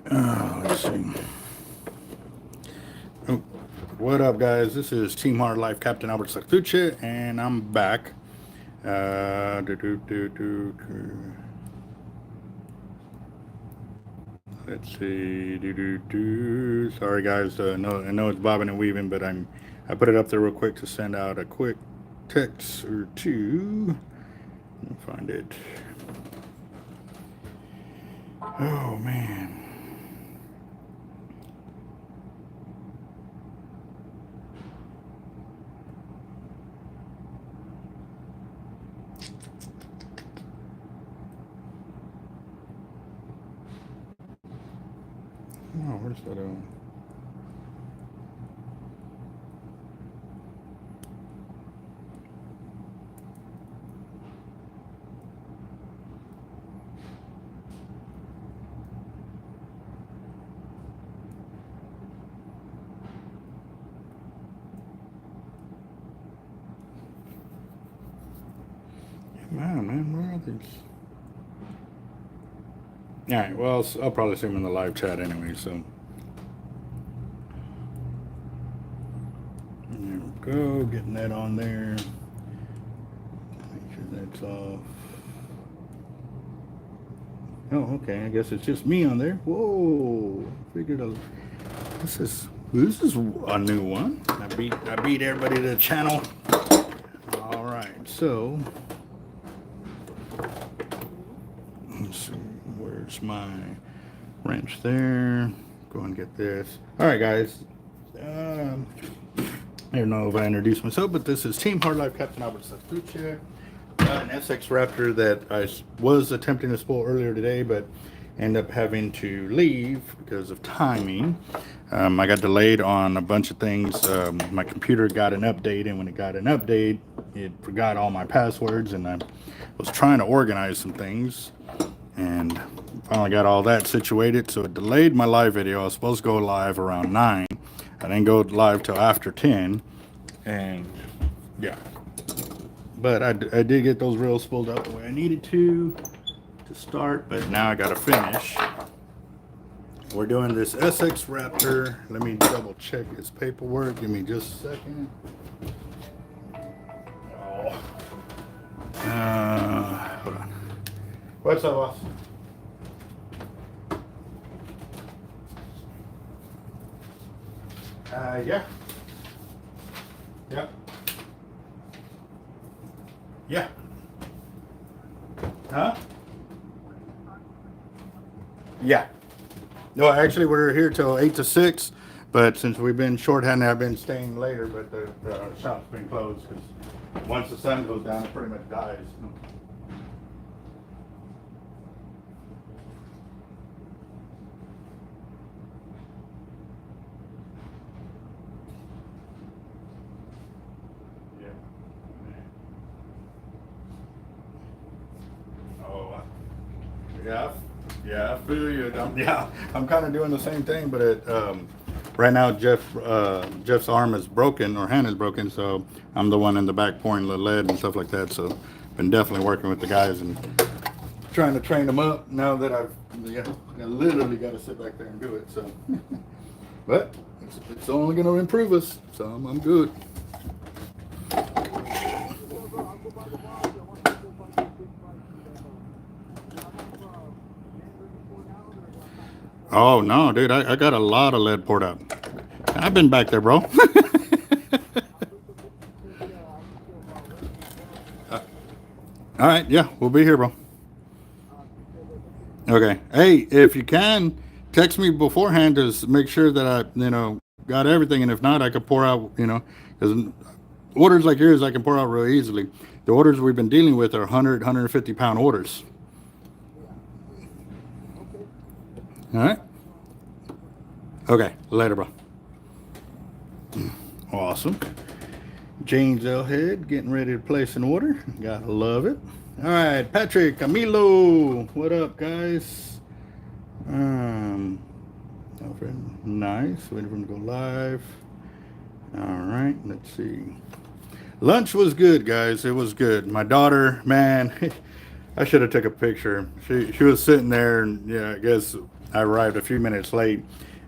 Let's see. Oh, what up, guys? This is Team Hard Life Captain Alberto Zertuche, and I'm back. Let's see. Sorry, guys. I know it's bobbing and weaving, but I put it up there real quick to send out a quick text or two. Let me find it. Oh man. Oh, where's that? Man, where are these? All right, well, I'll probably see them in the live chat anyway, so. There we go, getting that on there. Make sure that's off. Oh, okay, I guess it's just me on there. Whoa, figured out. This is a new one. I beat everybody to the channel. All right, so. Let's see, where's my wrench there? Go and get this. All right, guys. I don't know if I introduced myself, but this is Team Hard Life Captain Alberto Zertuche. An SX Raptor that I was attempting to spool earlier today, but ended up having to leave because of timing. I got delayed on a bunch of things. My computer got an update, and when it got an update, it forgot all my passwords, and I was trying to organize some things. And finally got all that situated, so it delayed my live video. I was supposed to go live around 9. I didn't go live till after 10, and yeah. But I did get those rails spooled up the way I needed to start, but now I got to finish. We're doing this SX Raptor. Let me double check his paperwork. Give me just a second. Oh. Hold on. What's up, boss? Yeah. Yep. Yeah. Huh? Yeah. No, actually, we're here till 8 to 6, but since we've been shorthanded, I've been staying later, but the shop's been closed because once the sun goes down, it pretty much dies. Yeah, I feel you. I'm kind of doing the same thing, but right now Jeff's arm is broken, or hand is broken, so I'm the one in the back pouring the lead and stuff like that. So been definitely working with the guys and trying to train them up now that I literally got to sit back there and do it. So, but it's only going to improve us, so I'm good. Oh no, dude! I got a lot of lead poured out. I've been back there, bro. All right, yeah, we'll be here, bro. Okay. Hey, if you can, text me beforehand to make sure that I, got everything, and if not, I could pour out, because orders like yours I can pour out real easily. The orders we've been dealing with are 150 pound orders. All right. Okay. Later, bro. Awesome. James Elhead getting ready to place an order. Gotta love it. All right, Patrick, Camilo, what up, guys? Nice. Waiting for him to go live. All right. Let's see. Lunch was good, guys. It was good. My daughter, man. I should have took a picture. She was sitting there, and yeah, I guess I arrived a few minutes late,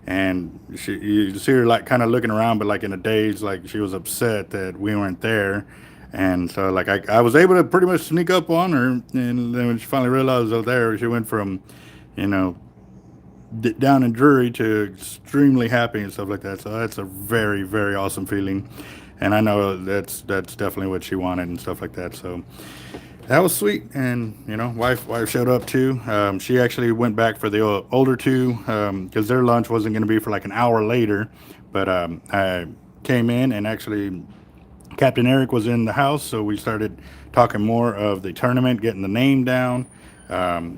and you see her like kind of looking around, but like in a daze, like she was upset that we weren't there. And so like I was able to pretty much sneak up on her, and then when she finally realized I was there, she went from, you know, down and dreary to extremely happy and stuff like that. So that's a very, very awesome feeling, and I know that's definitely what she wanted and stuff like that. So that was sweet. And you know, wife showed up too. She actually went back for the older two because their lunch wasn't going to be for like an hour later. But I came in, and actually Capt.Eric was in the house, so we started talking more of the tournament, getting the name down,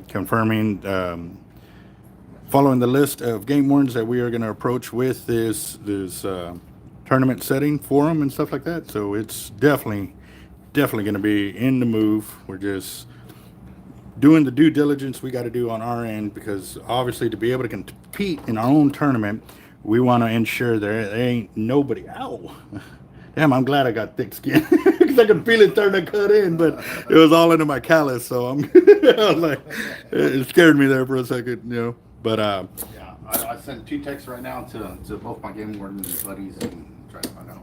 confirming, following the list of game wardens that we are going to approach with this tournament setting for them and stuff like that. So it's definitely going to be in the move. We're just doing the due diligence we got to do on our end, because obviously to be able to compete in our own tournament, we want to ensure there ain't nobody. Ow. Damn, I'm glad I got thick skin because I could feel it starting to cut in, but it was all into my callus. So I was like, it scared me there for a second, you know. But yeah, I sent 2 texts right now to both my game warden buddies and trying to find out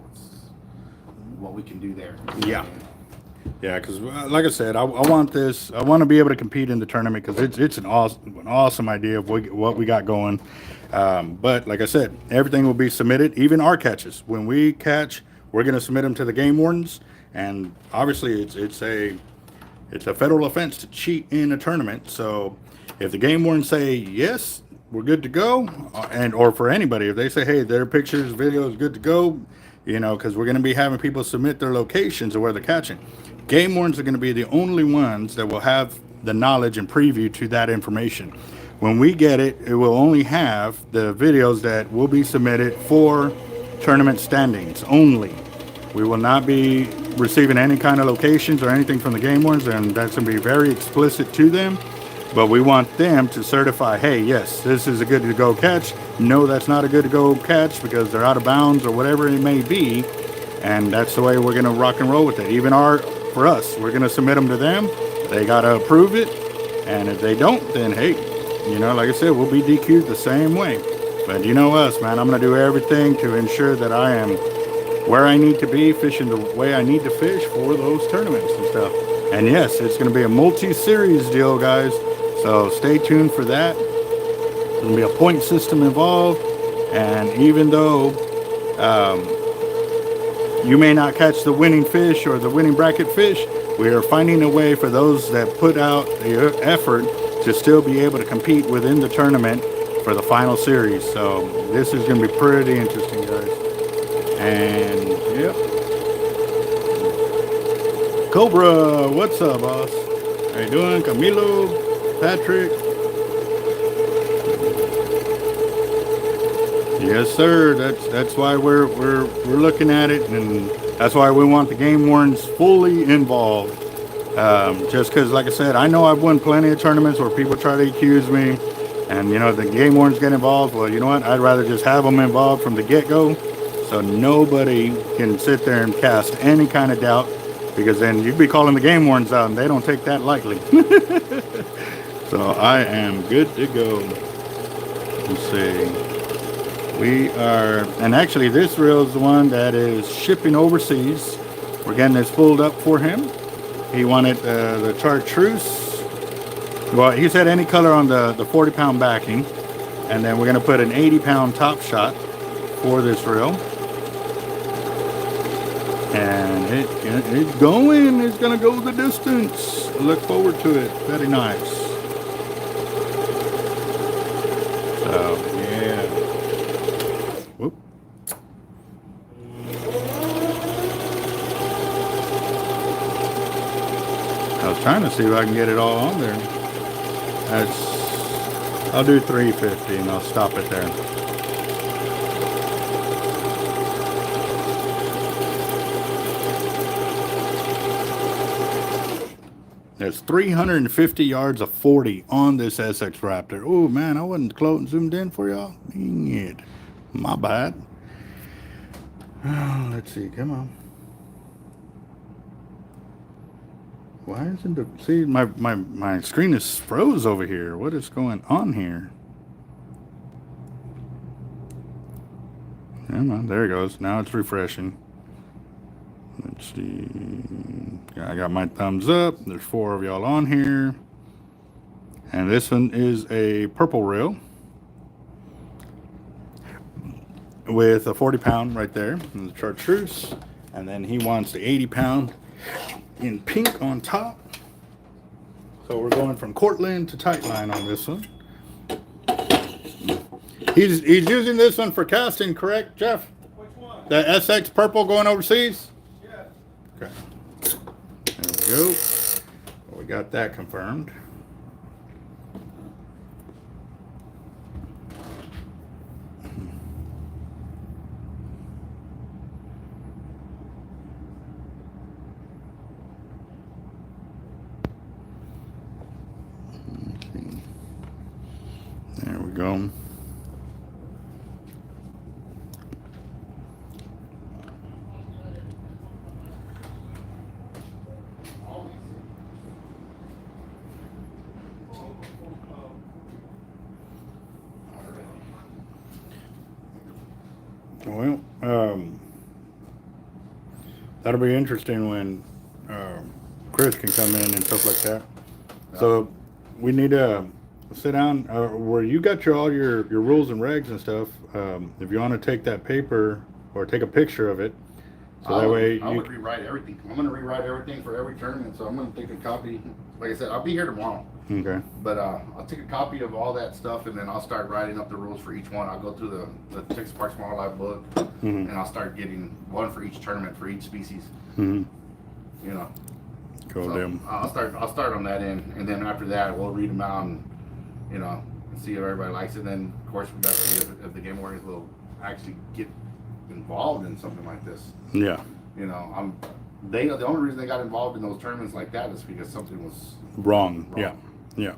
what we can do there. Yeah. Yeah, because like I said, I want this. I want to be able to compete in the tournament because it's an awesome idea of what we got going. But like I said, everything will be submitted, even our catches. When we catch, we're going to submit them to the game wardens, and obviously it's a federal offense to cheat in a tournament. So if the game wardens say yes, we're good to go, and or for anybody, if they say hey, their pictures, videos, good to go, you know, because we're going to be having people submit their locations of where they're catching. Game wardens are going to be the only ones that will have the knowledge and preview to that information. When we get it, it will only have the videos that will be submitted for tournament standings only. We will not be receiving any kind of locations or anything from the game wardens, and that's going to be very explicit to them. But we want them to certify, hey, yes, this is a good to go catch. No, that's not a good to go catch because they're out of bounds or whatever it may be. And that's the way we're going to rock and roll with it. Even for us, we're going to submit them to them. They got to approve it. And if they don't, then hey, you know, like I said, we'll be DQ'd the same way. But you know us, man, I'm going to do everything to ensure that I am where I need to be, fishing the way I need to fish for those tournaments and stuff. And yes, it's going to be a multi-series deal, guys. So stay tuned for that. There's going to be a point system involved. And even though you may not catch the winning fish or the winning bracket fish, we are finding a way for those that put out the effort to still be able to compete within the tournament for the final series. So this is going to be pretty interesting, guys. And yep. Cobra, what's up, boss? How you doing? Camilo, Patrick. Yes, sir. That's why we're looking at it, and that's why we want the game wardens fully involved. Just because, like I said, I know I've won plenty of tournaments where people try to accuse me, and you know the game wardens get involved. Well, you know what? I'd rather just have them involved from the get-go, so nobody can sit there and cast any kind of doubt. Because then you'd be calling the game wardens out, and they don't take that lightly. So I am good to go. Let's see. We are, and actually this reel is the one that is shipping overseas. We're getting this pulled up for him. He wanted the chartreuse. Well, he said any color on the 40-pound backing. And then we're going to put an 80-pound top shot for this reel. And it's going. It's going to go the distance. Look forward to it. Very nice. So, yeah. Whoop. I was trying to see if I can get it all on there. I'll do 350 and I'll stop it there. There's 350 yards of 40 on this SX Raptor. Oh man, I wasn't close and zoomed in for y'all. Dang it. My bad. Oh, let's see, come on. Why isn't the, see, my screen is froze over here. What is going on here? Come on, there it goes. Now it's refreshing. Let's see. I got my thumbs up. There's 4 of y'all on here. And this one is a purple reel with a 40-pound right there and the chartreuse. And then he wants the 80-pound in pink on top. So we're going from Cortland to Tightline on this one. He's using this one for casting, correct, Jeff? Which one? The SX purple going overseas? Yeah. Okay. There we go. Well, we got that confirmed. There we go. Well, that'll be interesting when Chris can come in and stuff like that. So we need to sit down where you got all your rules and regs and stuff. If you want to take that paper or take a picture of it, so that way I you would rewrite everything. I'm gonna rewrite everything for every tournament. So I'm gonna take a copy. Like I said, I'll be here tomorrow. okay. But I'll take a copy of all that stuff, and then I'll start writing up the rules for each one. I'll go through the Texas Parks and Wildlife book, and I'll start getting one for each tournament for each species. Mm-hmm. You know, Cool. so I'll start on that end, and then after that we'll read them out, and you know, see if everybody likes it. And then of course we got to see if the game wardens will actually get involved in something like this. Yeah. You know, the only reason they got involved in those tournaments like that is because something was Wrong. wrong. Yeah. Yeah.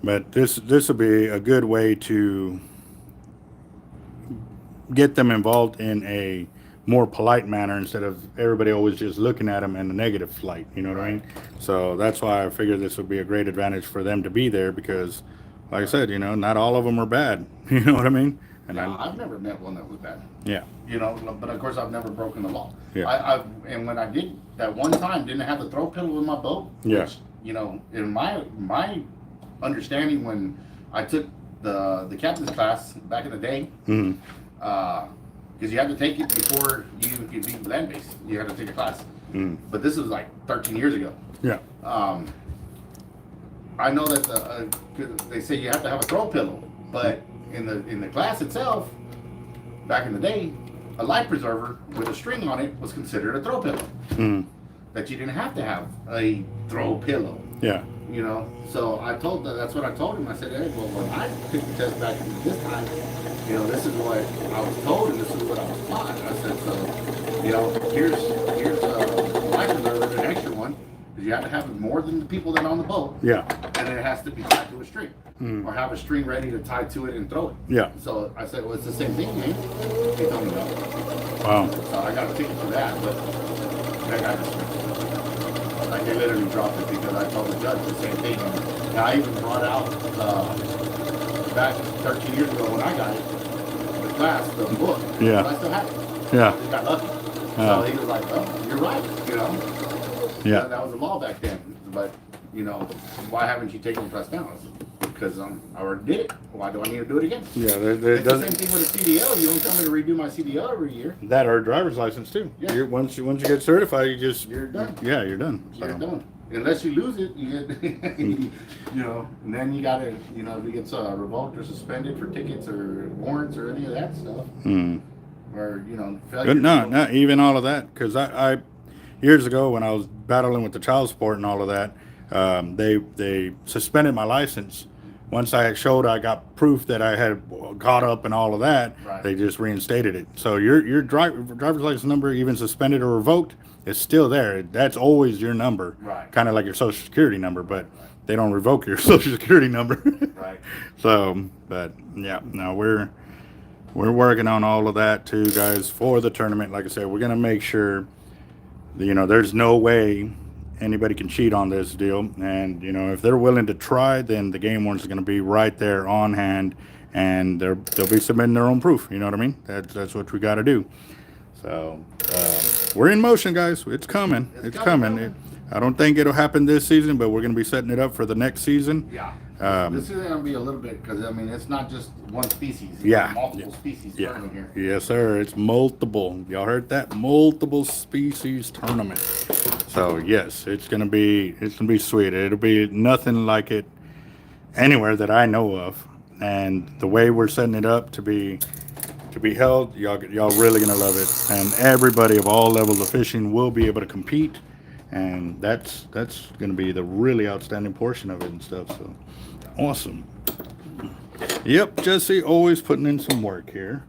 But this will be a good way to get them involved in a more polite manner instead of everybody always just looking at them in a negative light. You know what I mean? So that's why I figured this would be a great advantage for them to be there because, like I said, you know, not all of them are bad. You know what I mean? And Yeah, I've never met one that was bad. yeah. You know, but of course I've never broken the law. Yeah. And when I did that one time, didn't have the throw pillow in my boat. Yeah. Which, you know, in my understanding, when I took the captain's class back in the day, because you had to take it before you could be land based. You had to take a class. But this was like 13 years ago. Yeah. I know that they say you have to have a throw pillow, but in the class itself, back in the day, a life preserver with a string on it was considered a throw pillow. That you didn't have to have a throw pillow. Yeah. You know, so that's what I told him. I said, hey, well, when I took the test back this time, you know, this is what I was told and this is what I was taught. I said, so, you know, here's a life preserver, an extra one, because you have to have more than the people that are on the boat. Yeah. And then it has to be tied to a string. Or have a string ready to tie to it and throw it. Yeah. So I said, well, it's the same thing, man. He told me about. Wow. So I got a ticket for that, but that guy just, like, they literally dropped it because I told the judge the same thing. And I even brought out, back 13 years ago when I got it, the class, the book. Yeah. But I still have it. Yeah. I just got lucky. So he was like, oh, you're right, you know. Yeah. That was the law back then. But, you know, why haven't you taken the class now? I said, because I already did it. Why do I need to do it again? Yeah. It's the same thing with a CDL. You don't tell me to redo my CDL every year. That or a driver's license too. Yeah. Once you get certified, You're done. Yeah, you're done. So. You're done. Unless you lose it, you get, you know, and then you gotta, you know, if it gets revoked or suspended for tickets or warrants or any of that stuff, or you know, failure. But no, not even all of that. Because I years ago when I was battling with the child support and all of that, they suspended my license. Once I showed I got proof that I had caught up and all of that, Right. They just reinstated it. So your driver's license number, even suspended or revoked, is still there. That's always your number. Right. Kind of like your social security number, but they don't revoke your social security number. Right. So, but yeah, no, we're working on all of that too, guys, for the tournament. Like I said, we're gonna make sure that, you know, there's no way anybody can cheat on this deal. And, you know, if they're willing to try, then the game warden's going to be right there on hand and they'll be submitting their own proof. You know what I mean? That's what we got to do. So we're in motion, guys. It's coming. It's coming. I don't think it'll happen this season, but we're going to be setting it up for the next season. Yeah. This is going to be a little bit, because I mean, it's not just one species. It's multiple species tournament here. Yes, sir. It's multiple. Y'all heard that? Multiple species tournament. So yes, it's gonna be sweet. It'll be nothing like it anywhere that I know of. And the way we're setting it up to be held, y'all really gonna love it. And everybody of all levels of fishing will be able to compete. And that's gonna be the really outstanding portion of it and stuff. So awesome. Yep, Jesse always putting in some work here.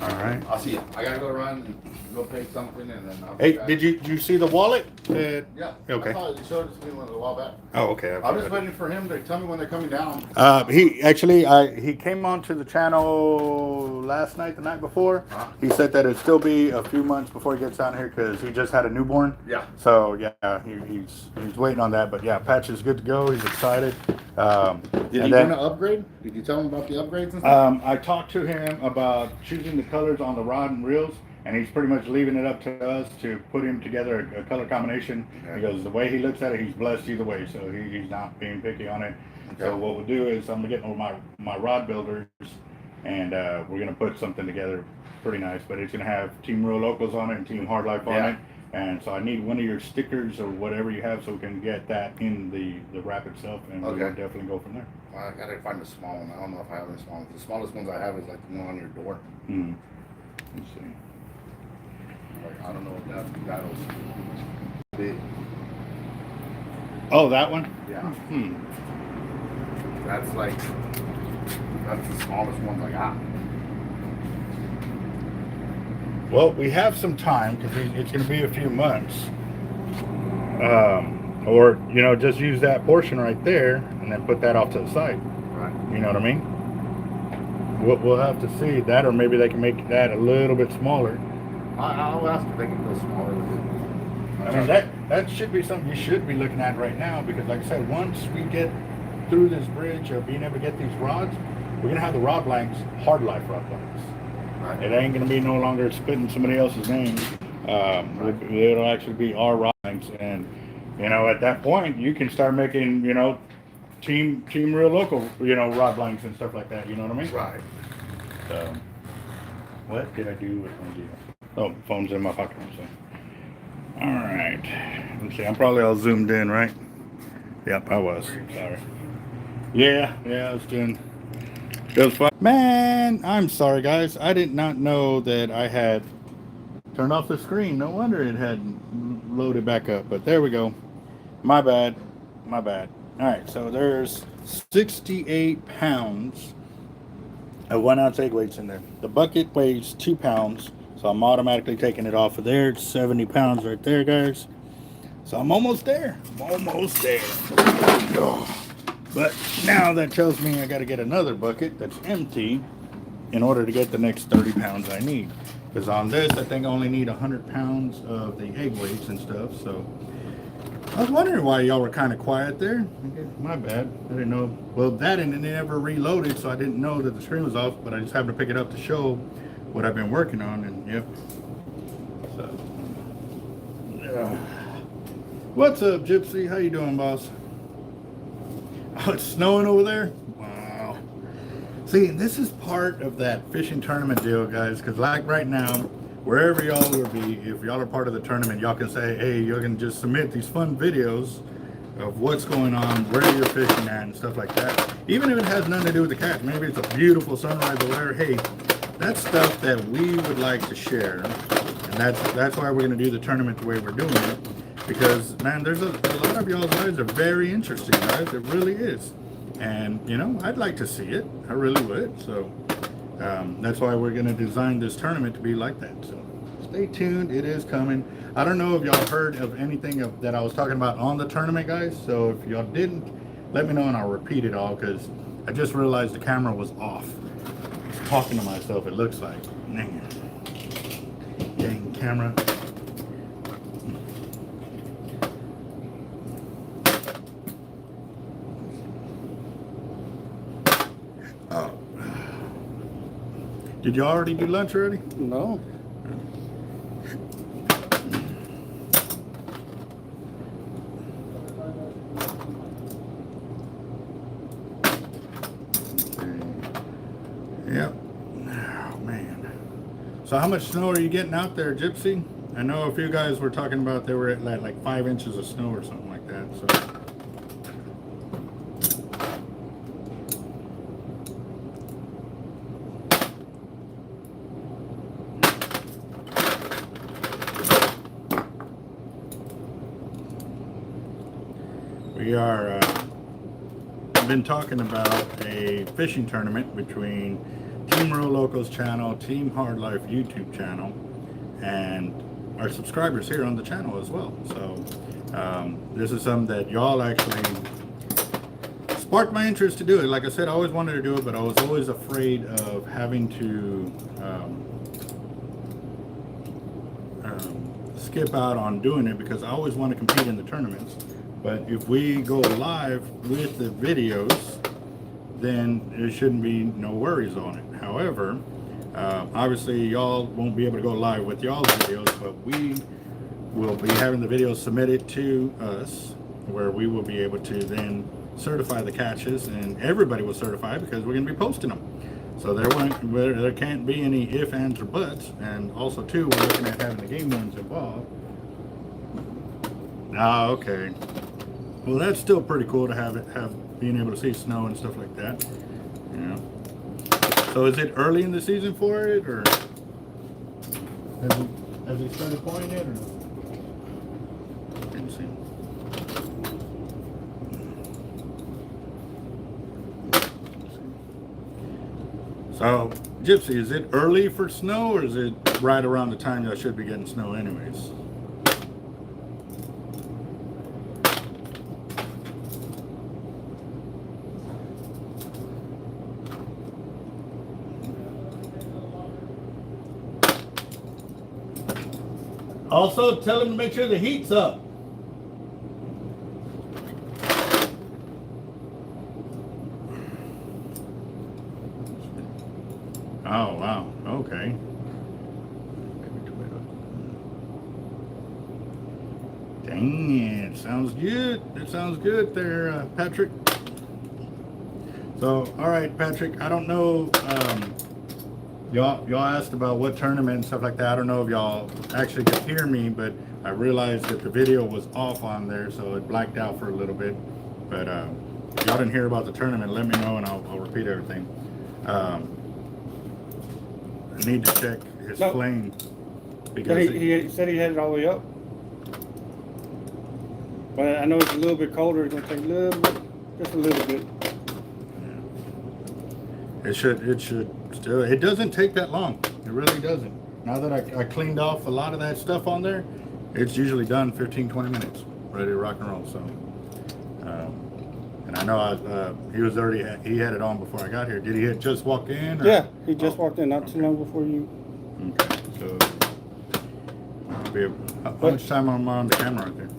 All right. I'll see you. I gotta go run and go pay something, and then I'll Hey, did you see the wallet? Yeah. Okay. I thought you showed it to me a while back. Oh, okay. I'm just waiting for him to tell me when they're coming down. He came onto the channel last night, the night before. He said that it'd still be a few months before he gets down here because he just had a newborn. Yeah. So yeah, he's waiting on that. But yeah, Patch is good to go. He's excited. Did he want to upgrade? Did you tell him about the upgrades and stuff? I talked to him about choosing the colors on the rod and reels, and he's pretty much leaving it up to us to put him together a color combination. Okay. He goes, the way he looks at it, he's blessed either way, so he's not being picky on it. Okay. So what we'll do is I'm gonna get with my rod builders, and we're gonna put something together pretty nice. But it's gonna have Team Real Locals on it and Team Hard Life on it. And so I need one of your stickers or whatever you have so we can get that in the wrap itself, and we'll definitely go from there. Well, I gotta find a small one. I don't know if I have any small ones. The smallest ones I have is like the one on your door. Let's see. Like, I don't know if that'll big. Oh, that one? Yeah. That's the smallest ones I got. Well, we have some time because it's going to be a few months. Or, just use that portion right there and then put that off to the side. Right. You know what I mean? We'll have to see that, or maybe they can make that a little bit smaller. I'll ask if they can go smaller with it. I mean, that should be something you should be looking at right now because, like I said, once we get through this bridge of being able to get these rods, we're going to have the rod blanks, hard life rod blanks. Right. It ain't going to be no longer spitting somebody else's name. It'll actually be our rod blanks. And, at that point, you can start making, team Real Local, rod blanks and stuff like that. You know what I mean? Right. So, what did I do with my deal? Oh, phone's in my pocket. So. All right. Let's see. I'm probably all zoomed in, right? Yep, I was. Sorry. Yeah, I was doing. It was fun. Man, I'm sorry, guys. I did not know that I had turned off the screen. No wonder it had loaded back up. But there we go. My bad. All right, so there's 68 pounds of 1 ounce egg weights in there. The bucket weighs 2 pounds, so I'm automatically taking it off of there. It's 70 pounds right there, guys. So I'm almost there. Oh. But now that tells me I got to get another bucket that's empty in order to get the next 30 pounds I need. Because on this, I think I only need 100 pounds of the egg weights and stuff. So I was wondering why y'all were kind of quiet there. Okay, my bad. I didn't know. Well, that and it never reloaded, so I didn't know that the screen was off. But I just happened to pick it up to show what I've been working on. And yep. So, what's up, Gypsy? How you doing, boss? Oh, it's snowing over there? Wow. See, this is part of that fishing tournament deal, guys, because like right now, wherever y'all will be, if y'all are part of the tournament, y'all can say, hey, you can just submit these fun videos of what's going on, where you're fishing at, and stuff like that. Even if it has nothing to do with the catch, maybe it's a beautiful sunrise or whatever, hey, that's stuff that we would like to share. And that's why we're going to do the tournament the way we're doing it. Because, man, there's a lot of y'all's lives are very interesting, guys. It really is. And, I'd like to see it. I really would. So, that's why we're going to design this tournament to be like that. So, stay tuned. It is coming. I don't know if y'all heard of anything that I was talking about on the tournament, guys. So, if y'all didn't, let me know and I'll repeat it all. Because I just realized the camera was off. I was talking to myself, it looks like. Dang camera. Did you already do lunch already? No. Yep. Oh, man. So how much snow are you getting out there, Gypsy? I know a few guys were talking about they were at like 5 inches of snow or something like that. So. We are been talking about a fishing tournament between Team Real Loco's channel, Team Hard Life YouTube channel, and our subscribers here on the channel as well. So this is something that y'all actually sparked my interest to do it. Like I said, I always wanted to do it, but I was always afraid of having to skip out on doing it because I always want to compete in the tournaments. But if we go live with the videos, then there shouldn't be no worries on it. However, obviously y'all won't be able to go live with y'all's videos, but we will be having the videos submitted to us where we will be able to then certify the catches, and everybody will certify because we're going to be posting them. So there can't be any ifs, ands, or buts. And also too, we're looking at having the game ones involved. Ah, okay. Well, that's still pretty cool to have being able to see snow and stuff like that. You know. So is it early in the season for it, or has he started pouring it, or didn't see? So, Gypsy, is it early for snow, or is it right around the time y'all should be getting snow anyways? Also, tell him to make sure the heat's up. Oh, wow. Okay. Dang it. Sounds good. It sounds good there, Patrick. So, all right, Patrick, I don't know. Y'all asked about what tournament and stuff like that. I don't know if y'all actually could hear me, but I realized that the video was off on there, so it blacked out for a little bit. But if y'all didn't hear about the tournament, let me know and I'll repeat everything. I need to check his flame because he said he had it all the way up. But I know it's a little bit colder. It's gonna take a little bit, just a little bit. It should still. It doesn't take that long. It really doesn't. Now that I cleaned off a lot of that stuff on there, it's usually done 15-20 minutes, ready to rock and roll. So, and I know he had it on before I got here. Did he just walk in? Or? Yeah, he just walked in not too long before you. Okay, so how much time am I on the camera right there?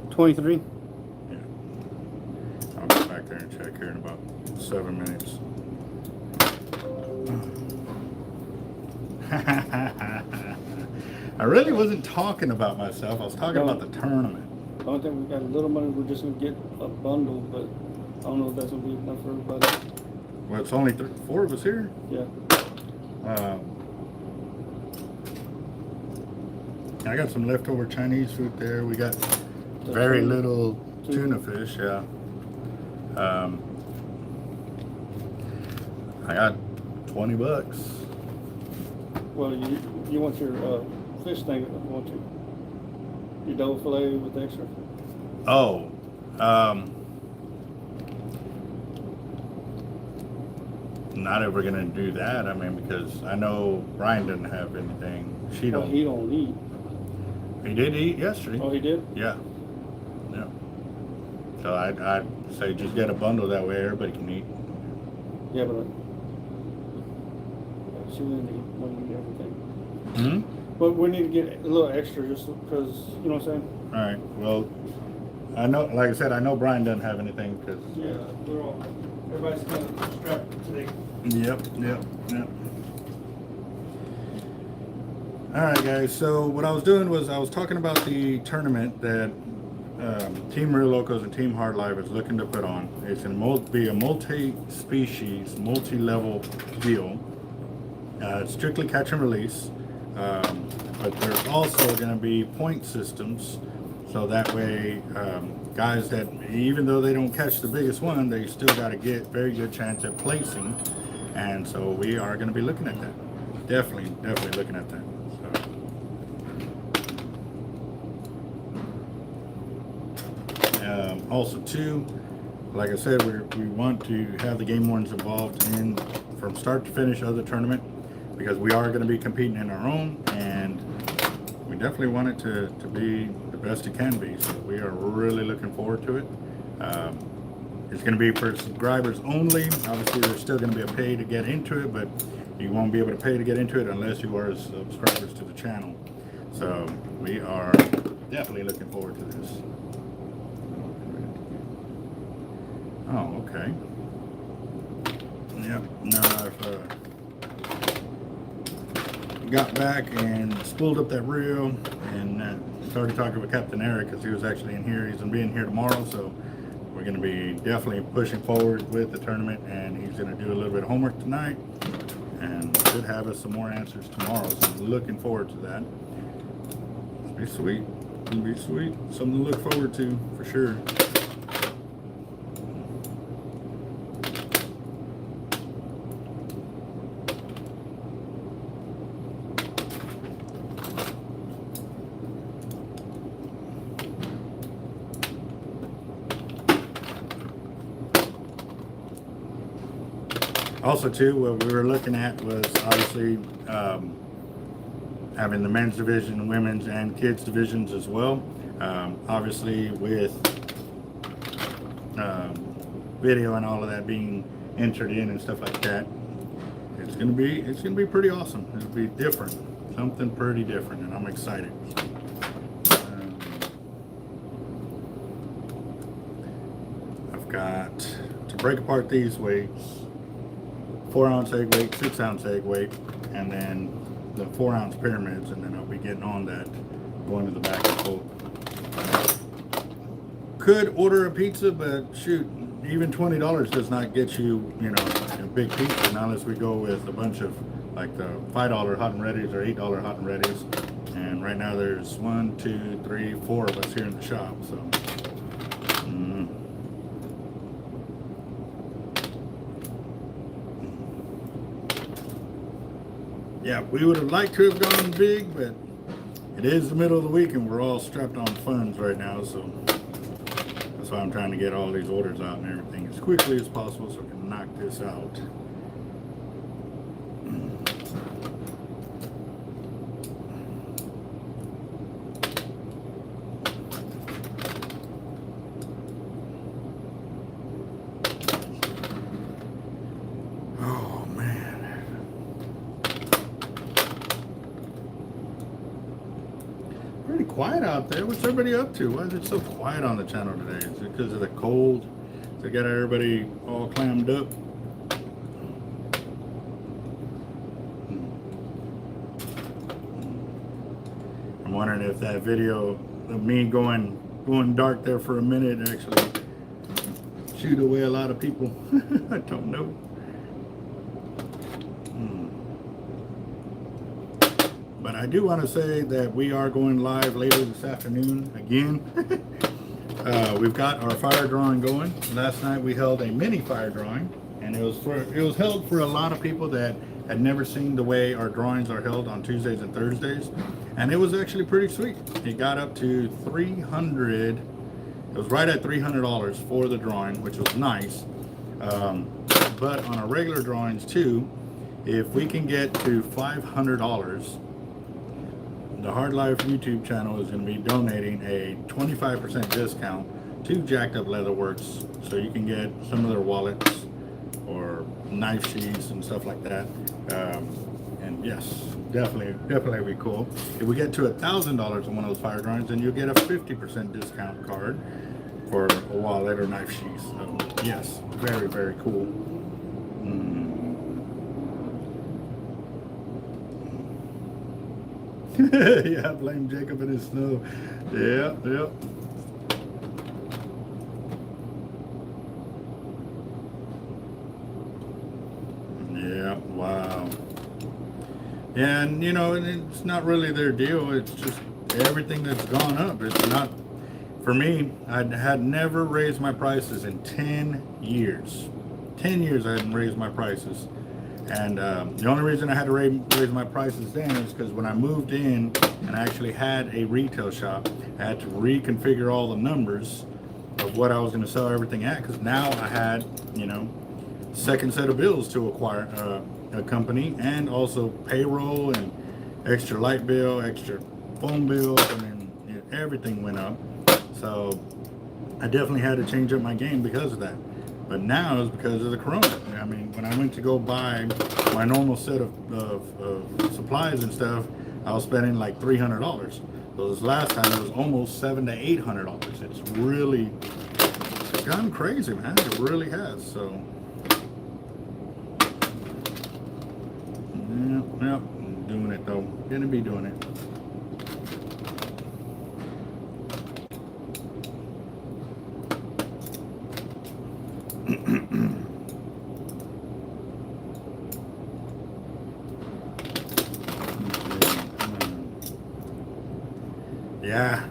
23. Yeah. I'll go back there and check here in about 7 minutes. I really wasn't talking about myself. I was talking about the tournament. I don't think we got a little money. We're just gonna get a bundle, but I don't know if that's gonna be enough for everybody. Well, it's only 4 of us here. Yeah. I got some leftover Chinese food there. We got very little tuna fish. Yeah. I got $20. Well, you want your fish thing? Want your double fillet with extra? Oh, not ever gonna do that. I mean, because I know Brian doesn't have anything. She don't. He don't eat. He did eat yesterday. Oh, he did? Yeah. Yeah. So I'd say just get a bundle that way everybody can eat. Yeah, but she wouldn't eat everything. Hmm. But we need to get a little extra just because, you know what I'm saying? All right. Well, I know, like I said, I know Brian doesn't have anything because. Yeah, everybody's kind of strapped today. Yep. All right, guys. So what I was doing was I was talking about the tournament that Team Real Locos and Team Hard Live is looking to put on. It's going to be a multi-species, multi-level deal. It's strictly catch and release, but there's also going to be point systems, so that way guys that, even though they don't catch the biggest one, they still got to get very good chance at placing, and so we are going to be looking at that. Definitely looking at that. Also too, like I said, we want to have the game wardens involved in from start to finish of the tournament, because we are going to be competing in our own, and we definitely want it to be the best it can be. So we are really looking forward to it. It's going to be for subscribers only. Obviously there's still going to be a pay to get into it, but you won't be able to pay to get into it unless you are subscribers to the channel. So we are definitely looking forward to this. Oh, okay. Yep. Now I've got back and spooled up that reel, and started talking with Capt.Eric, because he was actually in here. He's going to be in here tomorrow, so we're going to be definitely pushing forward with the tournament, and he's going to do a little bit of homework tonight, and should have us some more answers tomorrow. So I'm looking forward to that. It'll be sweet. It'll be sweet. Something to look forward to for sure. Also too, what we were looking at was obviously having the men's division, women's, and kids divisions as well. Obviously with video and all of that being entered in and stuff like that, it's gonna be pretty awesome. It'll be different, something pretty different, and I'm excited. I've got to break apart these weights: 4-ounce egg weight, 6-ounce egg weight, and then the 4-ounce pyramids, and then I'll be getting on that, going to the back and forth. Could order a pizza, but shoot, even $20 does not get you, you know, a big pizza, not unless we go with a bunch of like the $5 hot and readies or $8 hot and readies. And right now there's 1, 2, 3, 4 of us here in the shop, so. Yeah, we would have liked to have gone big, but it is the middle of the week and we're all strapped on funds right now, so that's why I'm trying to get all these orders out and everything as quickly as possible so we can knock this out. Quiet out there. What's everybody up to? Why is it so quiet on the channel today? Is it because of the cold? They got everybody all clammed up? I'm wondering if that video of me going dark there for a minute actually shooed away a lot of people. I don't know. But I do want to say that we are going live later this afternoon again. We've got our fire drawing going. Last night we held a mini fire drawing, and it was held for a lot of people that had never seen the way our drawings are held on Tuesdays and Thursdays, and it was actually pretty sweet. It got up to $300. It was right at $300 for the drawing, which was nice. But on our regular drawings too, if we can get to $500, the Hard Life YouTube channel is going to be donating a 25% discount to Jacked Up Leatherworks, so you can get some of their wallets or knife sheaths and stuff like that. And yes, definitely be cool. If we get to $1,000 on one of those fire drawings, then you'll get a 50% discount card for a wallet or knife sheath. So yes, very cool. Yeah, blame Jacob and his snow. Yeah, yeah. Yeah, wow. Yeah, and you know, it's not really their deal. It's just everything that's gone up. It's not, for me, I had never raised my prices in 10 years. 10 years I hadn't raised my prices. And the only reason I had to raise my prices then is because when I moved in and I actually had a retail shop, I had to reconfigure all the numbers of what I was going to sell everything at, because now I had, you know, second set of bills to acquire a company, and also payroll and extra light bill, extra phone bill, and then everything went up. So I definitely had to change up my game because of that. But now it's because of the corona. I mean, when I went to go buy my normal set of supplies and stuff, I was spending like $300. So this last time it was almost $700 to $800. It's really, it's gone crazy, man. It really has. So yeah, I'm doing it though. Gonna be doing it.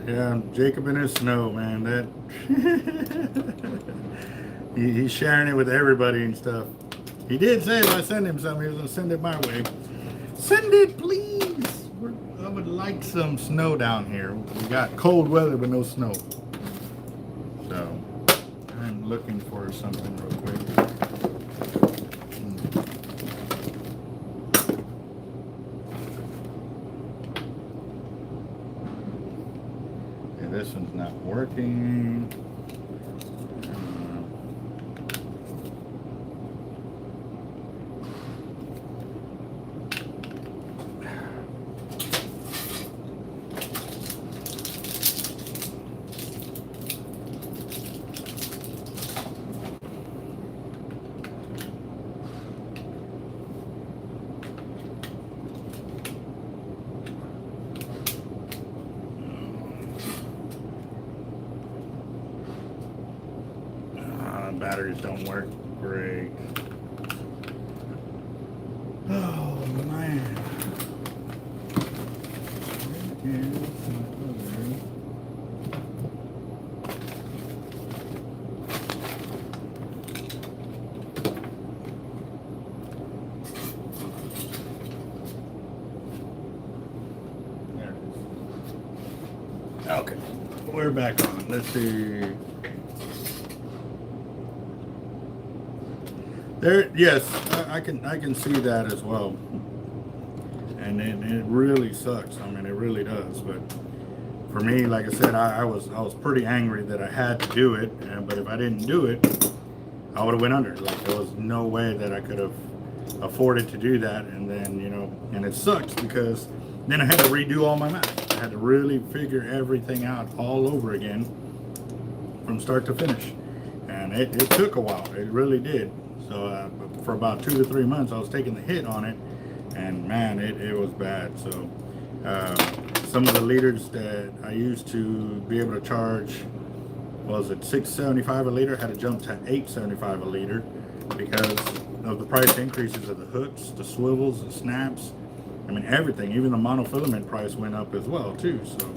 Yeah, Jacob and his snow, man. That he's sharing it with everybody and stuff. He did say if I send him something, he was gonna send it my way. Send it, please. I would like some snow down here. We got cold weather but no snow. So I'm looking for something real quick. This one's not working. Batteries don't work great. Oh man. There it is. Okay, we're back on. Let's see. There, yes, I can see that as well, and it really sucks. I mean, it really does. But for me, like I said, I was pretty angry that I had to do it. But if I didn't do it, I would have went under. Like there was no way that I could have afforded to do that. And then and it sucks because then I had to redo all my math. I had to really figure everything out all over again from start to finish, and it took a while. It really did. So for about 2 to 3 months, I was taking the hit on it, and man, it was bad. So some of the liters that I used to be able to charge, was it $6.75 a liter, had to jump to $8.75 a liter because of the price increases of the hooks, the swivels, the snaps. I mean everything. Even the monofilament price went up as well too. So.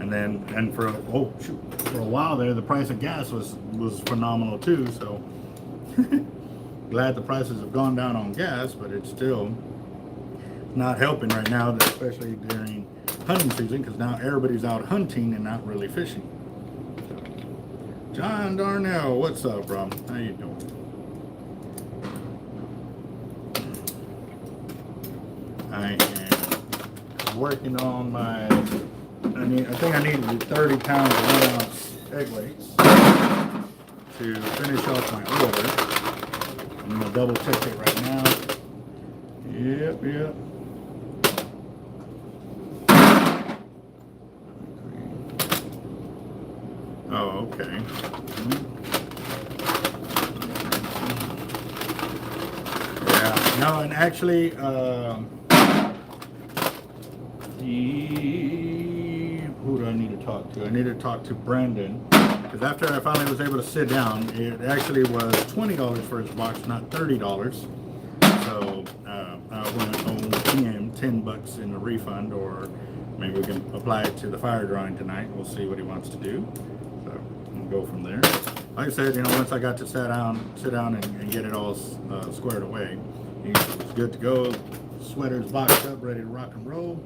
And for a while there, the price of gas was phenomenal too. So glad the prices have gone down on gas, but it's still not helping right now, especially during hunting season, because now everybody's out hunting and not really fishing. So, John Darnell, what's up, bro? How you doing? I am working on my. I think I need 30 pounds of 1 ounce egg weights to finish off my order. I'm going to double check it right now. Yep. Oh, okay. Yeah, no, and actually, see, who do I need to talk to? I need to talk to Brandon, because after I finally was able to sit down, it actually was $20 for his box, not $30. So I went home him $10 in the refund, or maybe we can apply it to the fire drawing tonight. We'll see what he wants to do. So we'll go from there. Like I said, you know, once I got to sit down and get it all squared away, he was good to go. Sweater's boxed up, ready to rock and roll.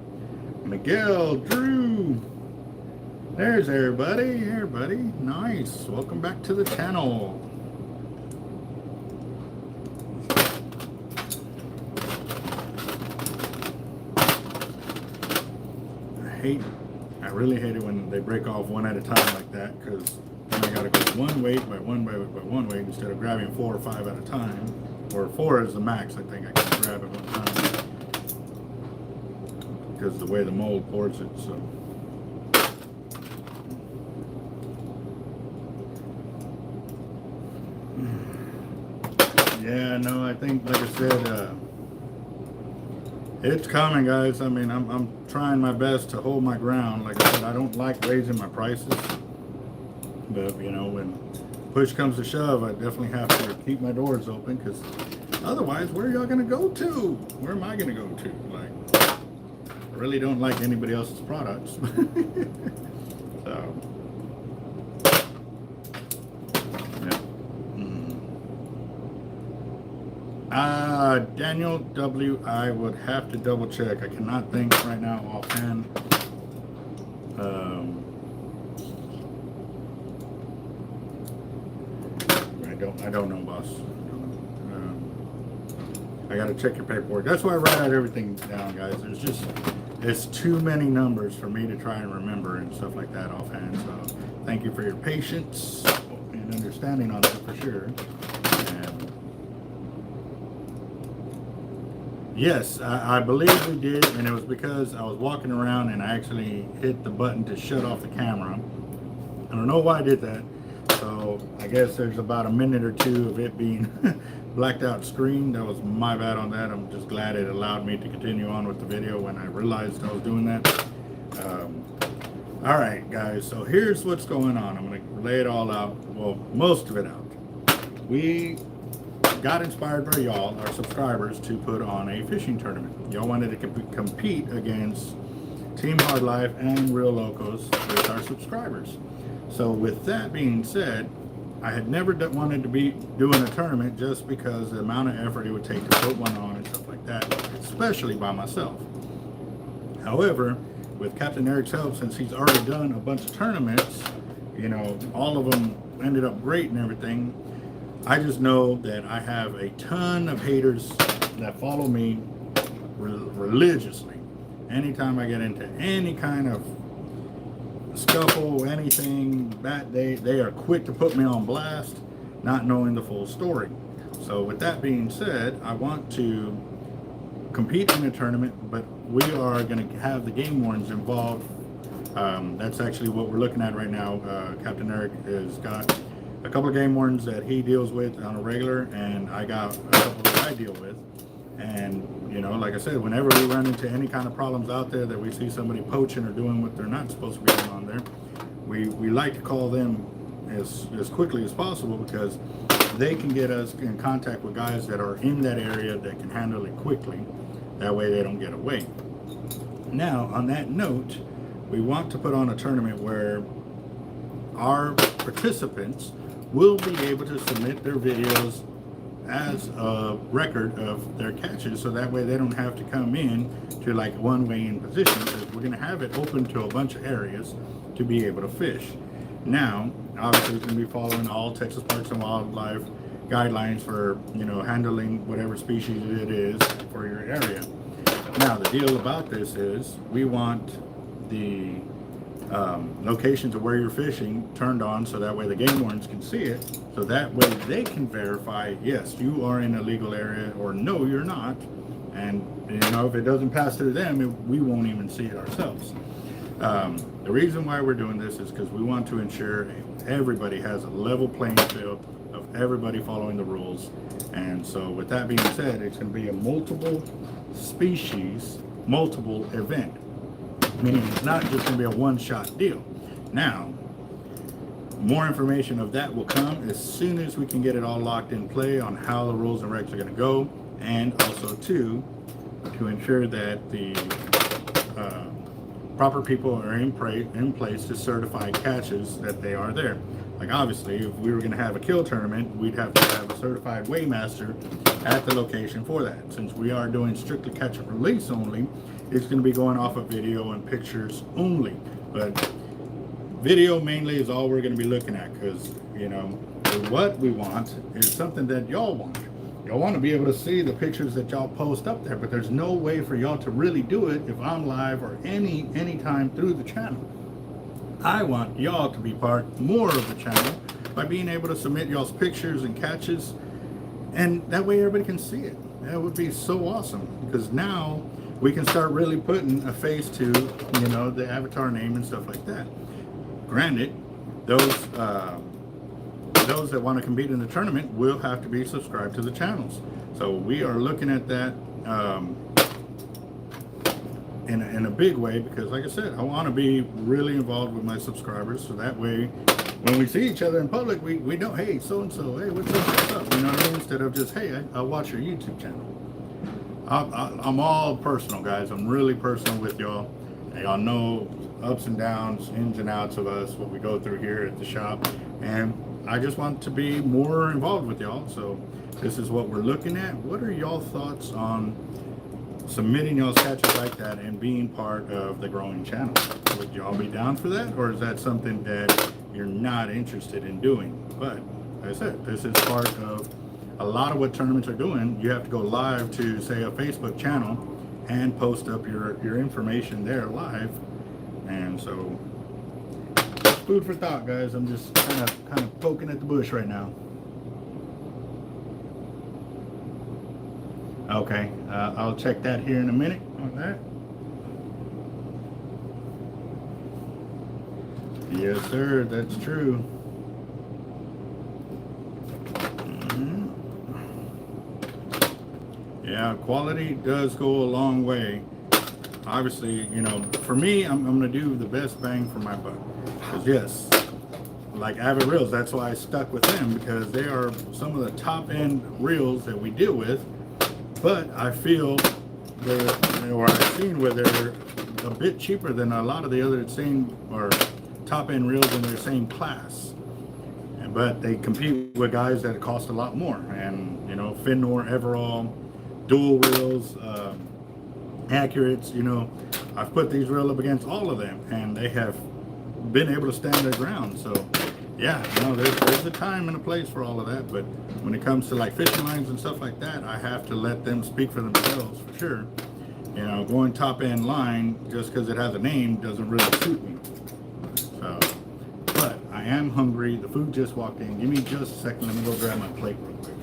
Miguel, Drew, there's everybody. Here, buddy. Nice. Welcome back to the channel. I really hate it when they break off one at a time like that, because then I gotta go one weight by one weight by one weight instead of grabbing 4 or 5 at a time. Or 4 is the max, I think I can grab at one time, because the way the mold pours it. So yeah, no, I think, like I said, it's coming, guys. I mean, I'm trying my best to hold my ground. Like I said, I don't like raising my prices, but you know, when push comes to shove, I definitely have to keep my doors open, because otherwise, where are y'all gonna go to? Where am I gonna go to? Like, I really don't like anybody else's products. So, yeah. Daniel W, I would have to double check. I cannot think right now offhand. I don't know, boss. I gotta check your paperwork. That's why I write out everything down, guys. It's too many numbers for me to try and remember and stuff like that offhand. So thank you for your patience and understanding on that for sure. And yes, I believe we did, and it was because I was walking around and I actually hit the button to shut off the camera. I don't know why I did that. So I guess there's about a minute or two of it being blacked out screen. That was my bad on that. I'm just glad it allowed me to continue on with the video when I realized I was doing that. All right, guys, so here's what's going on. I'm going to lay it all out, well, most of it out. We got inspired by y'all, our subscribers, to put on a fishing tournament. Y'all wanted to compete against Team Hard Life and Real Locos with our subscribers. So with that being said, I had never wanted to be doing a tournament just because the amount of effort it would take to put one on and stuff like that, especially by myself. However, with Capt.Eric's help, since he's already done a bunch of tournaments, you know, all of them ended up great and everything, I just know that I have a ton of haters that follow me religiously. Anytime I get into any kind of scuffle, anything, they are quick to put me on blast, not knowing the full story. So with that being said, I want to compete in a tournament, but we are going to have the game wardens involved. That's actually what we're looking at right now. Capt.Eric has got a couple of game wardens that he deals with on a regular, and I got a couple that I deal with. And you know, like I said, whenever we run into any kind of problems out there that we see somebody poaching or doing what they're not supposed to be doing on there, we like to call them as quickly as possible, because they can get us in contact with guys that are in that area that can handle it quickly. That way they don't get away. Now, on that note, we want to put on a tournament where our participants will be able to submit their videos as a record of their catches, so that way they don't have to come in to like one way in position, because we're going to have it open to a bunch of areas to be able to fish. Now, obviously, it's going to be following all Texas Parks and Wildlife guidelines for, you know, handling whatever species it is for your area. Now, the deal about this is we want the locations of where you're fishing turned on, so that way the game wardens can see it, so that way they can verify, yes, you are in a legal area, or no, you're not. And you know, if it doesn't pass through them, we won't even see it ourselves. The reason why we're doing this is because we want to ensure everybody has a level playing field of everybody following the rules. And so with that being said, it's going to be a multiple species, multiple event. meaning it's not just going to be a one-shot deal. Now, more information of that will come as soon as we can get it all locked in play on how the rules and regs are going to go, and also to ensure that the proper people are in place to certify catches that they are there. Like obviously, if we were going to have a kill tournament, we'd have to have a certified weighmaster at the location for that. Since we are doing strictly catch and release only, it's going to be going off of video and pictures only. But video mainly is all we're going to be looking at, because you know what we want is something that y'all want. Y'all want to be able to see the pictures that y'all post up there, but there's no way for y'all to really do it if I'm live or any time through the channel. I want y'all to be part more of the channel by being able to submit y'all's pictures and catches, and that way everybody can see it. That would be so awesome, because now we can start really putting a face to, you know, the avatar name and stuff like that. Granted, those that want to compete in the tournament will have to be subscribed to the channels. So we are looking at that in a big way, because like I said, I want to be really involved with my subscribers, so that way when we see each other in public, we know, hey, so-and-so, hey, what's up, you know what I mean? Instead of just, hey, I watch your YouTube channel. I'm all personal, guys. I'm really personal with y'all. Y'all know ups and downs, ins and outs of us, what we go through here at the shop, and I just want to be more involved with y'all. So this is what we're looking at. What are y'all thoughts on submitting y'all's catches like that and being part of the growing channel? Would y'all be down for that, or is that something that you're not interested in doing? But like I said, this is part of a lot of what tournaments are doing. You have to go live to, say, a Facebook channel and post up your information there live. And so food for thought, guys. I'm just kind of poking at the bush right now. Okay, I'll check that here in a minute on that. Yes, sir, that's true. Yeah, quality does go a long way. Obviously, you know, for me, I'm going to do the best bang for my buck. Because yes, like Avet reels, that's why I stuck with them, because they are some of the top end reels that we deal with. But I feel or I've seen where they're a bit cheaper than a lot of the other same or top end reels in their same class. But they compete with guys that cost a lot more. And, you know, Finnor, Everall, dual reels, Accurates, you know, I've put these reels up against all of them, and they have been able to stand their ground. So yeah, you know, there's a time and a place for all of that, but when it comes to like fishing lines and stuff like that, I have to let them speak for themselves for sure. You know, going top end line just because it has a name doesn't really suit me. So, but I am hungry. The food just walked in. Give me just a second. Let me go grab my plate real quick.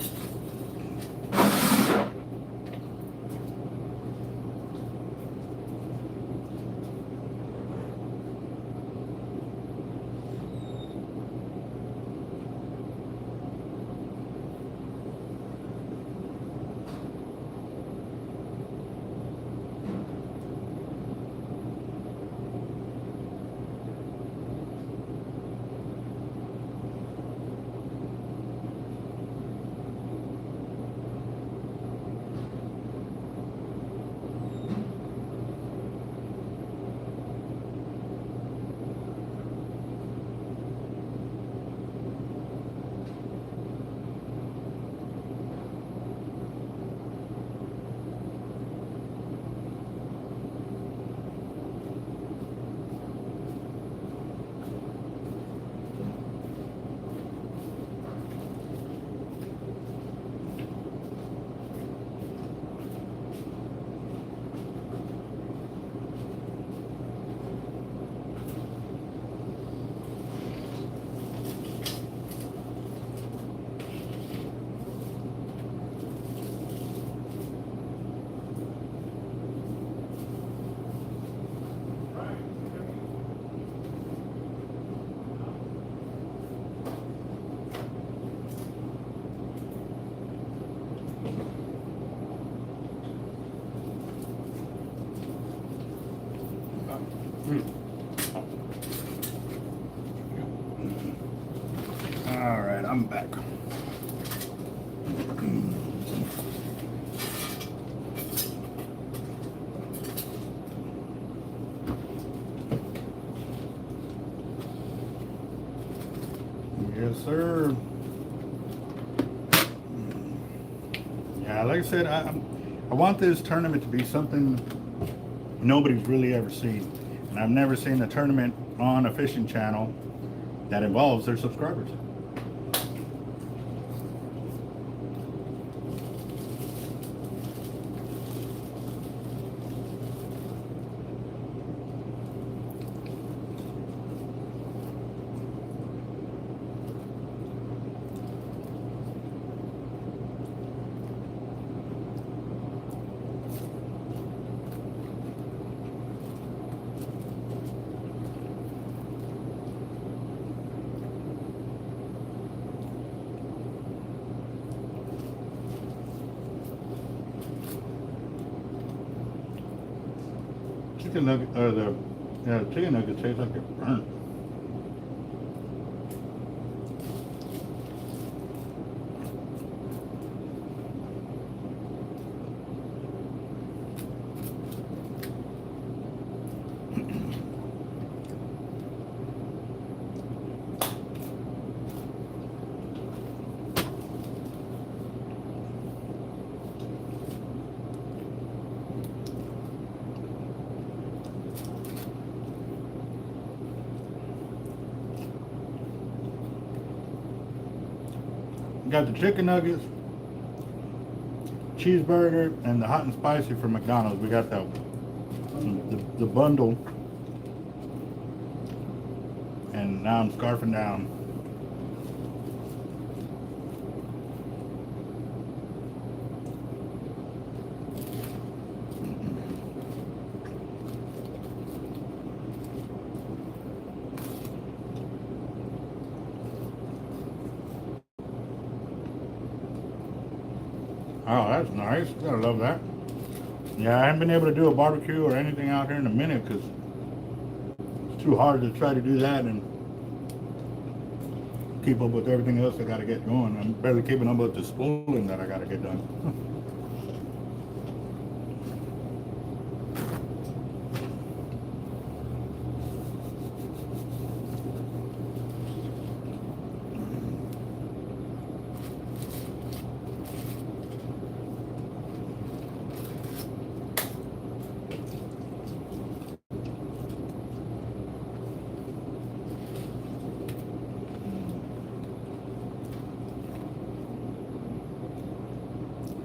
back. Yes, sir. Yeah, like I said, I want this tournament to be something nobody's really ever seen. And I've never seen a tournament on a fishing channel that involves their subscribers. Chicken nugget, or the chicken nugget tastes like it's burnt. Got the chicken nuggets, cheeseburger, and the hot and spicy from McDonald's. We got the bundle, and now I'm scarfing down. Oh, that's nice. Gotta love that. Yeah, I haven't been able to do a barbecue or anything out here in a minute because it's too hard to try to do that and keep up with everything else I gotta get going. I'm barely keeping up with the spooling that I gotta get done.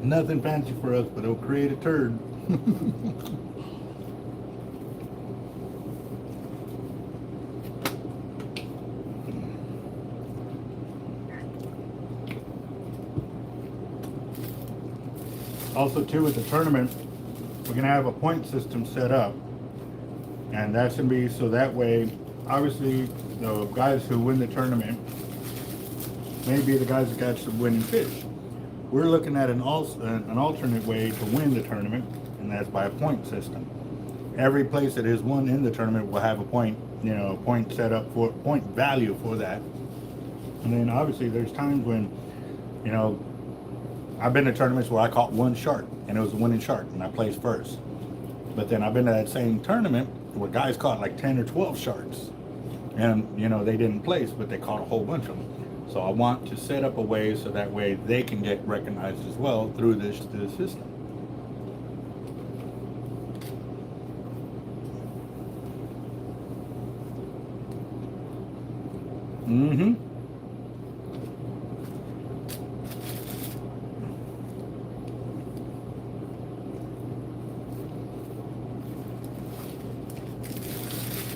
Nothing fancy for us, but it'll create a turd. Also, too, with the tournament, we're gonna have a point system set up, and that's gonna be so that way, obviously, the guys who win the tournament may be the guys that catch the winning fish. We're looking at an alternate way to win the tournament, and that's by a point system. Every place that is won in the tournament will have a point, point set up for point value for that. And then obviously there's times when, I've been to tournaments where I caught one shark and it was a winning shark and I placed first. But then I've been to that same tournament where guys caught like 10 or 12 sharks and, they didn't place, but they caught a whole bunch of them. So I want to set up a way so that way they can get recognized as well through this system. Mm-hmm.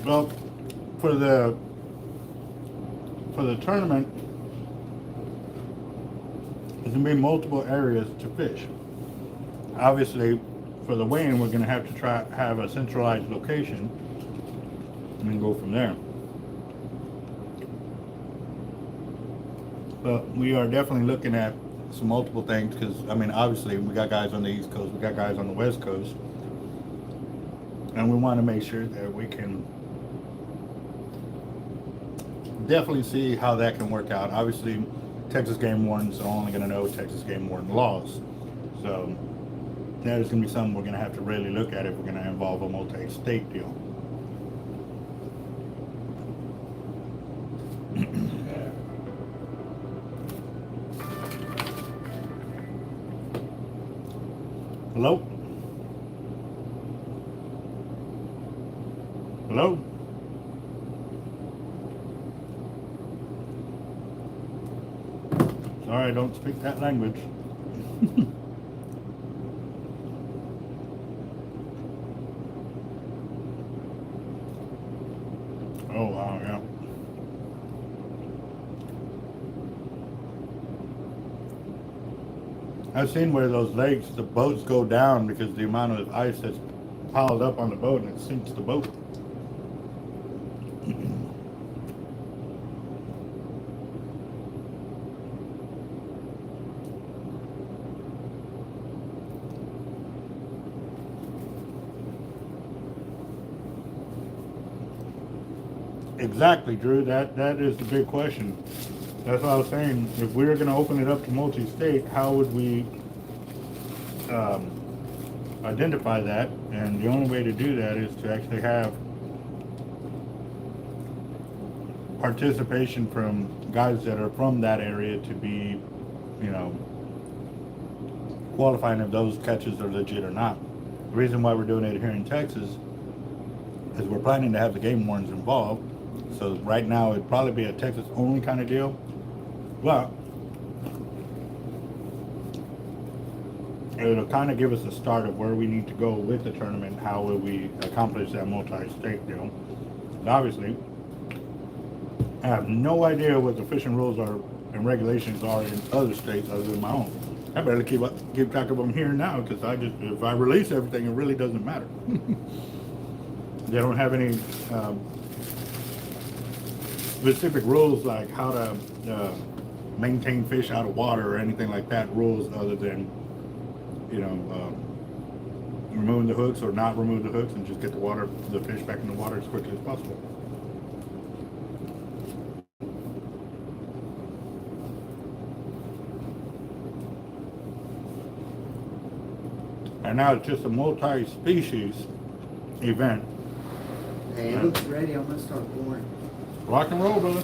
Well, for the tournament, there's going to be multiple areas to fish. Obviously, for the weigh-in, we're going to have to have a centralized location and then go from there. But we are definitely looking at some multiple things because, obviously, we got guys on the East Coast, we got guys on the West Coast, and we want to make sure that we can definitely see how that can work out. Obviously, Texas game wardens are only going to know Texas game warden laws. So that is going to be something we're going to have to really look at if we're going to involve a multi-state deal. Hello? Hello? Sorry, I don't speak that language. Oh, wow, yeah. I've seen where those lakes, the boats go down because the amount of ice that's piled up on the boat and it sinks the boat. Exactly, Drew. That is the big question. That's what I was saying. If we were going to open it up to multi-state, how would we identify that? And the only way to do that is to actually have participation from guys that are from that area to be, you know, qualifying if those catches are legit or not. The reason why we're doing it here in Texas is we're planning to have the game wardens involved. So right now it'd probably be a Texas only kind of deal. But it'll kind of give us a start of where we need to go with the tournament. How will we accomplish that multi-state deal? And obviously, I have no idea what the fishing rules are and regulations are in other states other than my own. I better keep track of them here now, because if I release everything, it really doesn't matter. They don't have any specific rules like how to maintain fish out of water or anything like that, rules other than, you know, removing the hooks or not remove the hooks and just get the fish back in the water as quickly as possible. And now it's just a multi-species event. Hey, it looks ready. I'm gonna start pouring. Rock and roll, brother.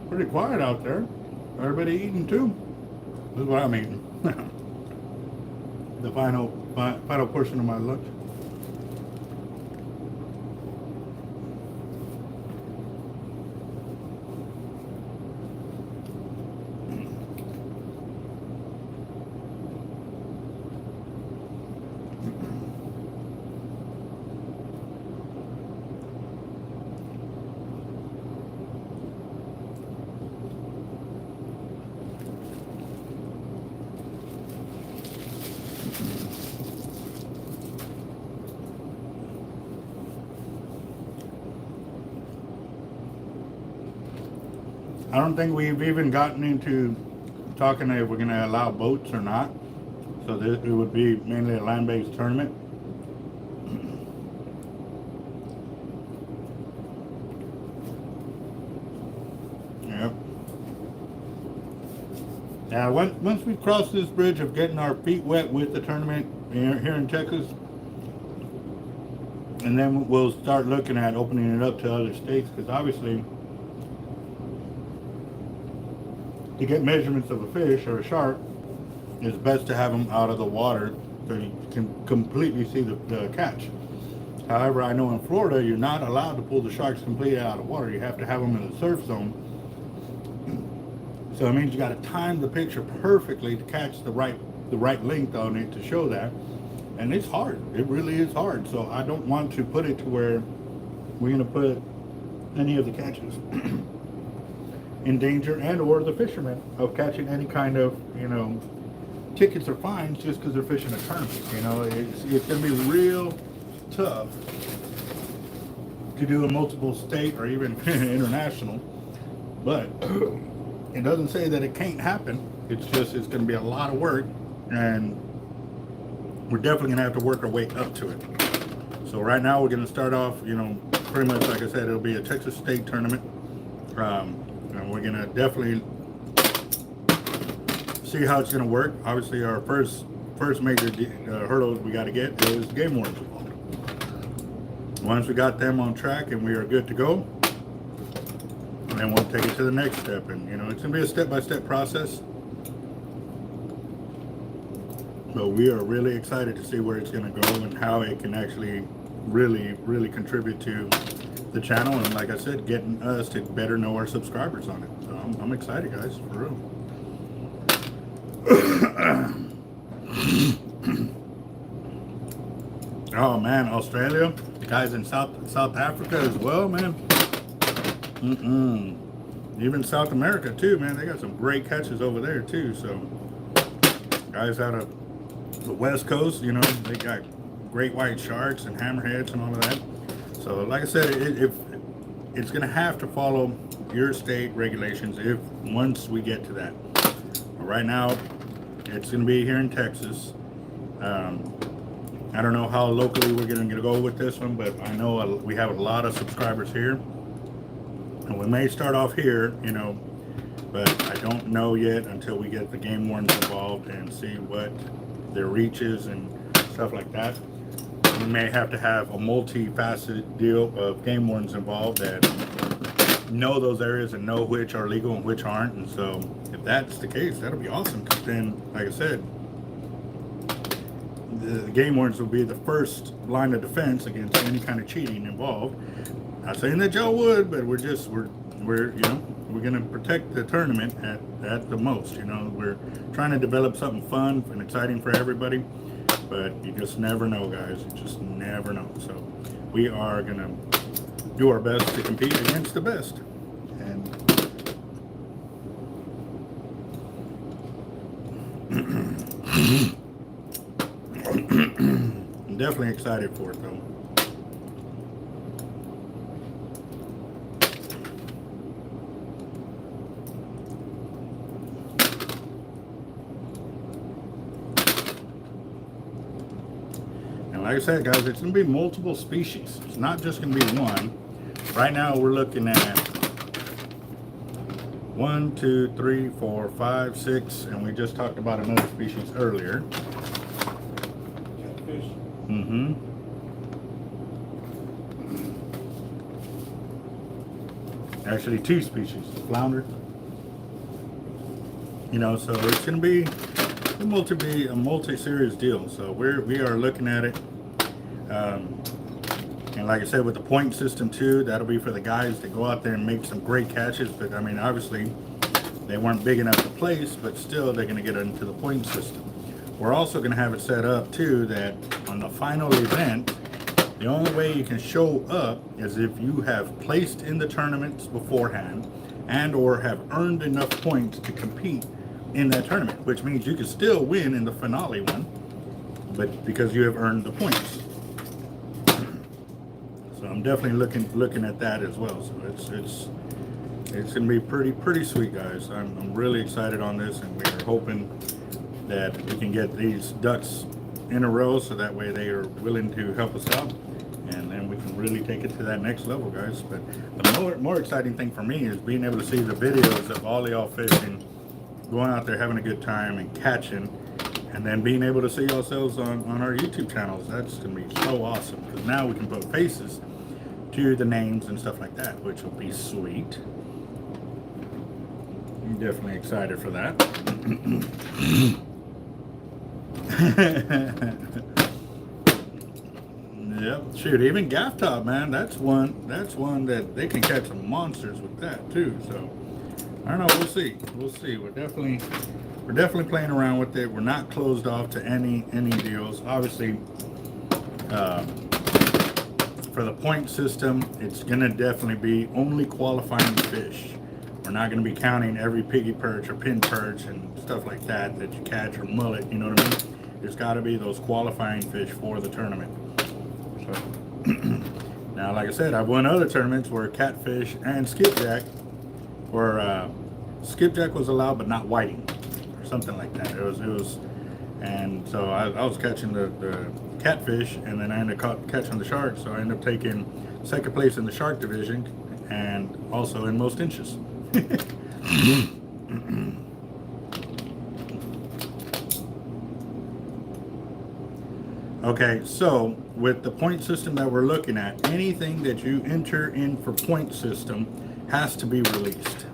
Pretty quiet out there. Everybody eating too? This is what I'm eating. The final portion of my lunch. I don't think we've even gotten into talking if we're going to allow boats or not. So it would be mainly a land-based tournament. Now, once we cross this bridge of getting our feet wet with the tournament here in Texas, and then we'll start looking at opening it up to other states, because obviously, to get measurements of a fish or a shark, it's best to have them out of the water so you can completely see the catch. However, I know in Florida, you're not allowed to pull the sharks completely out of the water. You have to have them in the surf zone. So it means you got to time the picture perfectly to catch the right length on it to show that. And it's hard. It really is hard. So I don't want to put it to where we're going to put any of the catches in danger, and or the fishermen of catching any kind of, tickets or fines just because they're fishing a tournament. It's going to be real tough to do a multiple state or even international, but it doesn't say that it can't happen. It's going to be a lot of work, and we're definitely going to have to work our way up to it. So right now we're going to start off, pretty much like I said, it'll be a Texas state tournament. And we're going to definitely see how it's going to work. Obviously, our first major hurdle we got to get is game wardens involved. Once we got them on track and we are good to go, then we'll take it to the next step. And it's going to be a step-by-step process. But we are really excited to see where it's going to go and how it can actually really, really contribute to the channel. And like I said, getting us to better know our subscribers on it. So I'm excited, guys, for real. Oh man, Australia, the guys in South Africa as well, man. Even South America too, man. They got some great catches over there too. So guys out of the West Coast, they got great white sharks and hammerheads and all of that. So like I said, it's gonna have to follow your state regulations once we get to that. But right now, it's gonna be here in Texas. I don't know how locally we're gonna go with this one, but I know we have a lot of subscribers here, and we may start off here, but I don't know yet until we get the game wardens involved and see what their reach is and stuff like that. We may have to have a multi-faceted deal of game wardens involved that know those areas and know which are legal and which aren't. And so if that's the case, that'll be awesome, because then, like I said, the game wardens will be the first line of defense against any kind of cheating involved. Not saying that y'all would, but we're gonna protect the tournament at the most. We're trying to develop something fun and exciting for everybody, but you just never know, guys. You just never know. So we are gonna do our best to compete against the best. And I'm definitely excited for it, though. And like I said, guys, it's going to be multiple species. It's not just going to be one. Right now, we're looking at 1, 2, 3, 4, 5, 6, and we just talked about another species earlier. Catfish. Actually, 2 species, flounder. So it's going to be a multi-series deal. So we are looking at it. And like I said, with the point system too, that'll be for the guys to go out there and make some great catches. But I mean, obviously, they weren't big enough to place, but still they're going to get into the point system. We're also going to have it set up too that on the final event, the only way you can show up is if you have placed in the tournaments beforehand and or have earned enough points to compete in that tournament, which means you can still win in the finale one, but because you have earned the points. So I'm definitely looking at that as well. So it's gonna be pretty sweet, guys. I'm really excited on this, and we are hoping that we can get these ducks in a row so that way they are willing to help us out, and then we can really take it to that next level, guys. But the more exciting thing for me is being able to see the videos of all y'all fishing going out there, having a good time, and catching, and then being able to see yourselves on our YouTube channels. That's going to be so awesome, because now we can put faces to the names and stuff like that, which will be sweet. I'm definitely excited for that. Yep, shoot, even Gaff Top, man, that's one that they can catch some monsters with that too. So I don't know, we'll see. We're definitely playing around with it. We're not closed off to any deals. Obviously, for the point system, it's gonna definitely be only qualifying fish. We're not gonna be counting every piggy perch or pin perch and stuff like that you catch, or mullet, you know what I mean? There's gotta be those qualifying fish for the tournament. So now, like I said, I've won other tournaments where catfish and skipjack, or skipjack was allowed but not whiting, or something like that. It was, and so I was catching the catfish, and then I ended up catching the shark. So I ended up taking second place in the shark division, and also in most inches. Okay, so with the point system that we're looking at, anything that you enter in for point system has to be released.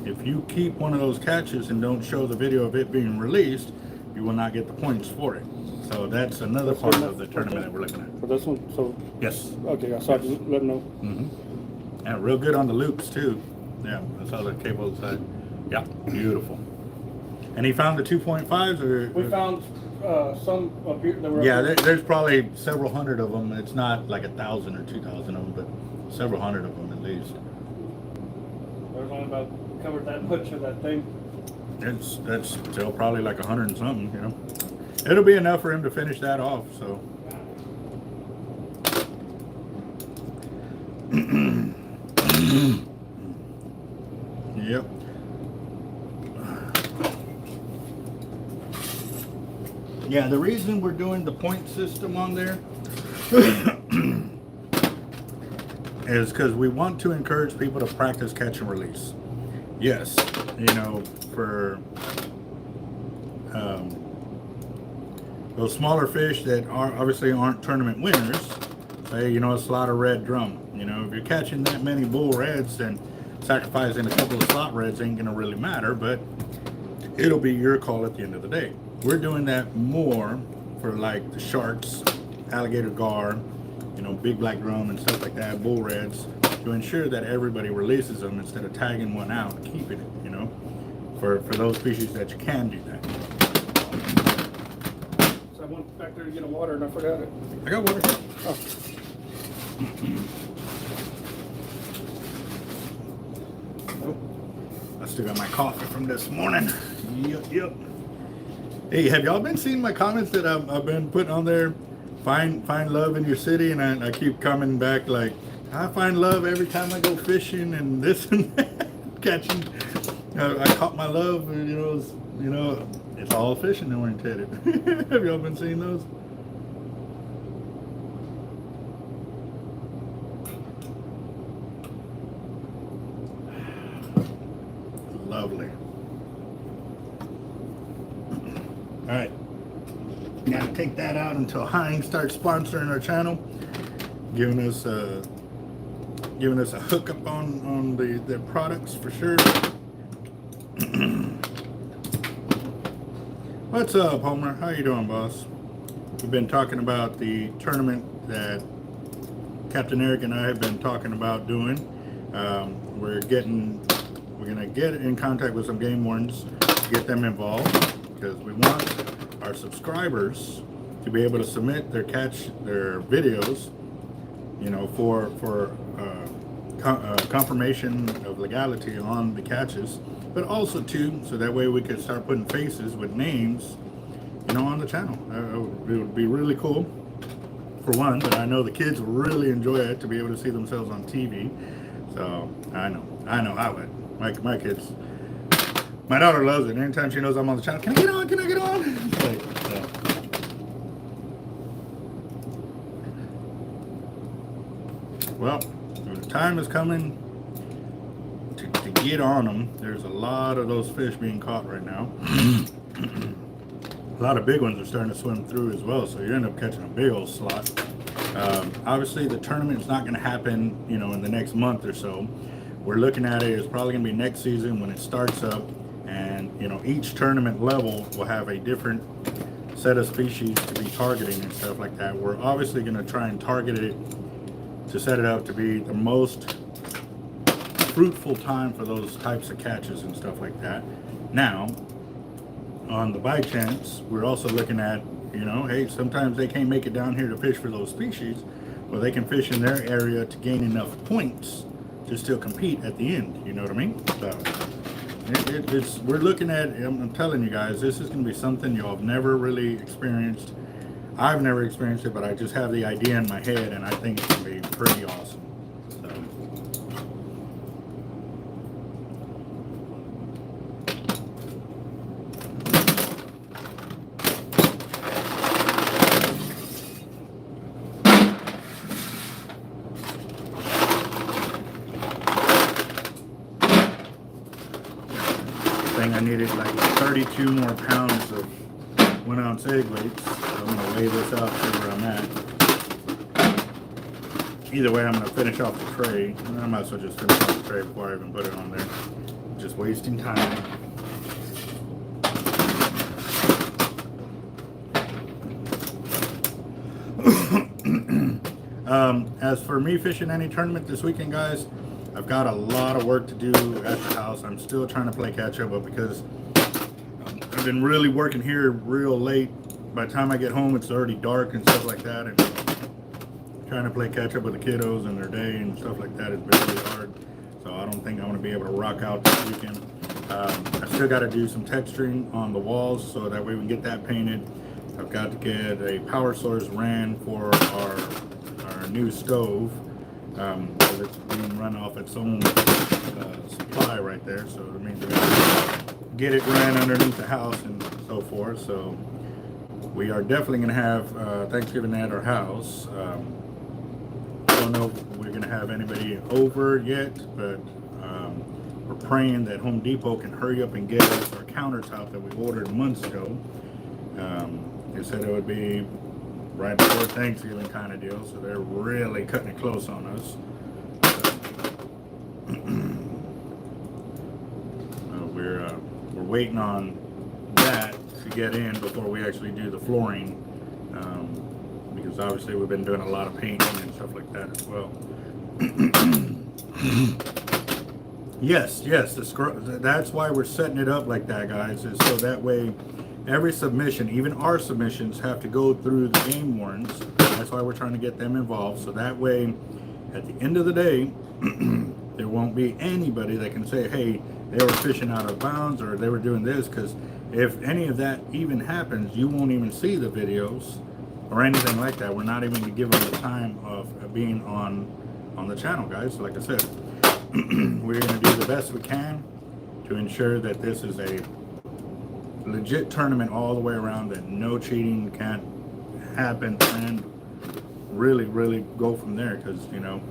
If you keep one of those catches and don't show the video of it being released, you will not get the points for it. So that's another part of the tournament that we're looking at. For this one, so Yes. okay, I saw you. Let them know. And real good on the loops too. Yeah, I saw the cable side. Yeah, beautiful. And he found the 2.5s, or We found some up here that were. yeah, there's probably several hundred of them. It's not like 1,000 or 2,000 of them, but several hundred of them at least. There's only about covered that much of that thing. That's still probably like 100 and something, you know. It'll be enough for him to finish that off. So. Yep. Yeah, the reason we're doing the point system on there is because we want to encourage people to practice catch and release. Yes, you know, for those smaller fish that obviously aren't tournament winners, say, you know, a slot of red drum. You know, if you're catching that many bull reds, then sacrificing a couple of slot reds ain't gonna really matter, but it'll be your call at the end of the day. We're doing that more for like the sharks, alligator gar, you know, big black drum and stuff like that, bull reds, to ensure that everybody releases them instead of tagging one out and keeping it, you know, for those species that you can do that. So I went back there to get a water and I forgot it. I got water. Oh. I still got my coffee from this morning. Yep. Hey, have y'all been seeing my comments that I've been putting on there? Find love in your city, and I keep coming back like, I find love every time I go fishing and this and that, catching. I caught my love, and you know, it's all fishing oriented. Have y'all been seeing those? Lovely. All right, gotta take that out until Heinz starts sponsoring our channel, giving us a hookup on the products for sure. What's up, Homer? How you doing, boss? We've been talking about the tournament that Capt.Eric and I have been talking about doing. We're gonna get in contact with some game wardens to get them involved, because we want our subscribers to be able to submit their videos, you know, for confirmation of legality on the catches, but also too, so that way we could start putting faces with names, you know, on the channel. It would be really cool, for one, but I know the kids will really enjoy it, to be able to see themselves on TV. So I know I would. My kids. My daughter loves it. Anytime she knows I'm on the channel, can I get on? Can I get on? It's like, so. Well, the time is coming to get on them. There's a lot of those fish being caught right now. A lot of big ones are starting to swim through as well, so you end up catching a big old slot. Obviously, the tournament's not going to happen, you know, in the next month or so. We're looking at it, it's probably going to be next season when it starts up, and, you know, each tournament level will have a different set of species to be targeting and stuff like that. We're obviously going to try and target it to set it up to be the most fruitful time for those types of catches and stuff like that. Now, on the by chance, we're also looking at, you know, hey, sometimes they can't make it down here to fish for those species. Well, they can fish in their area to gain enough points to still compete at the end. You know what I mean? So we're looking at, I'm telling you guys, this is going to be something y'all have never really experienced. I've never experienced it, but I just have the idea in my head, and I think it's going to be pretty awesome. I needed like 32 more pounds of 1 ounce egg weights, so I'm going to weigh this out, see where I'm at. Either way, I'm going to finish off the tray. I might as well just finish off the tray before I even put it on there. Just wasting time. As for me fishing any tournament this weekend, guys, I've got a lot of work to do at the house. I'm still trying to play catch up, but because I've been really working here real late, by the time I get home it's already dark and stuff like that, and trying to play catch up with the kiddos and their day and stuff like that has been really hard. So I don't think I'm going to be able to rock out this weekend. I still got to do some texturing on the walls so that way we can get that painted. I've got to get a power source ran for our new stove. It's being run off its own supply right there, so it means we gotta get it ran underneath the house and so forth. So we are definitely going to have Thanksgiving at our house. Don't know if we're going to have anybody over yet, but we're praying that Home Depot can hurry up and get us our countertop that we ordered months ago. They said it would be right before Thanksgiving kind of deal, so they're really cutting it close on us. We're waiting on that to get in before we actually do the flooring, because obviously we've been doing a lot of painting and stuff like that as well. Yes, that's why we're setting it up like that, guys, is so that way every submission, even our submissions, have to go through the game wardens. That's why we're trying to get them involved, so that way at the end of the day there won't be anybody that can say, hey, they were fishing out of bounds or they were doing this, because if any of that even happens, you won't even see the videos or anything like that. We're not even going to give them the time of being on the channel, guys. Like I said, we're going to do the best we can to ensure that this is a legit tournament all the way around, that no cheating can't happen, and really go from there. Because, you know,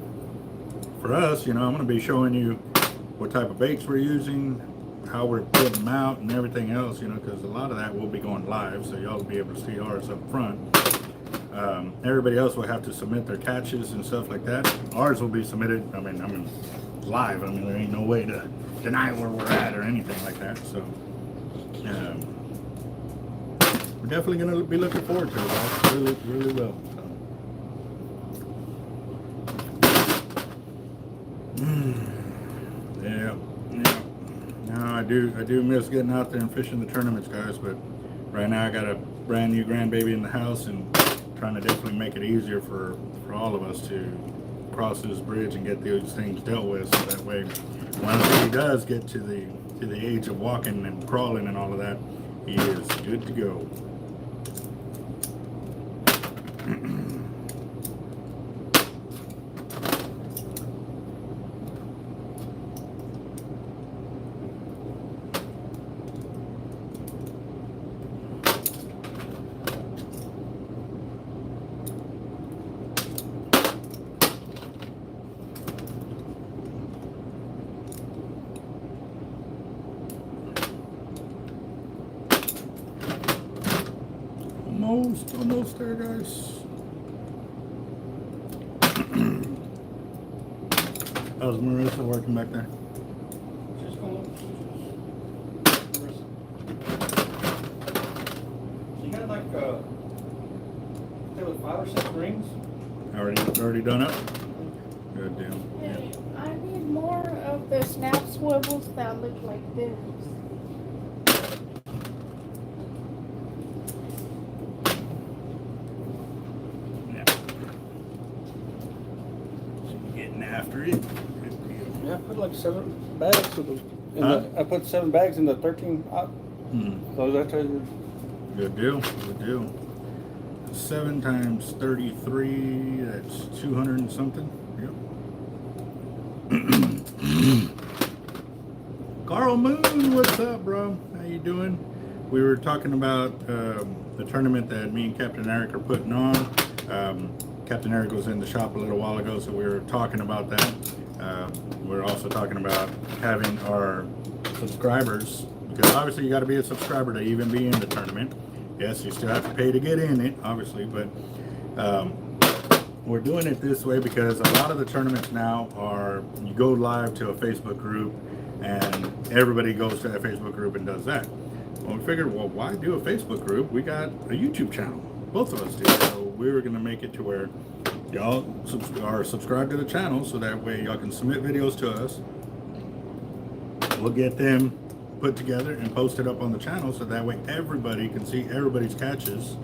for us, you know, I'm going to be showing you what type of baits we're using, how we're putting them out and everything else, you know, because a lot of that will be going live, so y'all will be able to see ours up front. Everybody else will have to submit their catches and stuff like that. Ours will be submitted, I mean live. I mean, there ain't no way to deny where we're at or anything like that. So we're definitely going to be looking forward to it, guys. Really will. So. Yeah. No, I do miss getting out there and fishing the tournaments, guys, but right now I got a brand new grandbaby in the house and trying to definitely make it easier for all of us to cross this bridge and get those things dealt with, so that way once he does get to the age of walking and crawling and all of that, he is good to go. almost there, guys. How's Marissa working back there? She's going. She had like there was 5 or 6 rings. Already done up? Good deal. Hey, I need more of the snap swivels that look like this. Yeah. She's getting after it. Good deal. Yeah, I put like 7 bags of those. I put 7 bags in the 13 out. So that tells you. Good deal. Good deal. 7 times 33, that's 200 and something. Yep. Carl Moon, what's up, bro? How you doing? We were talking about the tournament that me and Capt.Eric are putting on. Capt.Eric was in the shop a little while ago, so we were talking about that. We're also talking about having our subscribers, because obviously you got to be a subscriber to even be in the tournament. Yes, you still have to pay to get in it, obviously, but we're doing it this way because a lot of the tournaments now are, you go live to a Facebook group and everybody goes to that Facebook group and does that. Well, we figured, well, why do a Facebook group? We got a YouTube channel. Both of us do. So we were going to make it to where y'all are subscribed to the channel, so that way y'all can submit videos to us. We'll get them put together and post it up on the channel, so that way everybody can see everybody's catches,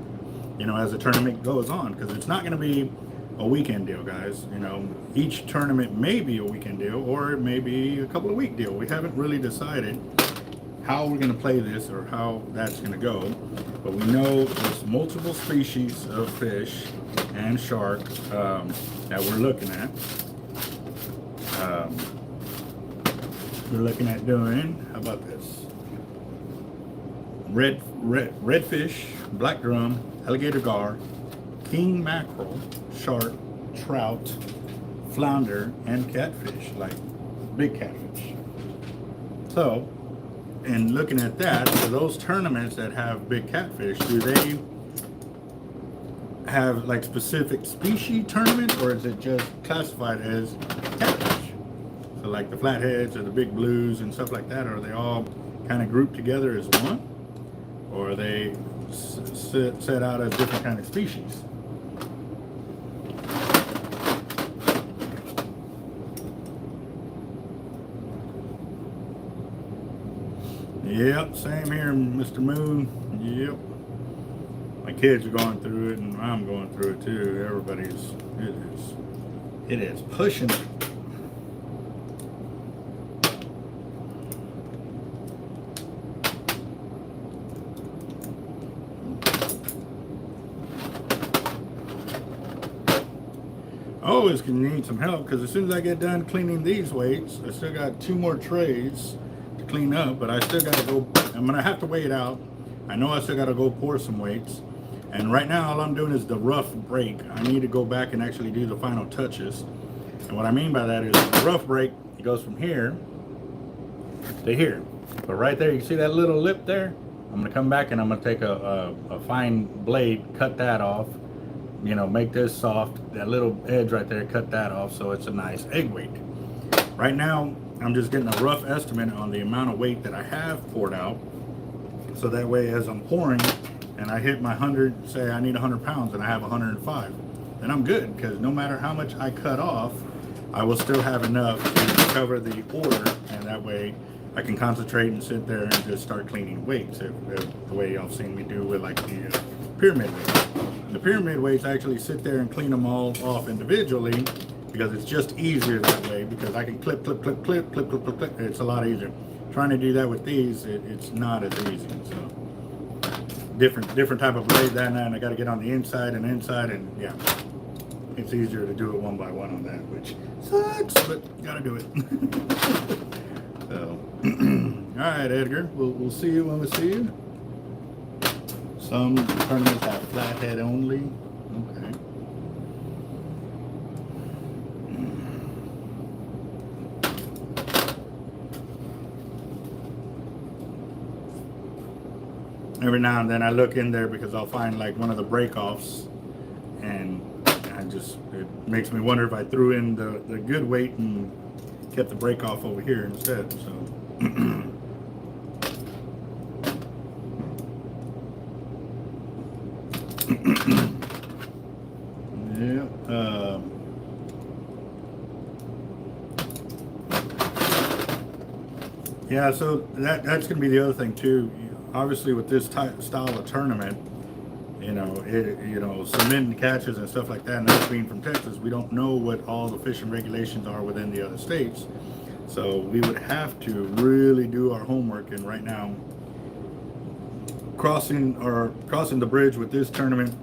you know, as the tournament goes on, because it's not going to be a weekend deal, guys. You know, each tournament may be a weekend deal, or it may be a couple of week deal. We haven't really decided how we're going to play this or how that's going to go, but we know there's multiple species of fish and shark that we're looking at. We're looking at doing, how about this? Redfish, black drum, alligator gar, king mackerel, shark, trout, flounder, and catfish, like big catfish. So, and looking at that, for those tournaments that have big catfish, do they have like specific species tournament, or is it just classified as catfish? So like the flatheads or the big blues and stuff like that, are they all kind of grouped together as one, or are they set out as different kind of species? Yep, same here, Mr. Moon. Yep. My kids are going through it, and I'm going through it too. It is pushing it. Always can need some help, because as soon as I get done cleaning these weights, I still got 2 more trays to clean up, but I still got to go. I'm gonna have to weigh it out. I know I still got to go pour some weights, and right now all I'm doing is the rough break. I need to go back and actually do the final touches, and what I mean by that is the rough break, it goes from here to here, but right there, you see that little lip there? I'm gonna come back and I'm gonna take a fine blade, cut that off, you know, make this soft, that little edge right there, cut that off so it's a nice egg weight. Right now, I'm just getting a rough estimate on the amount of weight that I have poured out, so that way as I'm pouring and I hit my 100, say I need 100 pounds and I have 105, then I'm good, because no matter how much I cut off, I will still have enough to cover the order, and that way I can concentrate and sit there and just start cleaning weights, the way y'all seen me do with like the pyramid weights. The pyramid weights, I actually sit there and clean them all off individually, because it's just easier that way, because I can clip. It's a lot easier. Trying to do that with these, it's not as easy. So different type of blade that, and I got to get on the inside, and yeah, it's easier to do it one by one on that, which sucks, but gotta do it. So, all right, Edgar, we'll see you when we see you. Some tournaments have flathead only. Okay. every now and then I look in there because I'll find like one of the break-offs, and it makes me wonder if I threw in the good weight and kept the break-off over here instead. So yeah. Yeah, so that's going to be the other thing too. Obviously, with this style of tournament, cement catches and stuff like that, and us being from Texas, we don't know what all the fishing regulations are within the other states. So we would have to really do our homework. And right now, crossing the bridge with this tournament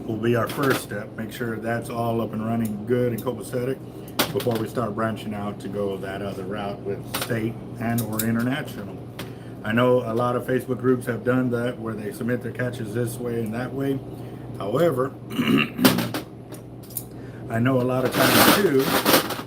will be our first step. Make sure that's all up and running good and copacetic before we start branching out to go that other route with state and or international. I know a lot of Facebook groups have done that where they submit their catches this way and that way. However, I know a lot of times too,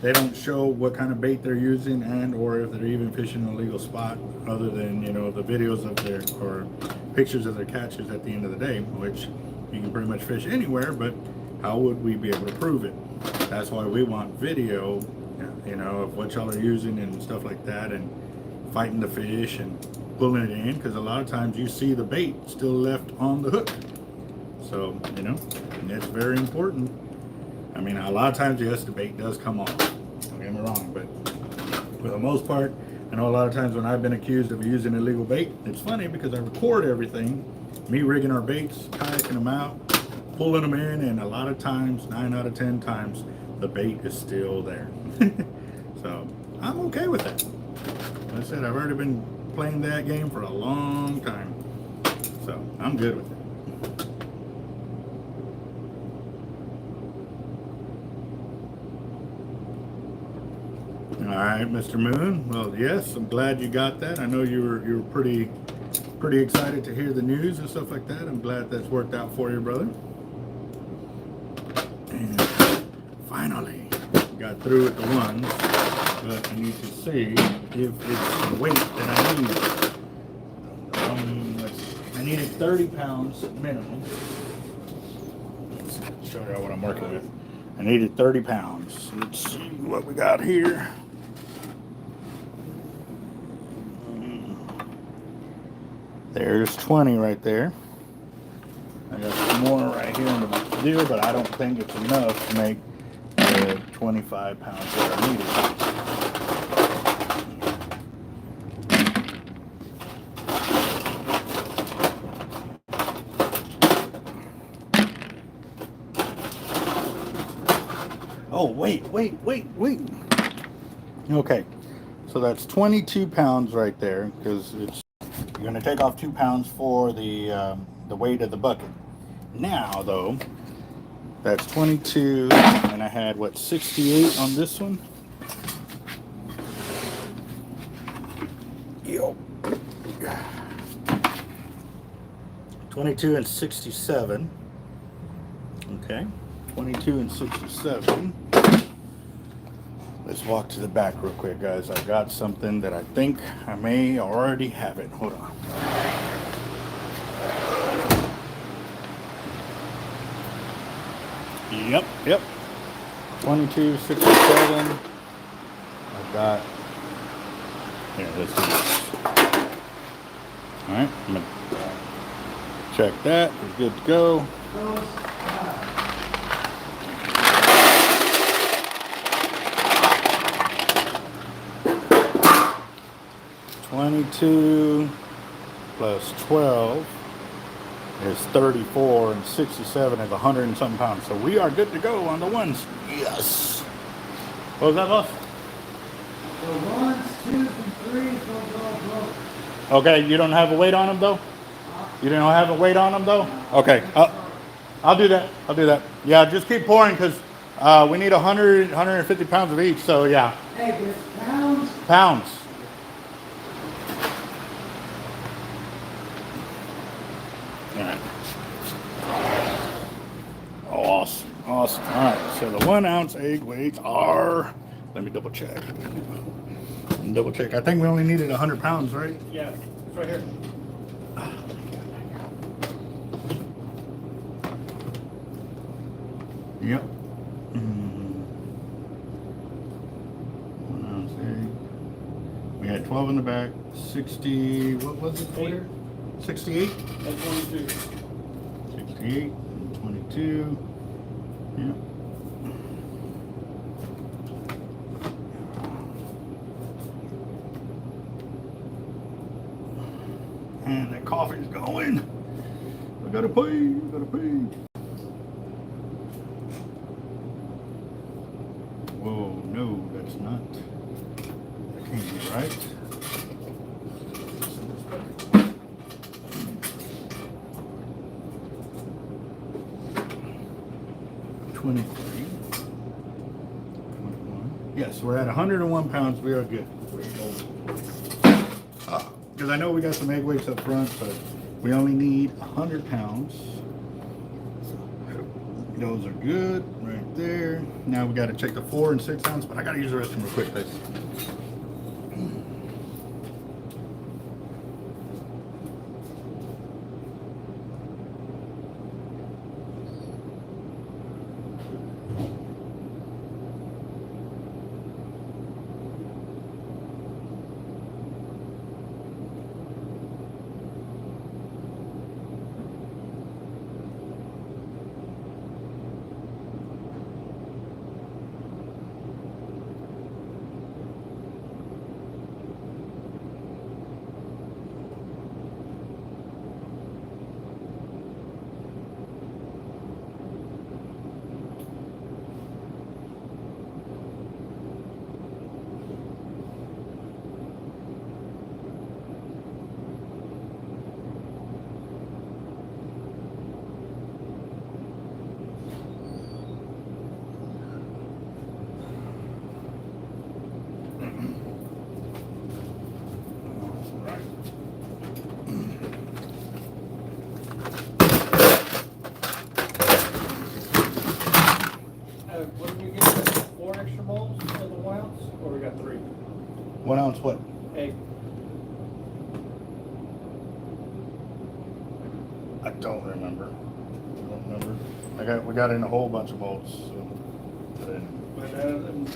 they don't show what kind of bait they're using and or if they're even fishing a legal spot other than, the videos of their or pictures of their catches at the end of the day, which you can pretty much fish anywhere, but how would we be able to prove it? That's why we want video, of what y'all are using and stuff like that, and fighting the fish and pulling it in, because a lot of times you see the bait still left on the hook. So, it's very important. I mean, a lot of times, yes, the bait does come off. Don't get me wrong, but for the most part, I know a lot of times when I've been accused of using illegal bait, it's funny because I record everything, me rigging our baits, kayaking them out, pulling them in, and a lot of times, 9 out of 10 times, the bait is still there. So I'm okay with that. Like I said, I've already been playing that game for a long time, so I'm good with it. All right, Mr. Moon. Well, yes, I'm glad you got that. I know you were pretty excited to hear the news and stuff like that. I'm glad that's worked out for you, brother. And finally got through with the ones, but I need to see if it's the weight that I need. I needed 30 pounds minimum. Let's show you what I'm working with. I needed 30 pounds. Let's see what we got here. There's 20 right there. I got some more right here in the deal, but I don't think it's enough to make the 25 pounds that I needed. Oh, wait. Okay, so that's 22 pounds right there, because you're going to take off 2 pounds for the weight of the bucket. Now, though, that's 22, and I had, 68 on this one? Yo. 22 and 67. Okay, 22 and 67. Let's walk to the back real quick, guys. I got something that I think I may already have it. Hold on. Yep. 2267. I've got. Here, let's do this. All right, I'm gonna check that. We're good to go. 22 plus 12 is 34, and 67 is 100 and something pounds. So we are good to go on the ones. Yes. What was that, boss? So 1, 2, and 3, go. Okay, you don't have a weight on them though? You don't have a weight on them though? Okay, I'll do that. Yeah, just keep pouring because we need 100, 150 pounds of each. So yeah. Hey, there's pounds. Pounds. Awesome. All right, so the 1 ounce egg weights are, let me double check. I think we only needed 100 pounds, right? Yeah, it's right here. Yep. One ounce egg. We had 12 in the back. 60. What was it? Eight. 68. That's 22. 68. 22. Yep. And that coffee's going. I gotta pee. I gotta pee. Whoa, no, that's not. That can't be right. 23. 21. Yes, we're at 101 pounds. We are good. Because I know we got some egg weights up front, but we only need 100 pounds. Those are good right there. Now we got to check the 4 and 6 ounce, but I got to use the restroom real quick, guys. What did we get? 4 extra bowls of the 1 ounce? Or we got 3? 1 ounce what? Egg. I don't remember. We got in a whole bunch of bolts. So. But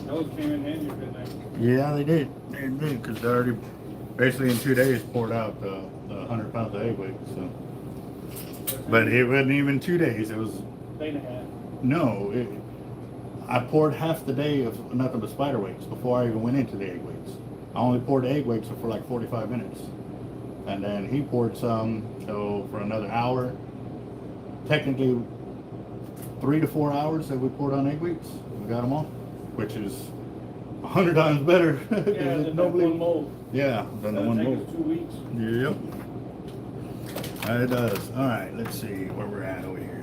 those came in handy, didn't they? Yeah, they did. They did, because they already, basically in 2 days, poured out the 100 pounds of egg weight. So. But it wasn't even 2 days. It was. Day and a half. No, I poured half the day of nothing but spider weights before I even went into the egg weights. I only poured egg weights for like 45 minutes. And then he poured some, so for another hour. Technically, 3 to 4 hours that we poured on egg weights. We got them all, which is 100 times better. Yeah, than one mold. Yeah, than the That'll one take mold. us 2 weeks. Yep. It does. All right, let's see where we're at over here.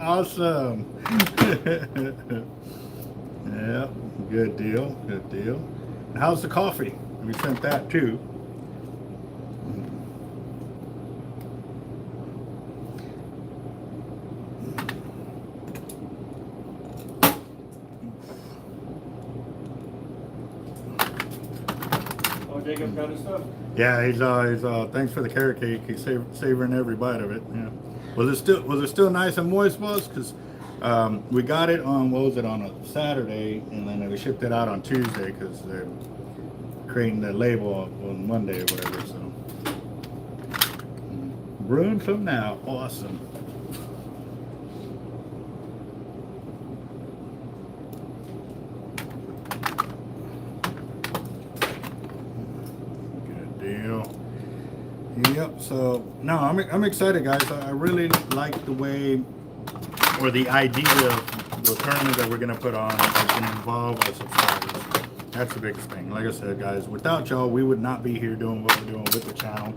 Awesome. Yeah, good deal, good deal. How's the coffee? We sent that too. Oh, Jacob got his stuff? Yeah, he's thanks for the carrot cake. He's savoring every bite of it. Yeah. Was it still nice and moist, boss? Because we got it on, what was it, on a Saturday, and then we shipped it out on Tuesday because they're creating the label on Monday or whatever. So brewing some now. Awesome. Good deal. Yep. So no, I'm excited, guys. I really like the way, or the idea of the tournament that we're gonna put on. That's gonna involve our subscribers. That's the biggest thing. Like I said, guys, without y'all, we would not be here doing what we're doing with the channel,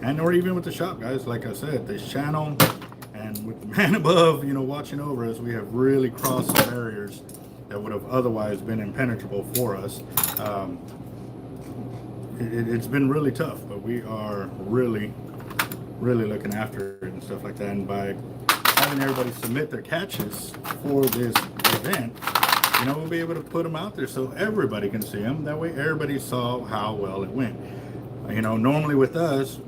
and or even with the shop, guys. Like I said, this channel and with the man above, you know, watching over us, we have really crossed some barriers that would have otherwise been impenetrable for us. It's been really tough, but we are really looking after it and stuff like that. And by having everybody submit their catches for this event, you know, we'll be able to put them out there so everybody can see them. That way everybody saw how well it went. You know, normally with us,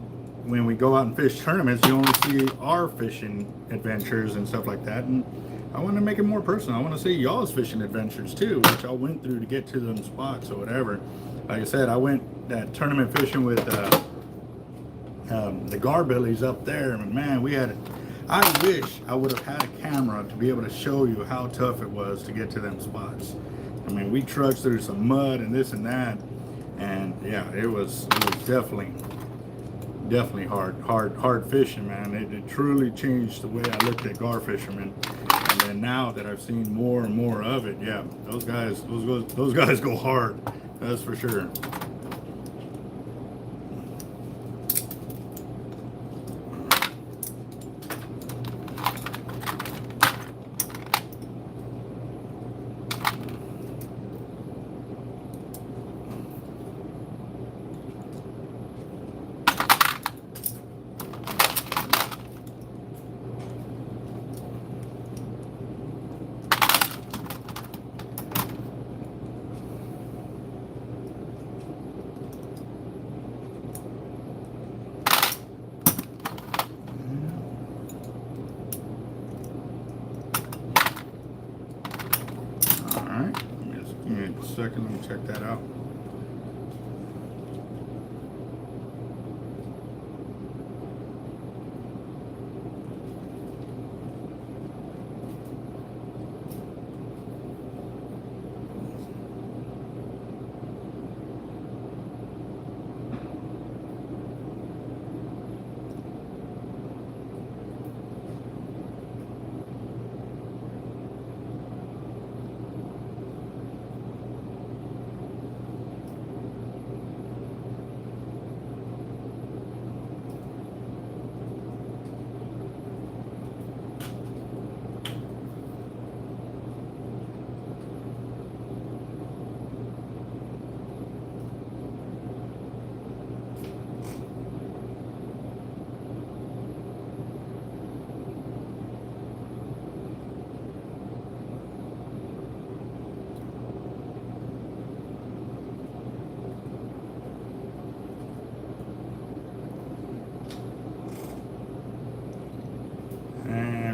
when we go out and fish tournaments, you only see our fishing adventures and stuff like that. And I want to make it more personal. I want to see y'all's fishing adventures too, what y'all went through to get to them spots or whatever. Like I said, I went that tournament fishing with the garbillies up there, and man, we had, I wish I would have had a camera to be able to show you how tough it was to get to them spots. I mean, we trudged through some mud and this and that, and yeah, it was definitely hard fishing, man. It truly changed the way I looked at gar fishermen. And then now that I've seen more and more of it, yeah, those guys go hard. That's for sure. Second, let me check that out.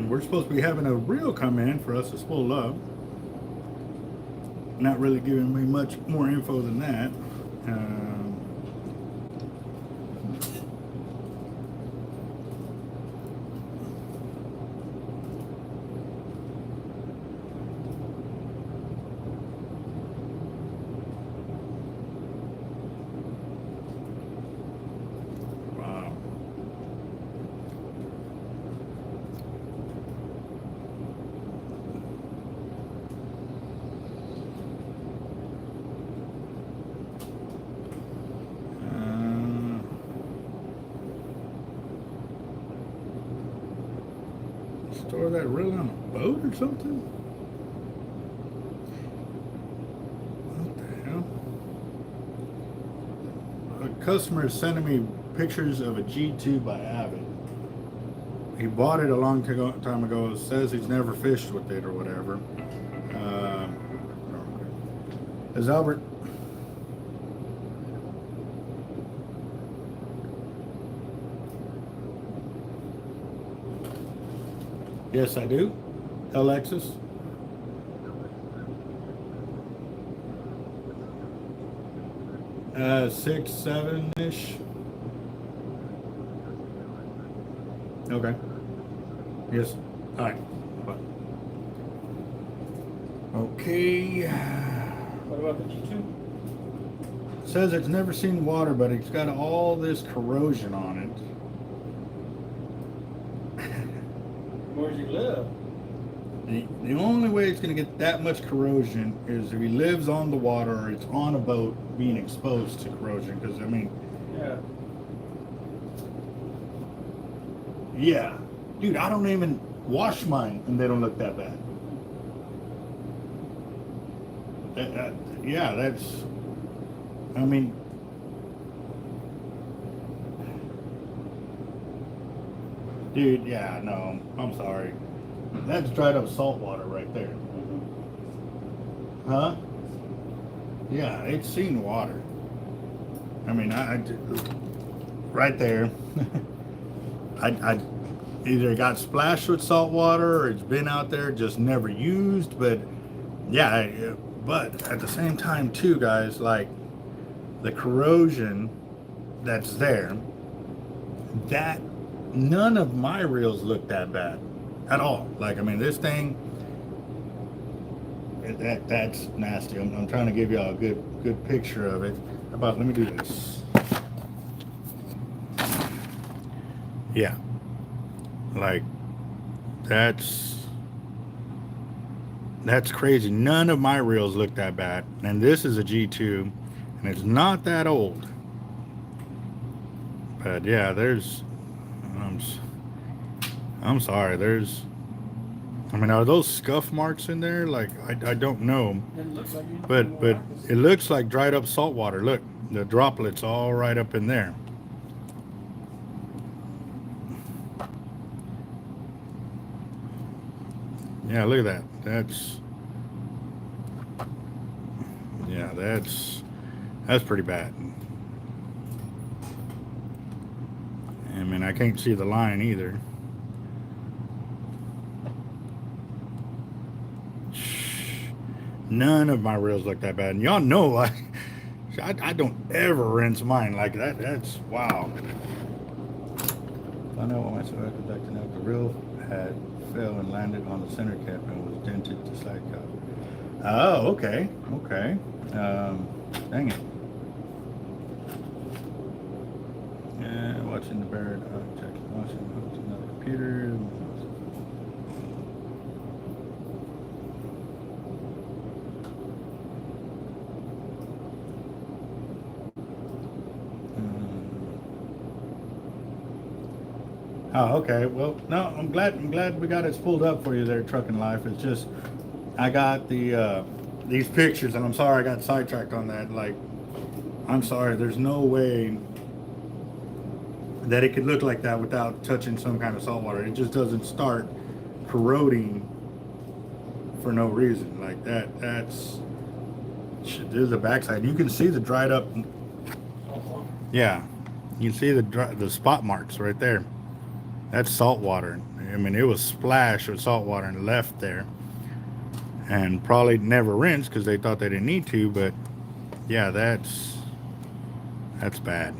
We're supposed to be having a reel come in for us to spool up. Not really giving me much more info than that. Store that reel on a boat or something? What the hell? A customer is sending me pictures of a G2 by Avet. He bought it a long time ago. Says he's never fished with it or whatever. Is Albert? Yes, I do. Alexis. Uh, 6, 7-ish. Okay. Yes. All right. Bye. Okay. What about the G2? Says it's never seen water, but it's got all this corrosion on it. Where does he live? The only way it's going to get that much corrosion is if he lives on the water or it's on a boat being exposed to corrosion. Because, I mean, yeah. Dude, I don't even wash mine and they don't look that bad. Yeah, that's, I mean, dude, yeah, no, I'm sorry. That's dried up salt water right there. Huh? Yeah, it's seen water. I mean, right there. I either got splashed with salt water or it's been out there just never used. But yeah, but at the same time too, guys, like the corrosion that's there, that none of my reels look that bad at all. Like, I mean, this thing, that's nasty. I'm trying to give y'all a good picture of it. How about, let me do this. Yeah, like that's crazy. None of my reels look that bad, and this is a G2 and it's not that old. But yeah, there's I'm sorry, there's, I mean, are those scuff marks in there? Like, I don't know, but it looks like dried up salt water. Look, the droplets all right up in there. Yeah, look at that. That's pretty bad. I mean, I can't see the line either. None of my reels look that bad. And y'all know I don't ever rinse mine like that. That's wow. I know when I started conducting out, the reel had fell and landed on the center cap and was dented to side cap. Oh, okay. Dang it. Yeah, watching the bird. Watching another computer. Oh, okay. Well, no, I'm glad we got it spooled up for you there, Trucking Life. It's just, I got these pictures, and I'm sorry I got sidetracked on that. Like, I'm sorry. There's no way that it could look like that without touching some kind of salt water. It just doesn't start corroding for no reason. Like that's, this is the backside. You can see the dried up. Yeah, you can see the spot marks right there. That's salt water. I mean, it was splashed with salt water and left there, and probably never rinsed because they thought they didn't need to. But yeah, that's bad.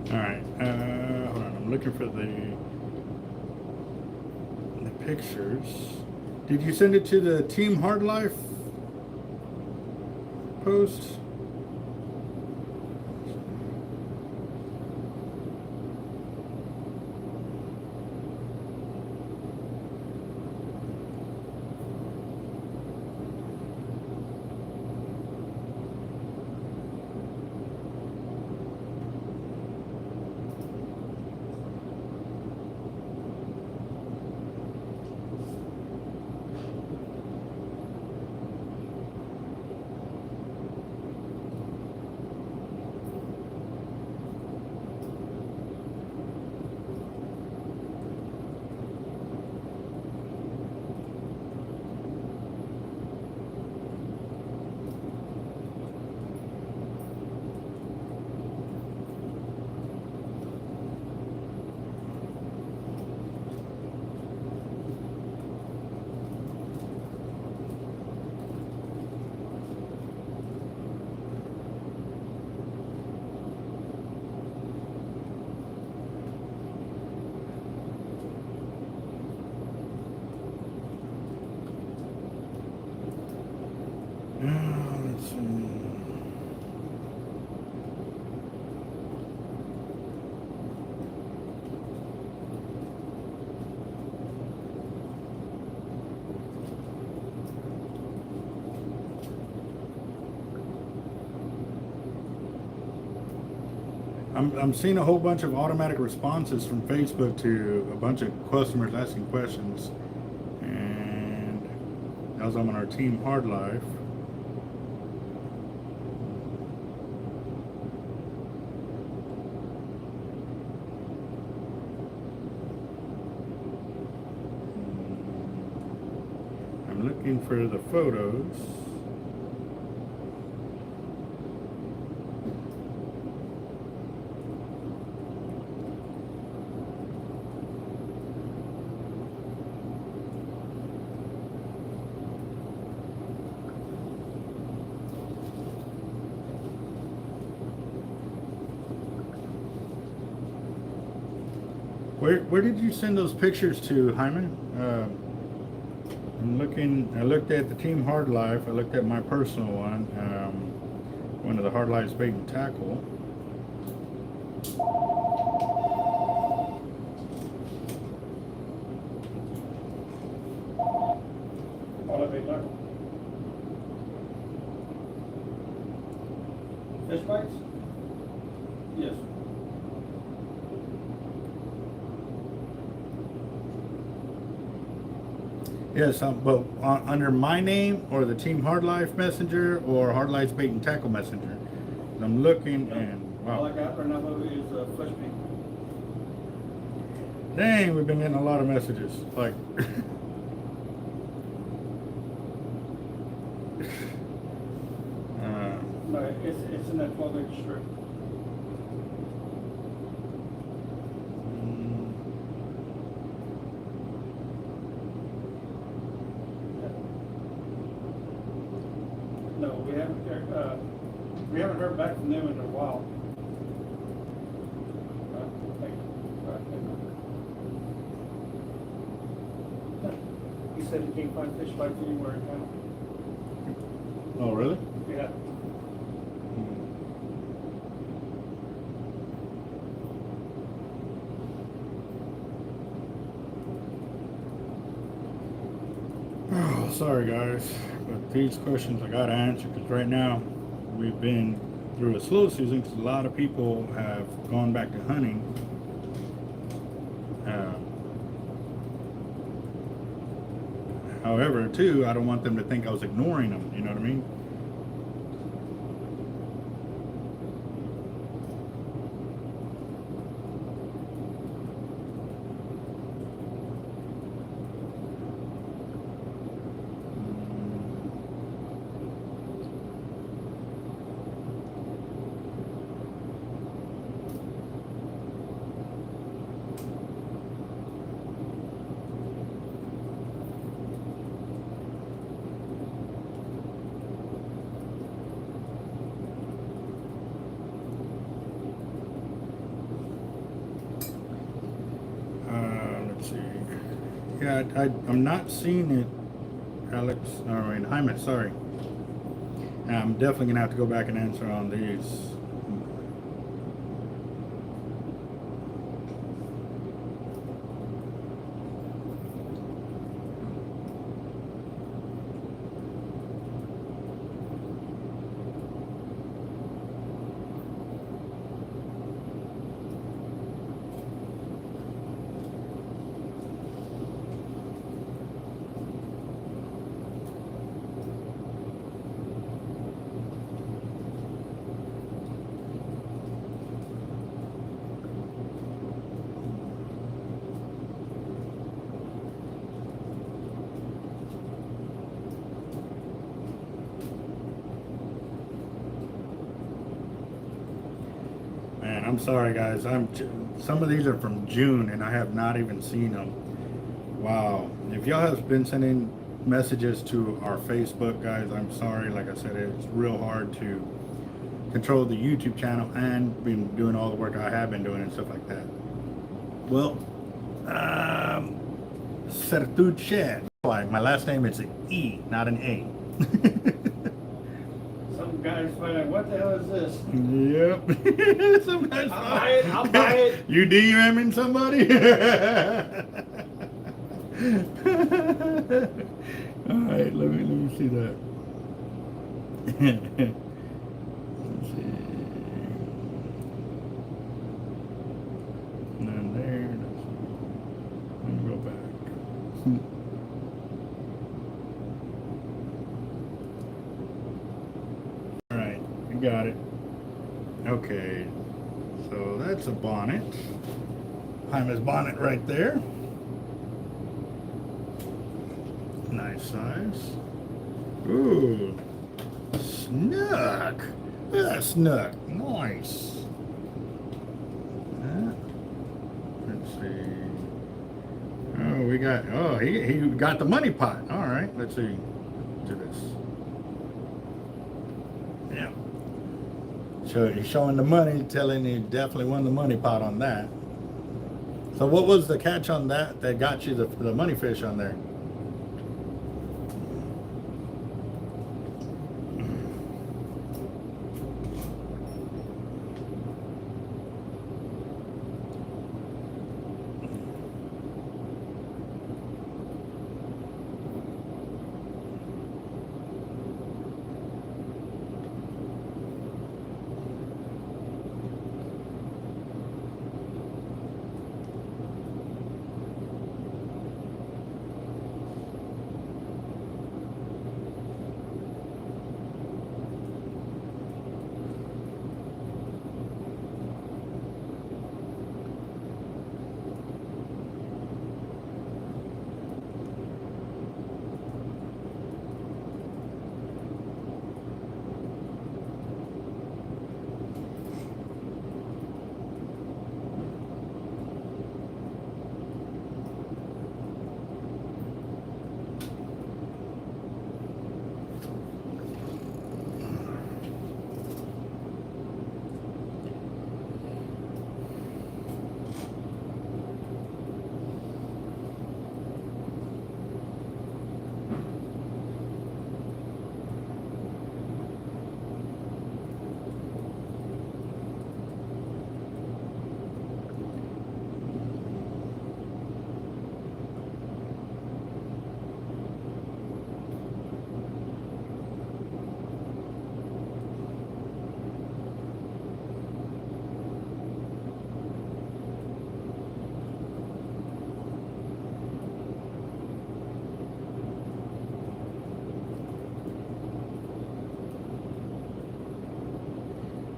Alright, hold on, I'm looking for the pictures. Did you send it to the Team Hard Life post? I'm seeing a whole bunch of automatic responses from Facebook to a bunch of customers asking questions, and as I'm on our team Hard Life. I'm looking for the photos. Where did you send those pictures to, Hyman? I'm looking. I looked at the Team Hard Life. I looked at my personal one. One of the Hard Lives bait and tackle. All of it, look. Fish bites? Yes. Yes, but under my name or the Team Hard Life Messenger or Hard Lives Bait and Tackle Messenger. I'm looking and All I wow. got right now is fish bait. Dang, we've been getting a lot of messages. Like No, it's in that 12-inch strip. No, we haven't heard back from them in a while. He said he can't find fish bites anywhere in town. oh really? Yeah. Oh, sorry guys, but these questions I gotta answer because right now we've been through a slow season because a lot of people have gone back to hunting. However, too, I don't want them to think I was ignoring them. You know what I mean? Let's see. Yeah, I'm not seeing it, Alex. I mean, Hyman, sorry. I'm definitely going to have to go back and answer on these. Man, I'm sorry, guys. Some of these are from June, and I have not even seen them. Wow. If y'all have been sending messages to our Facebook, guys, I'm sorry. Like I said, it's real hard to control the YouTube channel and been doing all the work I have been doing and stuff like that. Well, Zertuche. My last name is an E, not an A. Some guys find out, what the hell is this? Yep. Some guys I'll buy it. You DMing somebody? All right, let me see that. Let's see. All right, you got it. Okay, so that's a bonnet. Jaime's bonnet right there. Nice size. Ooh, snook. Look at that snook. Nice. Let's see. Oh, we got. Oh, he got the money pot. All right. Let's see. Do this. Yeah. So he's showing the money, telling you definitely won the money pot on that. So what was the catch on that got you the money fish on there?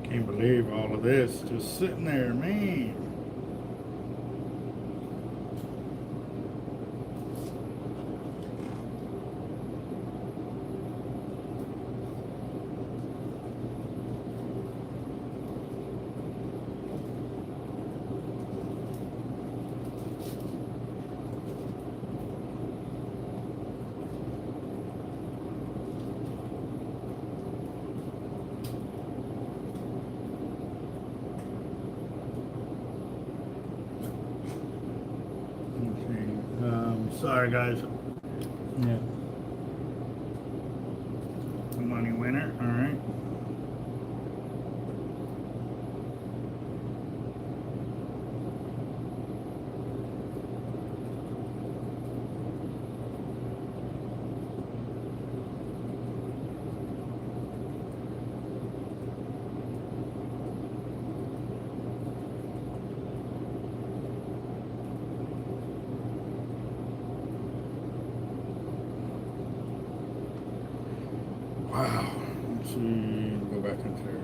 Can't believe all of this just sitting there, man. Sorry, guys. Yeah. The money winner. All right. Wow. Let's see. Go back into there.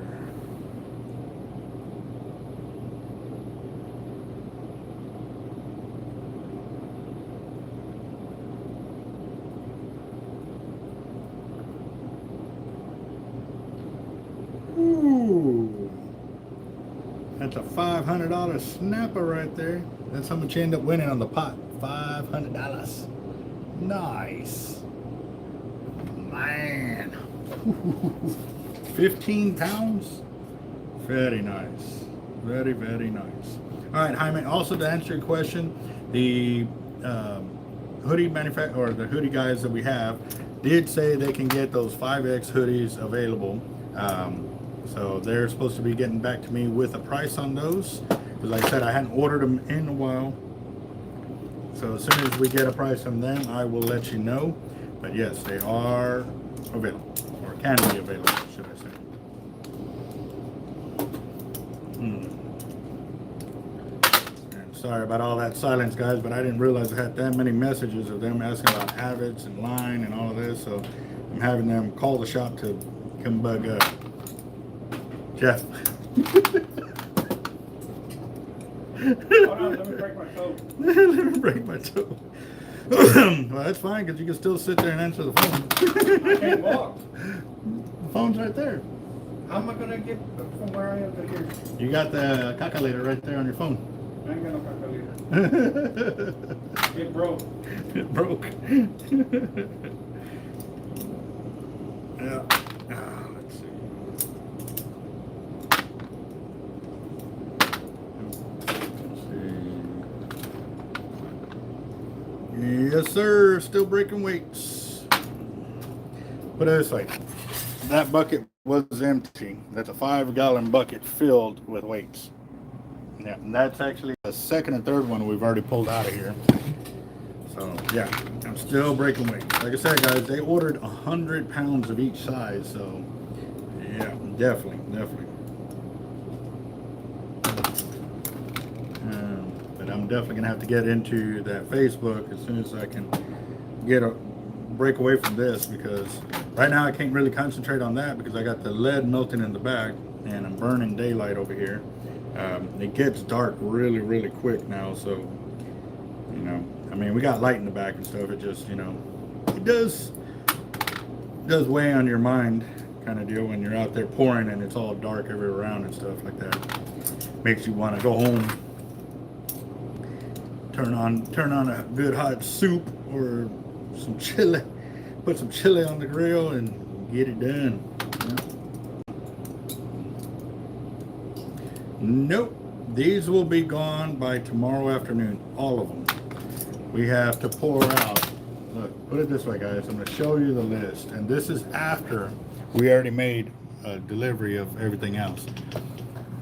Ooh. That's a $500 snapper right there. That's how much you end up winning on the pot. $500. Nice. Man. 15 pounds. Very nice. Very, very nice. All right, Jaime, also to answer your question, the hoodie manufacturer, or the hoodie guys that we have, did say they can get those 5X hoodies available. So they're supposed to be getting back to me with a price on those, because like I said, I hadn't ordered them in a while. So as soon as we get a price from them, I will let you know. But yes, they are available, or can be available, should I say. And Sorry about all that silence, guys, but I didn't realize I had that many messages of them asking about avets and line and all of this, so I'm having them call the shop to come bug up. Jeff. Hold on, let me break my toe. Let me break my toe. Well, that's fine, because you can still sit there and answer the phone. I can't walk. The phone's right there. How am I gonna get from where I am to here? You got the calculator right there on your phone. I ain't got no calculator. It broke. It broke. Yeah. Let's see. Yes, sir. Still breaking weights. Put it this way. That bucket was empty. That's a 5-gallon bucket filled with weights. Yeah, and that's actually the second and third one we've already pulled out of here. So, yeah, I'm still breaking weights. Like I said, guys, they ordered 100 pounds of each size. So, yeah, definitely. But I'm definitely gonna have to get into that Facebook as soon as I can get a break away from this, because right now I can't really concentrate on that because I got the lead melting in the back and I'm burning daylight over here. It gets dark really quick now, so you know, I mean, we got light in the back and stuff. It just, you know, it does weigh on your mind, kind of deal, when you're out there pouring and it's all dark everywhere around and stuff like that. Makes you want to go home, turn on a good hot soup or some chili, put some chili on the grill and get it done. Yeah. Nope, these will be gone by tomorrow afternoon, all of them. We have to pour out. Look, put it this way, guys, I'm going to show you the list, and this is after we already made a delivery of everything else.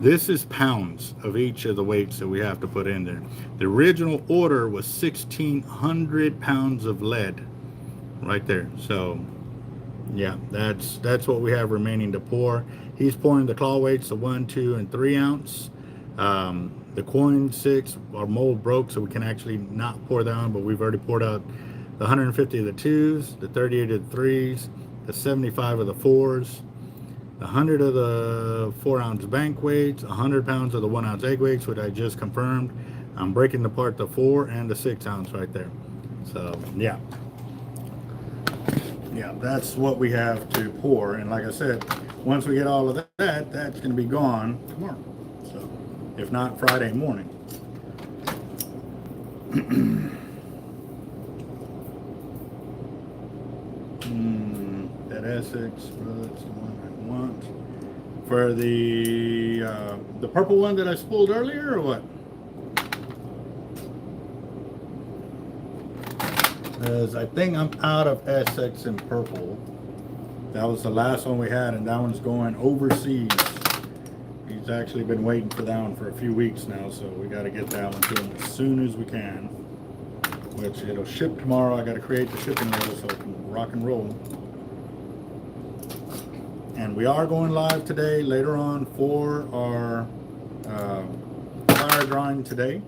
This is pounds of each of the weights that we have to put in there. The original order was 1,600 pounds of lead right there. So yeah, that's what we have remaining to pour. He's pouring the claw weights, the 1, 2, and 3 ounce. The coin 6, our mold broke, so we can actually not pour that on, but we've already poured out the 150 of the 2s, the 38 of the 3s, the 75 of the 4s, 100 of the 4-ounce bank weights, 100 pounds of the 1-ounce egg weights, which I just confirmed. I'm breaking apart the 4 and the 6-ounce right there. So yeah, that's what we have to pour. And like I said, once we get all of that, that's going to be gone tomorrow. So if not Friday morning. That Essex, that's the one I want. For the purple one that I spooled earlier, or what? Because I think I'm out of Essex and purple. That was the last one we had, and that one's going overseas. He's actually been waiting for that one for a few weeks now, so we got to get that one to him as soon as we can. Which it'll ship tomorrow. I got to create the shipping label so it can rock and roll. And we are going live today, later on, for our fire drawing today.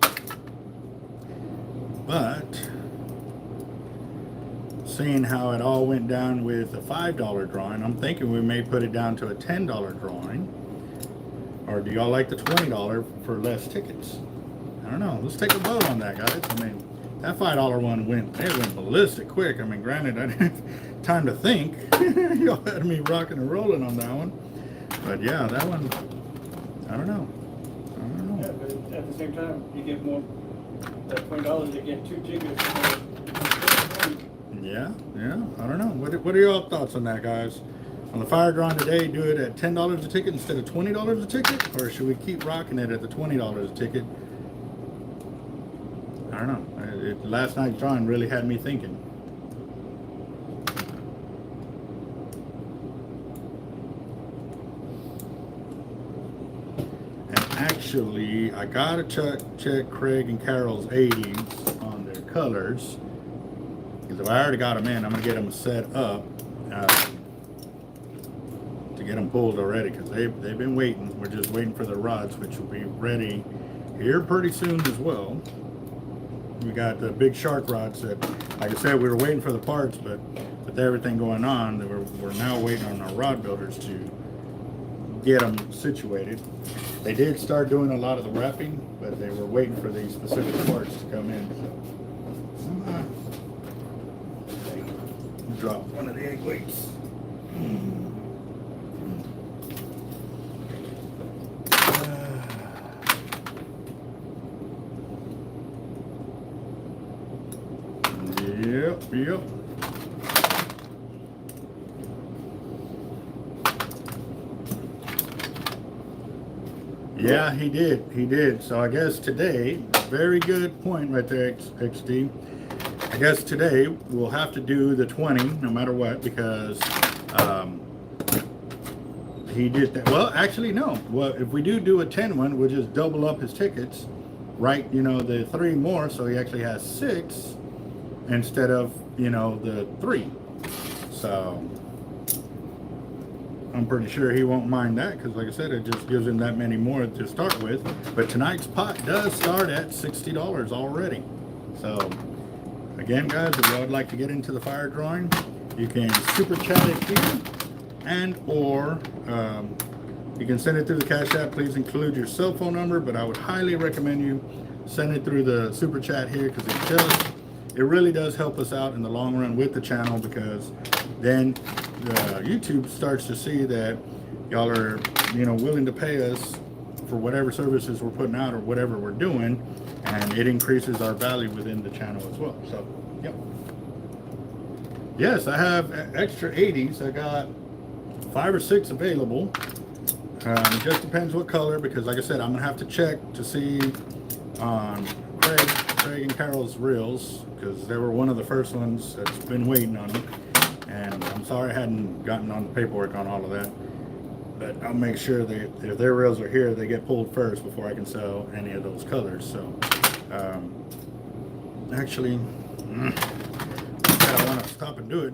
But seeing how it all went down with a $5 drawing, I'm thinking we may put it down to a $10 drawing. Or do y'all like the $20 for less tickets? I don't know. Let's take a vote on that, guys. I mean, that $5 one went ballistic quick. I mean, granted, I didn't have time to think. Y'all had me rocking and rolling on that one. But yeah, that one, I don't know. Yeah, but at the same time, you get more, that $20, you get 2 tickets. Yeah, I don't know. What are y'all thoughts on that, guys? On the fire drawing today, do it at $10 a ticket instead of $20 a ticket? Or should we keep rocking it at the $20 a ticket? I don't know. Last night's drawing really had me thinking. And actually, I gotta check Craig and Carol's 80s on their colors. Because if I already got them in, I'm gonna get them set up to get them pulled already. Because they've been waiting. We're just waiting for the rods, which will be ready here pretty soon as well. We got the big shark rods that, like I said, we were waiting for the parts, but with everything going on, we're now waiting on our rod builders to get them situated. They did start doing a lot of the wrapping, but they were waiting for these specific parts to come in. So, drop one of the egg weights. Yep. Yeah, he did. So I guess today, very good point right there, XD. I guess today we'll have to do the 20 no matter what, because he did that. Well, actually, no. Well, if we do a 10 one, we'll just double up his tickets, right? You know, the 3 more, so he actually has 6 instead of, you know, the 3. So I'm pretty sure he won't mind that, because like I said, it just gives him that many more to start with. But tonight's pot does start at $60 already. So again, guys, if y'all would like to get into the fire drawing, you can super chat it here, and or you can send it through the Cash App. Please include your cell phone number, but I would highly recommend you send it through the super chat here, because it really does help us out in the long run with the channel, because then YouTube starts to see that y'all are, you know, willing to pay us for whatever services we're putting out or whatever we're doing, and it increases our value within the channel as well. So, yep. Yes, I have extra 80s. I got 5 or 6 available. It just depends what color, because like I said, I'm gonna have to check to see on Craig and Carol's reels, because they were one of the first ones that's been waiting on them. And I'm sorry I hadn't gotten on the paperwork on all of that, but I'll make sure that if their reels are here, they get pulled first before I can sell any of those colors. So actually, I want to stop and do it.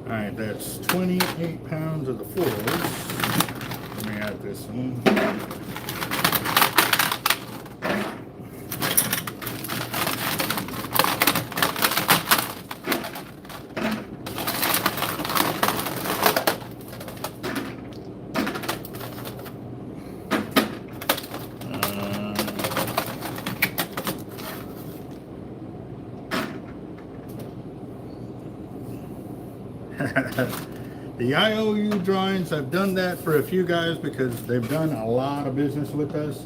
Alright, that's 28 pounds of the 4s. Let me add this one. The IOU drawings, I've done that for a few guys because they've done a lot of business with us.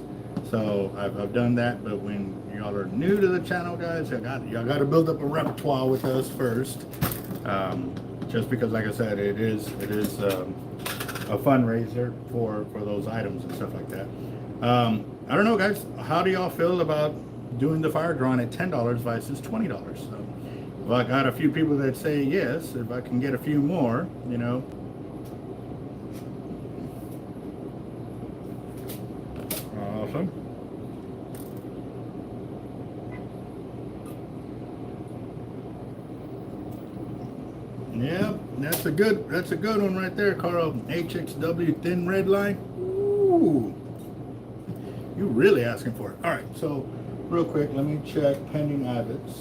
So I've done that, but when y'all are new to the channel, guys, y'all got to build up a repertoire with us first. Just because, like I said, it is a fundraiser for those items and stuff like that. I don't know, guys. How do y'all feel about doing the fire drawing at $10 versus $20? So, well, I got a few people that say yes. If I can get a few more, you know. Awesome. Yep, that's a good one right there, Carl. HXW thin red line. Ooh, you really asking for it. All right, so real quick, let me check pending avets.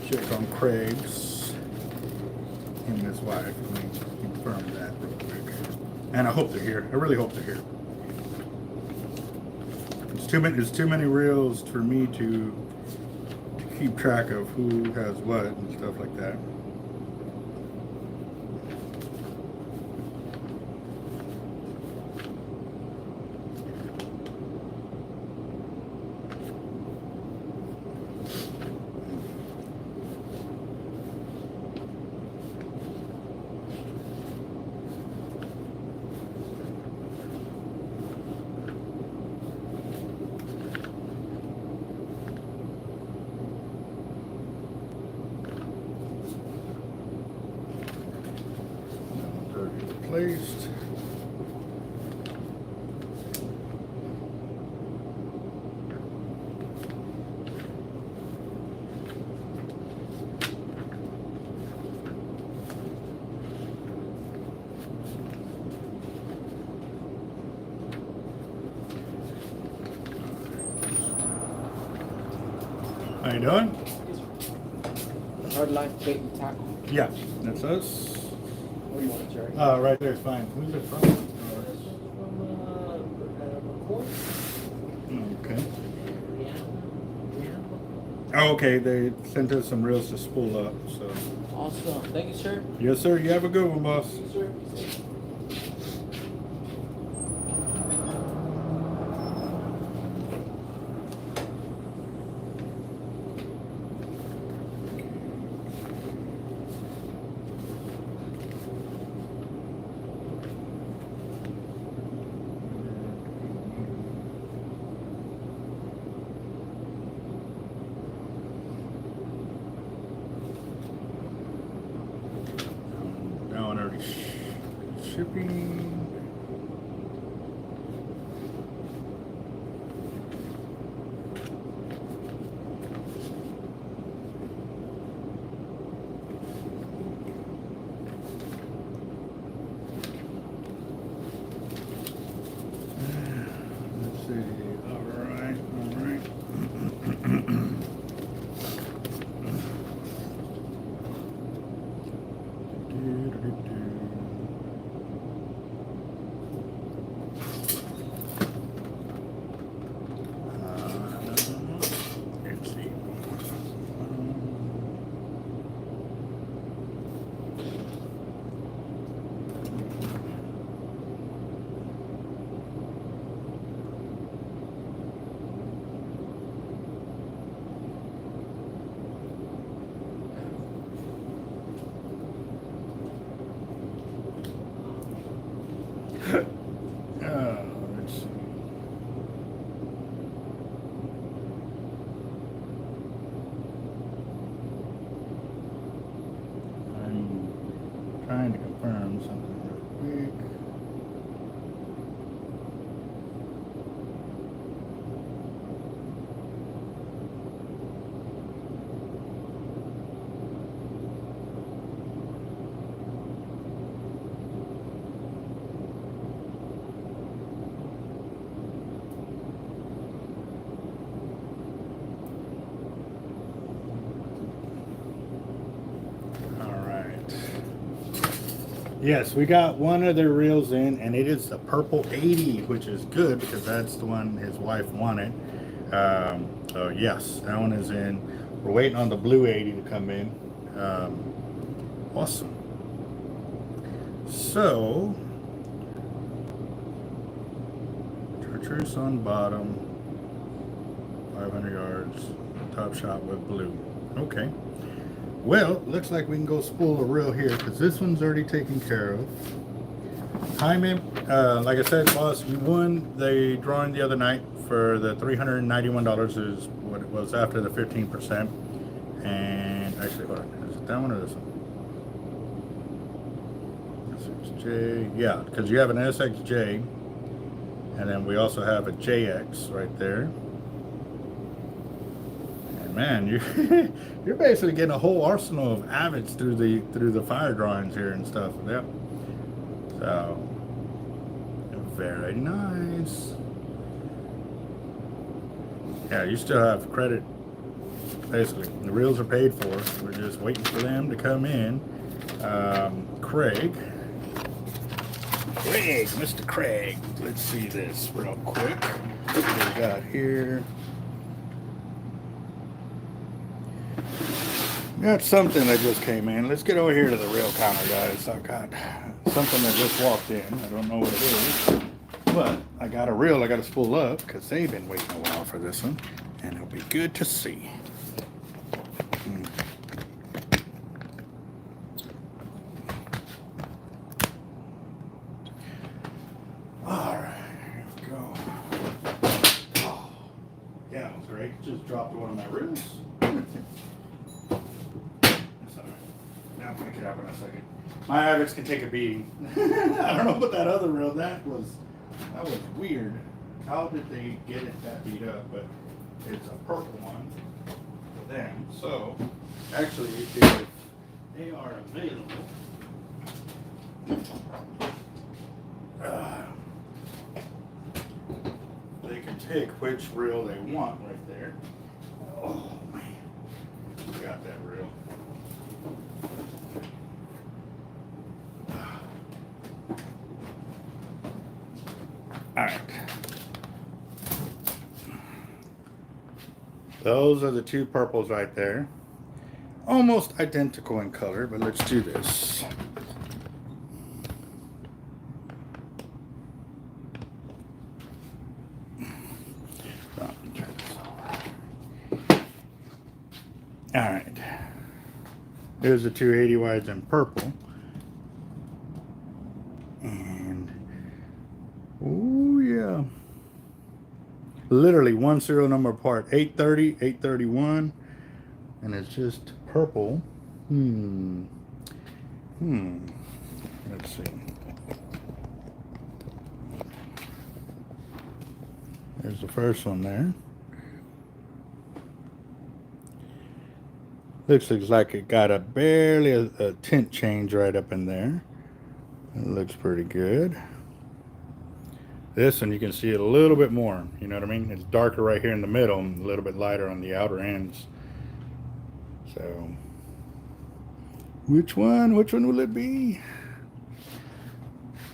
Check on Craig's and his wife. Let me confirm that real quick. And I hope they're here. I really hope they're here. It's too many reels for me to keep track of who has what and stuff like that. How you doing? Hard life bait and tackle. Yeah, that's us. What do you want, Jerry? Right there's fine. Who's it from? Okay. Oh, okay, they sent us some reels to spool up, so. Awesome. Thank you, sir. Yes, sir. You have a good one, boss. Sir. Now on already shipping. Let's see. All right. Let's see. Let's see. I'm trying to confirm something real quick. All right. Yes, we got one of their reels in, and it is the purple 80, which is good because that's the one his wife wanted. So yes, that one is in. We're waiting on the blue 80 to come in. Awesome. So, chartreuse on bottom, 500 yards, top shot with blue. Okay. Well, looks like we can go spool a reel here because this one's already taken care of. Timing, like I said, boss, you won the drawing the other night for the $391 is what it was after the 15%. And actually, hold on, is it that one or this one? SXJ, yeah, because you have an SXJ, and then we also have a JX right there. And man, you're basically getting a whole arsenal of avets through the fire drawings here and stuff. Yep. So very nice. Yeah, you still have credit. Basically, the reels are paid for. We're just waiting for them to come in. Craig, Mr. Craig. Let's see this real quick. What we got here? Got something that just came in. Let's get over here to the reel counter, guys. I got something that just walked in. I don't know what it is, but I got a reel I got to spool up because they've been waiting a while for this one, and it'll be good to see. All right, here we go. Oh, yeah, that was great. Just dropped one of my reels. I'll pick it up in a second. My avets can take a beating. I don't know about that other reel. That was weird. How did they get it that beat up? But it's a purple one for them. So actually, if they are available, they can pick which reel they want right there. Oh man. All right. Those are the two purples right there. Almost identical in color, but let's do this. All right. Here's the 280 wides in purple. And, oh yeah. Literally one serial number apart. 830, 831. And it's just purple. Let's see. There's the first one there. Looks like it got a barely a tint change right up in there. It looks pretty good. This one you can see it a little bit more. You know what I mean? It's darker right here in the middle and a little bit lighter on the outer ends. So, which one will it be?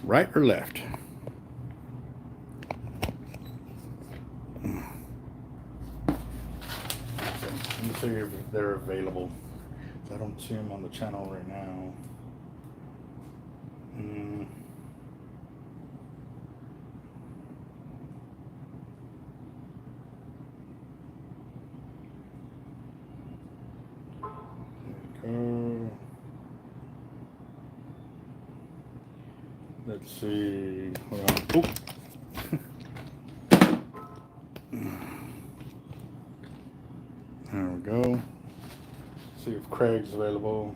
Right or left? Let me see if they're available. I don't see them on the channel right now. Let's see. Hold on. Oh. There we go. See if Craig's available.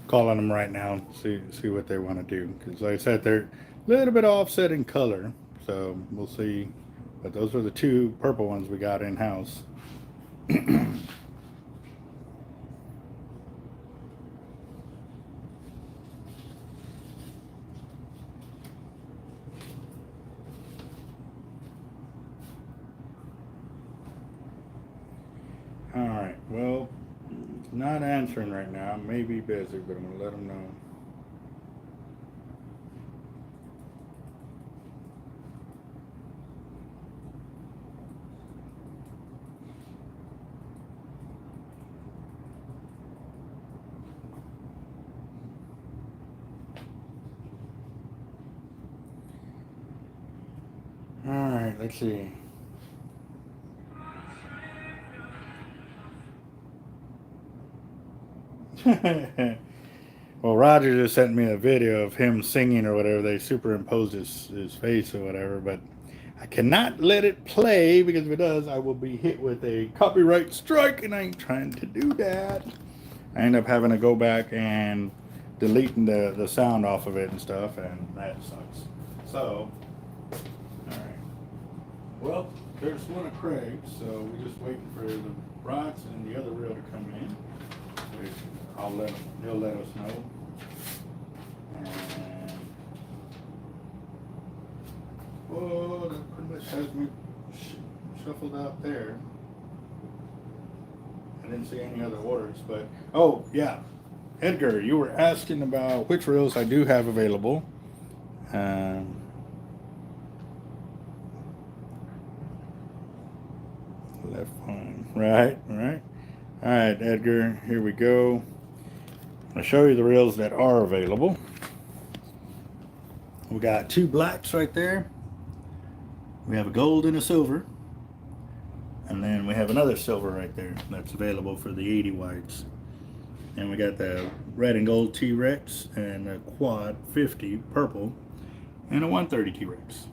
Calling them right now, see what they want to do, because like I said, they're a little bit offset in color, so we'll see. But those are the two purple ones we got in house. All right, well, not answering right now. May be busy, but I'm gonna let him know. All right, let's see. Well, Roger just sent me a video of him singing or whatever. They superimposed his face or whatever, but I cannot let it play, because if it does, I will be hit with a copyright strike, and I ain't trying to do that. I end up having to go back and deleting the sound off of it and stuff, and that sucks. So, all right. Well, there's one of Craig's, so we're just waiting for the rods and the other reel to come in. He'll let us know. And, oh, that pretty much has me shuffled out there. I didn't see any other orders, but oh yeah, Edgar, you were asking about which reels I do have available. Left one, right. All right, Edgar, here we go. I'll show you the reels that are available. We got two blacks right there. We have a gold and a silver. And then we have another silver right there that's available for the 80 wides. And we got the red and gold T-Rex and a quad 50 purple and a 130 T-Rex.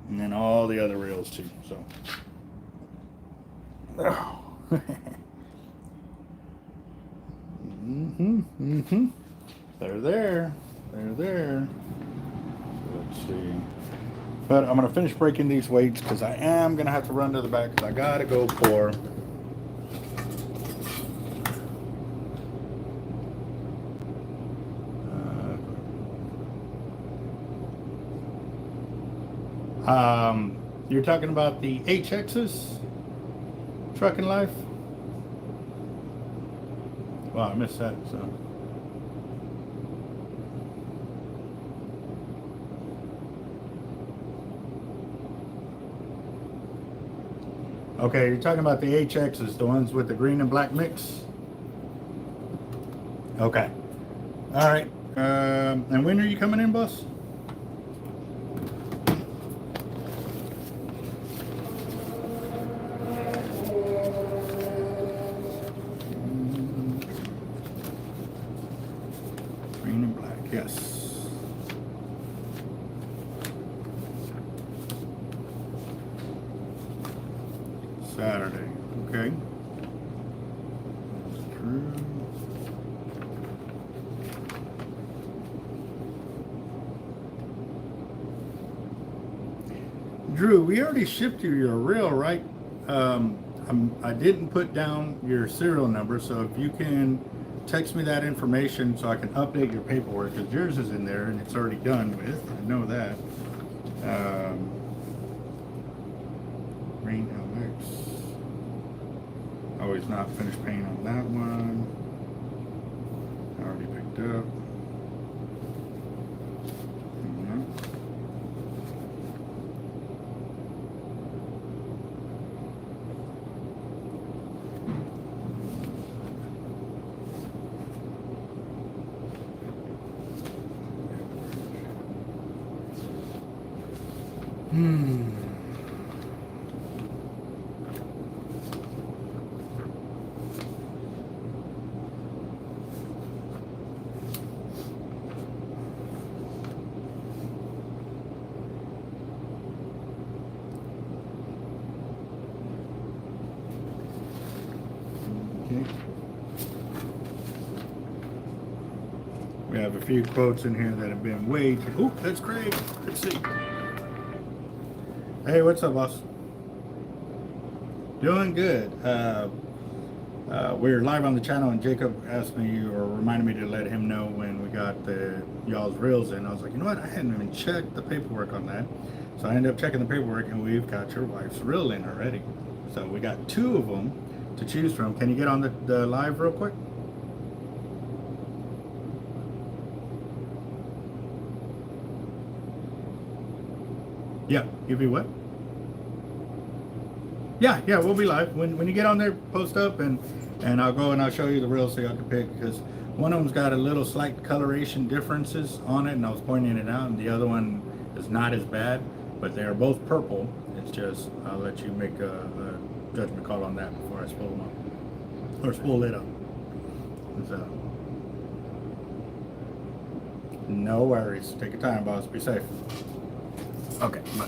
And then all the other reels too, so. Oh. They're there. Let's see. But I'm gonna finish breaking these weights, because I am gonna have to run to the back, because I gotta go pour You're talking about the HXs? Trucking Life? Wow, I missed that, so. Okay, you're talking about the HXs, the ones with the green and black mix? Okay. All right. And when are you coming in, boss? Green and black, yes. Saturday, okay. True. Drew, we already shipped you your reel, right? I didn't put down your serial number, so if you can text me that information so I can update your paperwork, because yours is in there and it's already done with. I know that. Green LX. Always not finished paying on that one. Already picked up. We have a few quotes in here that have been way too... Ooh, that's great. Let's see. Hey, what's up, boss? Doing good. We're live on the channel, and Jacob asked me or reminded me to let him know when we got the y'all's reels in. I was like, you know what? I hadn't even checked the paperwork on that. So I ended up checking the paperwork, and we've got your wife's reel in already. So we got 2 of them to choose from. Can you get on the live real quick? Yeah, give you what? Yeah, we'll be live. When you get on there, post up, and I'll go and I'll show you the reels so y'all can pick, because one of them's got a little slight coloration differences on it, and I was pointing it out, and the other one is not as bad, but they are both purple. It's just, I'll let you make a judgment call on that before I spool them up, or spool it up. So, no worries. Take your time, boss. Be safe. Okay, bye.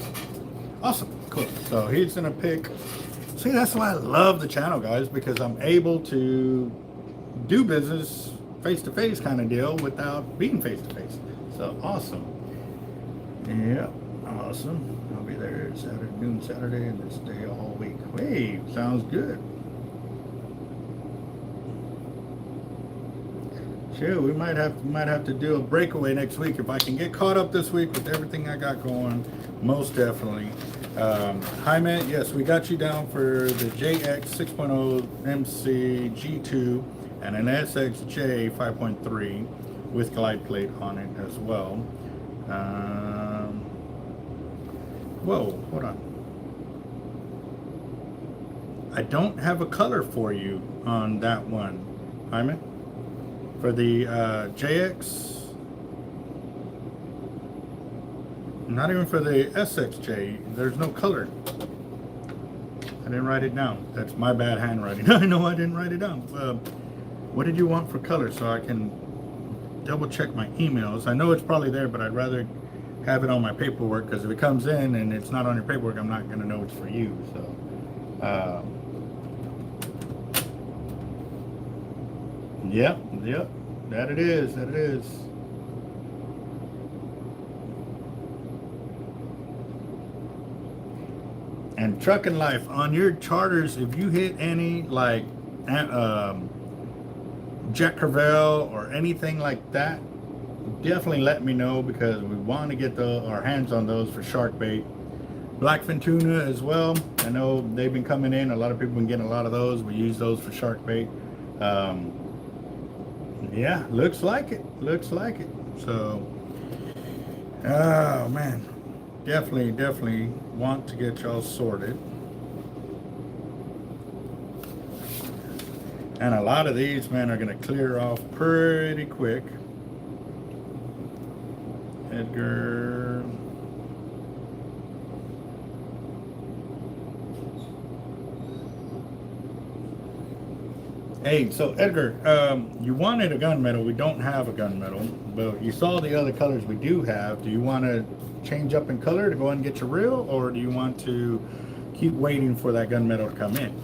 Awesome, cool. So he's gonna pick. See, that's why I love the channel, guys, because I'm able to do business face-to-face kind of deal without being face-to-face. So awesome. Yeah, awesome. I'll be there noon Saturday, and this day all week. Hey, sounds good. Sure, we might have to do a breakaway next week if I can get caught up this week with everything I got going. Most definitely. Jaime, yes, we got you down for the JX 6.0 MC G2 and an SXJ 5.3 with glide plate on it as well. Whoa, hold on. I don't have a color for you on that one, Jaime. For the JX, not even for the SXJ, there's no color. I didn't write it down. That's my bad handwriting. I know I didn't write it down. What did you want for color so I can double check my emails? I know it's probably there, but I'd rather have it on my paperwork, because if it comes in and it's not on your paperwork, I'm not going to know it's for you. So, Yep, that it is. And Trucking Life, on your charters, if you hit any like Jack Crevalle or anything like that, definitely let me know, because we want to get our hands on those for shark bait. Blackfin tuna as well. I know they've been coming in. A lot of people have been getting a lot of those. We use those for shark bait. Yeah, looks like it. Looks like it. So, oh man, definitely want to get y'all sorted. And a lot of these, man, are going to clear off pretty quick. Edgar. Hey, so Edgar, you wanted a gunmetal. We don't have a gunmetal, but you saw the other colors we do have. Do you want to change up in color to go and get your reel, or do you want to keep waiting for that gunmetal to come in?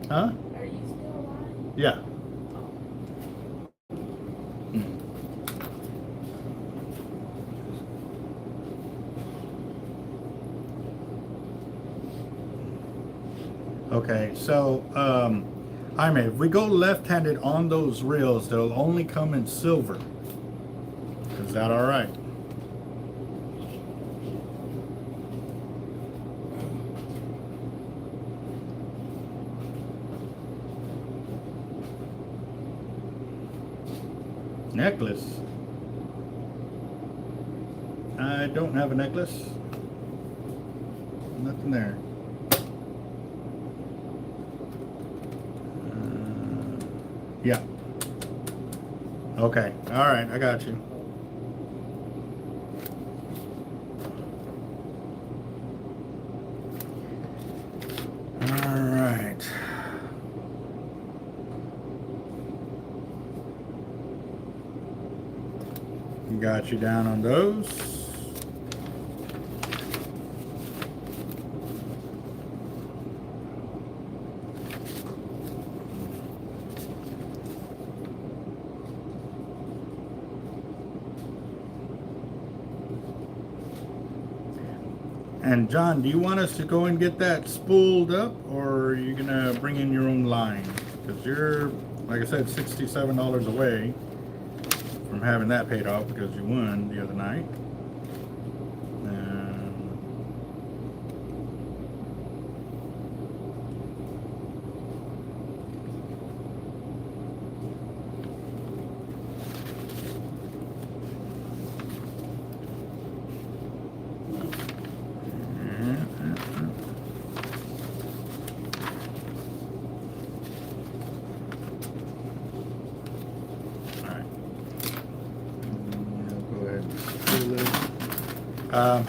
Huh? Are you still alive? Yeah. Okay, so Jaime, if we go left-handed on those reels, they'll only come in silver. Is that all right? Necklace. I don't have a necklace. Nothing there. Yeah. Okay. All right. I got you. All right. Got you down on those. And John, do you want us to go and get that spooled up, or are you gonna bring in your own line? Because you're, like I said, $67 away from having that paid off because you won the other night.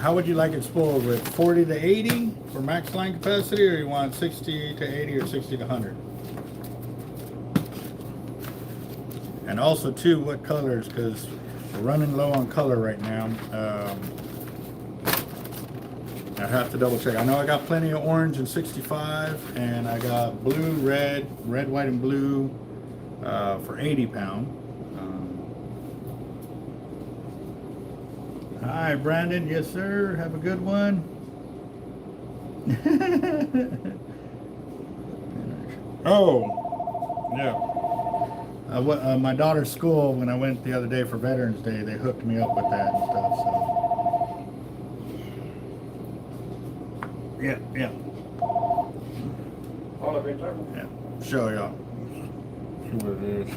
How would you like it spooled, with 40 to 80 for max line capacity, or you want 60 to 80 or 60 to 100? And also too, what colors, because we're running low on color right now. I have to double check. I know I got plenty of orange and 65, and I got blue, red, white, and blue for 80 pound. Hi, Brandon. Yes, sir. Have a good one. Oh, yeah. My daughter's school, when I went the other day for Veterans Day, they hooked me up with that and stuff. So, yeah. All of it, sir. Yeah. Show y'all. See what it is.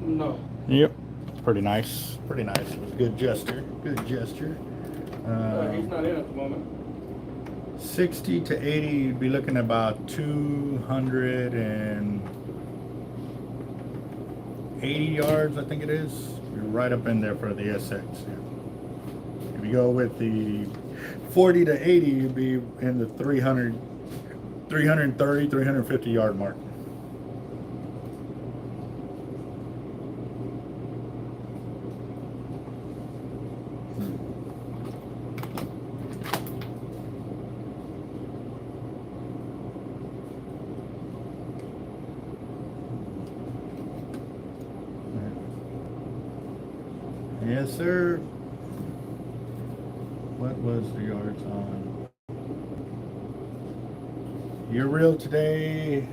No. Yep, it's pretty nice. Pretty nice. It was a good gesture. Good gesture. He's not in at the moment. 60 to 80, you'd be looking at about 280 yards, I think it is. You're right up in there for the SX. Yeah. If you go with the 40 to 80, you'd be in the 330, 350 yard mark. Yes, sir. What was the yards on your reel today?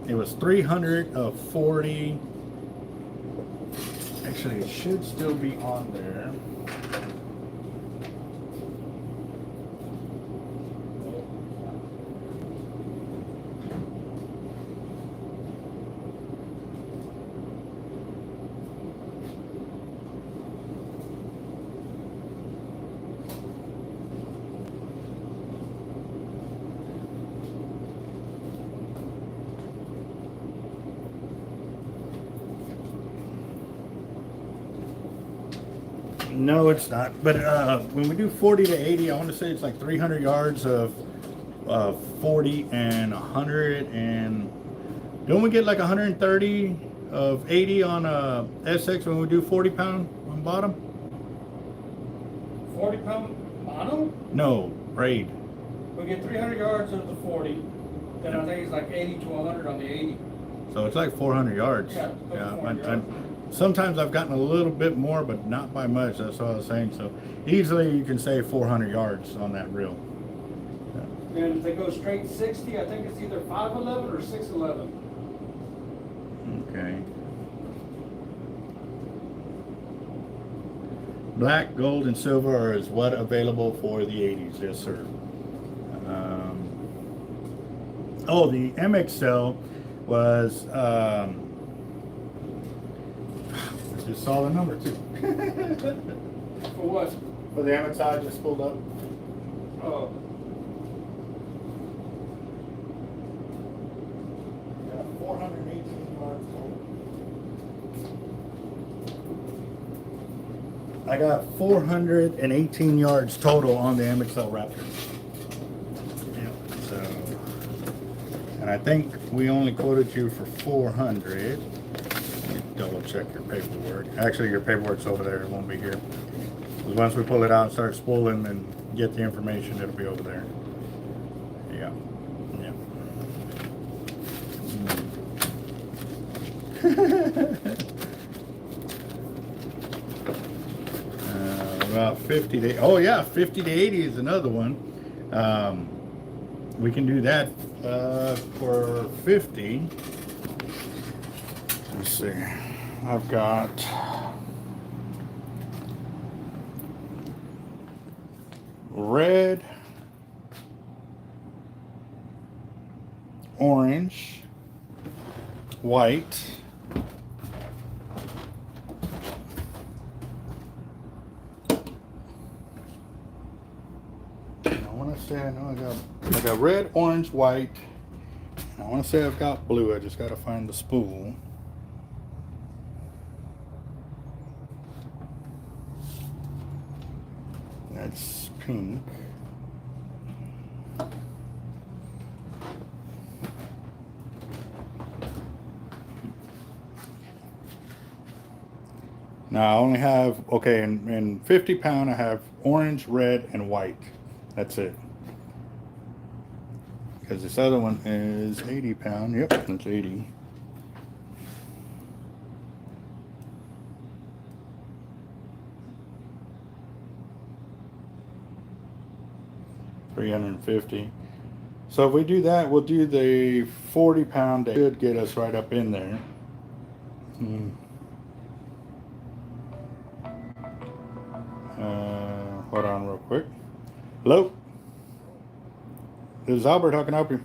It was 340. Actually, it should still be on there. No, it's not. But when we do 40 to 80, I want to say it's like 300 yards of 40 and 100. And don't we get like 130 of 80 on SX when we do 40 pound on bottom? 40 pound mono? No, braid. We get 300 yards of the 40, then I think it's like 80 to 100 on the 80. So it's like 400 yards. Yeah, Yeah. 400 yards. Sometimes I've gotten a little bit more, but not by much. That's what I was saying. So easily you can say 400 yards on that reel. And if they go straight 60, I think it's either 511 or 611. Okay. Black, gold, and silver is what available for the 80s. Yes, sir. Oh, the MXL was, I just saw the number too. For what? For the MXL I just pulled up. Oh. Yeah, 418 yards total. I got 418 yards total on the MXL Raptor. Yeah, so, and I think we only quoted you for 400. Let me double check your paperwork. Actually, your paperwork's over there. It won't be here. 'Cause once we pull it out and start spooling and get the information, it'll be over there. Yeah. About 50 to, oh yeah, 50 to 80 is another one. We can do that for 50. Let's see. I've got red, orange, white, I know I got red, orange, white, and I want to say I've got blue. I just got to find the spool. That's pink. Now I only have, okay, in 50 pound I have orange, red, and white. That's it. Because this other one is 80 pound. Yep, that's 80. $350. So if we do that, we'll do the 40 pound. That should get us right up in there. Hold on real quick. Hello? This is Albert. How can I help you?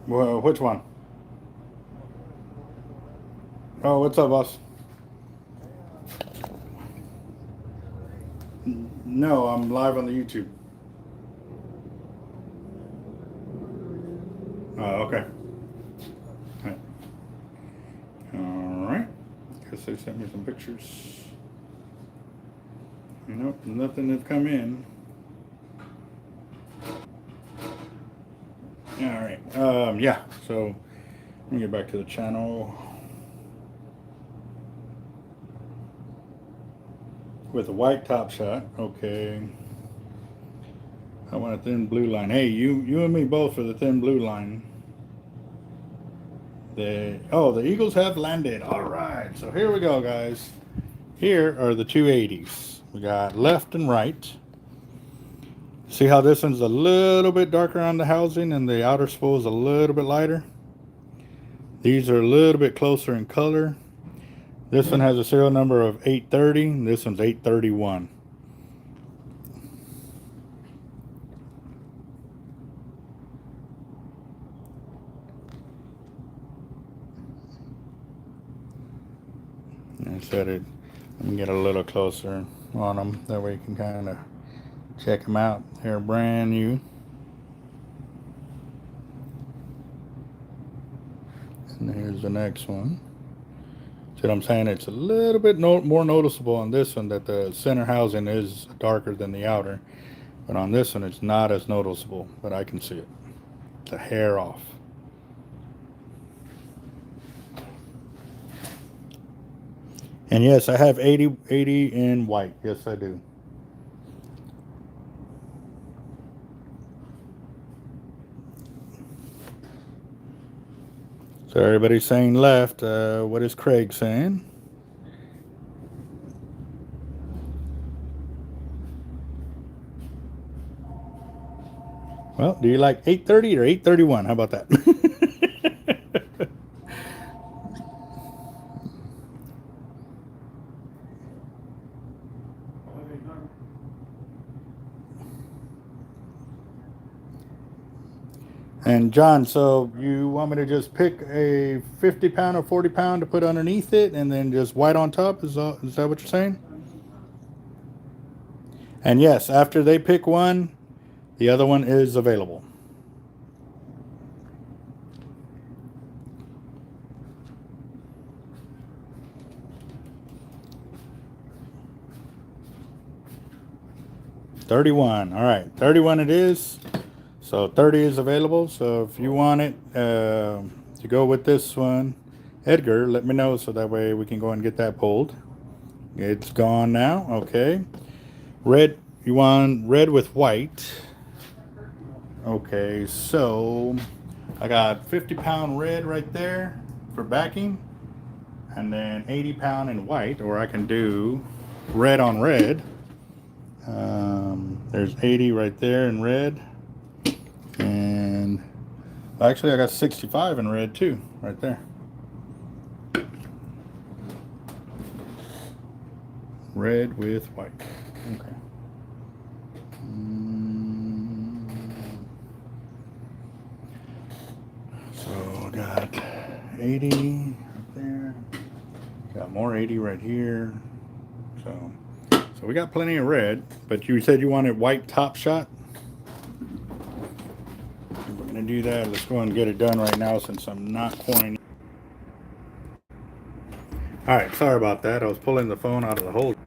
Well, which one? Oh, what's up, boss? No, I'm live on the YouTube. Oh, okay. All right. Guess they sent me some pictures. Nope, nothing has come in. All right. Yeah. So let me get back to the channel. With a white top shot. Okay. I want a thin blue line. Hey, you and me both for the thin blue line. The Eagles have landed. All right, so here we go, guys. Here are the 280s. We got left and right. See how this one's a little bit darker on the housing and the outer spool is a little bit lighter? These are a little bit closer in color. This one has a serial number of 830, and this one's 831. I said it. Let me get a little closer on them. That way you can kind of check them out. They're brand new. And here's the next one. See what I'm saying? It's a little bit more noticeable on this one that the center housing is darker than the outer. But on this one, it's not as noticeable, but I can see it. It's a hair off. And yes, I have 80 in white. Yes, I do. So everybody's saying left. What is Craig saying? Well, do you like 830 or 831? How about that? And John, so you want me to just pick a 50 pound or 40 pound to put underneath it and then just white on top? Is that what you're saying? And yes, after they pick one, the other one is available. $31. All right, 31 it is. So 30 is available. So if you want it to go with this one, Edgar, let me know so that way we can go and get that pulled. It's gone now. Okay. Red, you want red with white. Okay, so I got 50 pound red right there for backing, and then 80 pound in white, or I can do red on red. There's 80 right there in red. And actually I got 65 in red too, right there. Red with white. Okay. So I got 80 right there. Got more 80 right here. So we got plenty of red, but you said you wanted white top shot. We're gonna do that. Let's go and get it done right now since I'm not pouring. All right, sorry about that. I was pulling the phone out of the holder.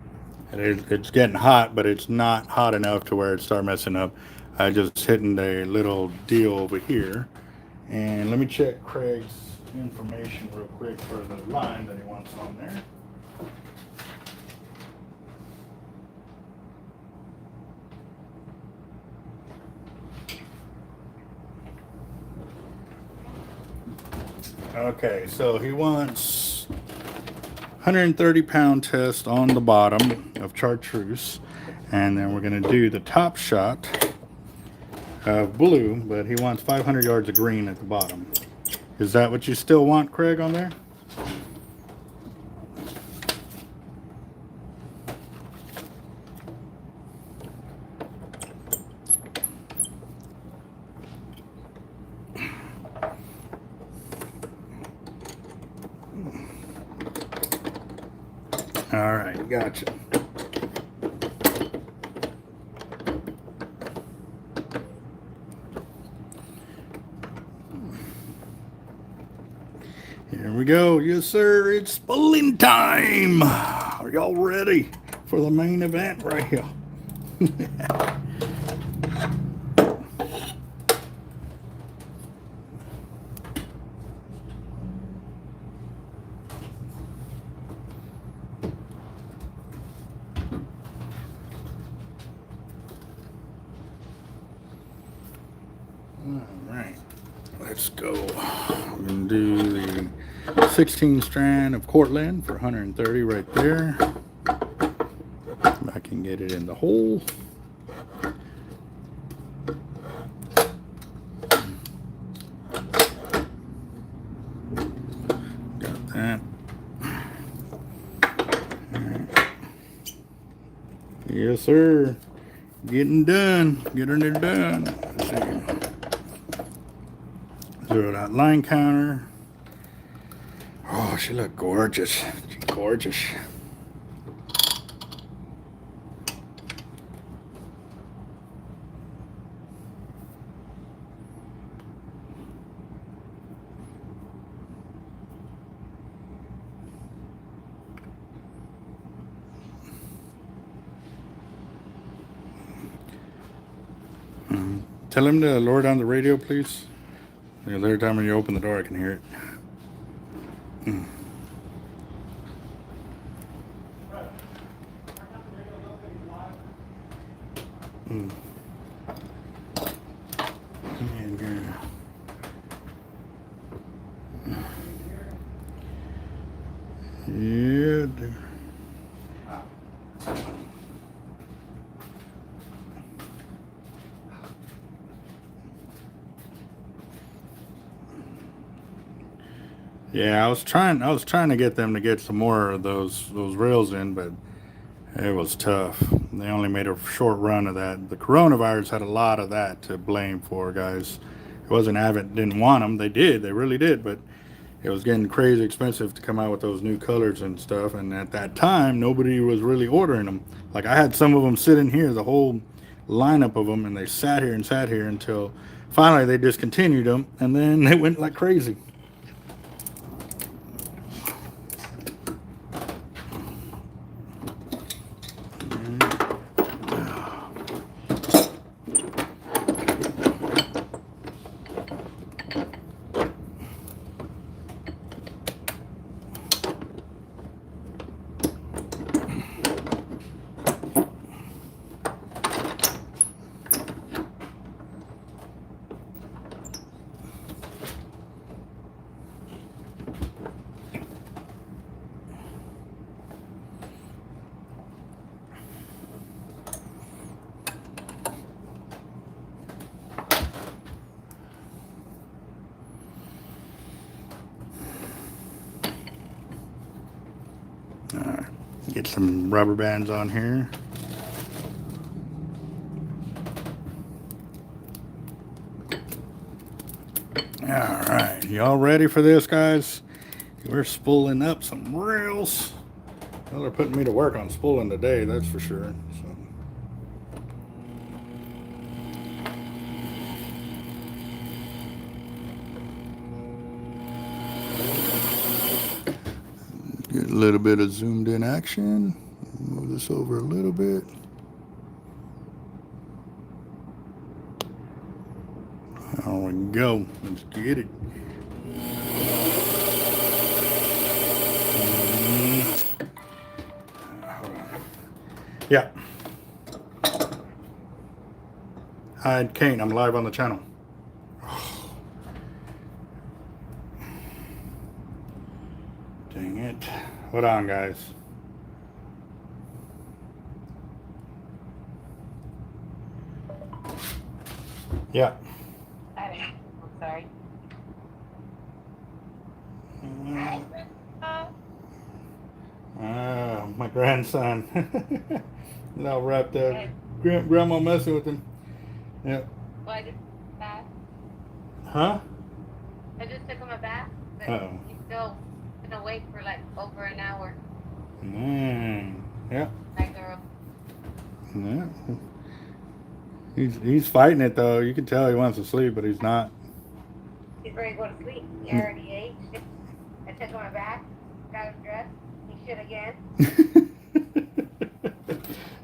And it's getting hot, but it's not hot enough to where it start messing up. I just hitting the little deal over here. And let me check Craig's information real quick for the line that he wants on there. Okay, so he wants 130 pound test on the bottom of chartreuse, and then we're going to do the top shot of blue, but he wants 500 yards of green at the bottom. Is that what you still want, Craig, on there? All right, gotcha. Here we go. Yes, sir. It's spooling time. Are y'all ready for the main event right here? All right, let's go. We're gonna do the 16 strand of Cortland for 130 right there. I can get it in the hole. Got that. Yes, sir. Getting done. Getting it done. Let's see. Throw that line counter. Oh, she looked gorgeous. She's gorgeous. Tell him to lower down the radio, please. Every time when you open the door, I can hear it. Yeah. Yeah, I was trying to get them to get some more of those rails in, but it was tough. They only made a short run of that. The coronavirus had a lot of that to blame for, guys. It wasn't Avet didn't want them. They did. They really did, but it was getting crazy expensive to come out with those new colors and stuff, and at that time nobody was really ordering them. Like, I had some of them sitting here, the whole lineup of them, and they sat here until finally they discontinued them, and then they went like crazy. Get some rubber bands on here. All right, y'all ready for this, guys? We're spooling up some rails. Well, they're putting me to work on spooling today, that's for sure. So. Get a little bit of zoomed in action. Move this over a little bit. There we go. Let's get it. Yeah. Hi, Kane. I'm live on the channel. Dang it. Hold on, guys. Yeah. I'm sorry. My grandson. Now wrapped up. Grandma messing with him. Yeah. Well, I just bath. Huh? I just took him a bath, but Uh-oh. he's still gonna wait for like over an hour. Yeah. My girl. Yeah. He's fighting it though. You can tell he wants to sleep, but he's not. He's ready to go to sleep. He already ate. I took him a bath, got him dressed. He shit again.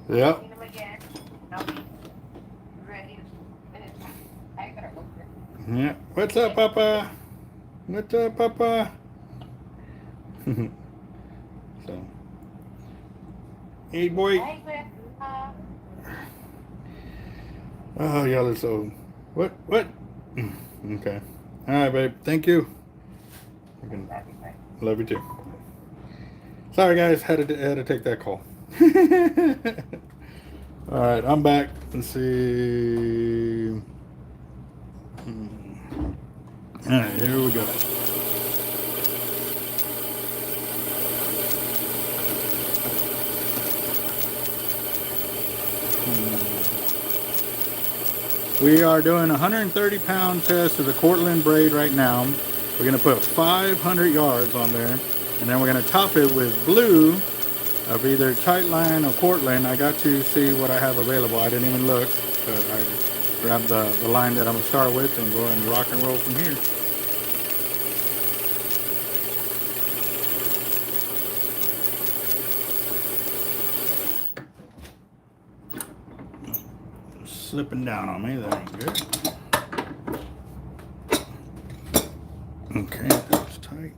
Yep. Clean him again. I'll be ready to finish. I gotta go for it. Yeah. What's up, Papa? What's up, Papa? So. Hey, boy. Hey, Grandpa. Oh, y'all are so. What? Okay. All right, babe. Thank you. You can- That'd be great. Love you too. Sorry guys, had to take that call. All right, I'm back. Let's see. All right, here we go. We are doing a 130-pound test of the Cortland braid right now. We're going to put 500 yards on there, and then we're going to top it with blue of either Tightline or Cortland. I got to see what I have available. I didn't even look, but I grabbed the line that I'm going to start with and go and rock and roll from here. Slipping down on me, that ain't good. Okay, that's tight.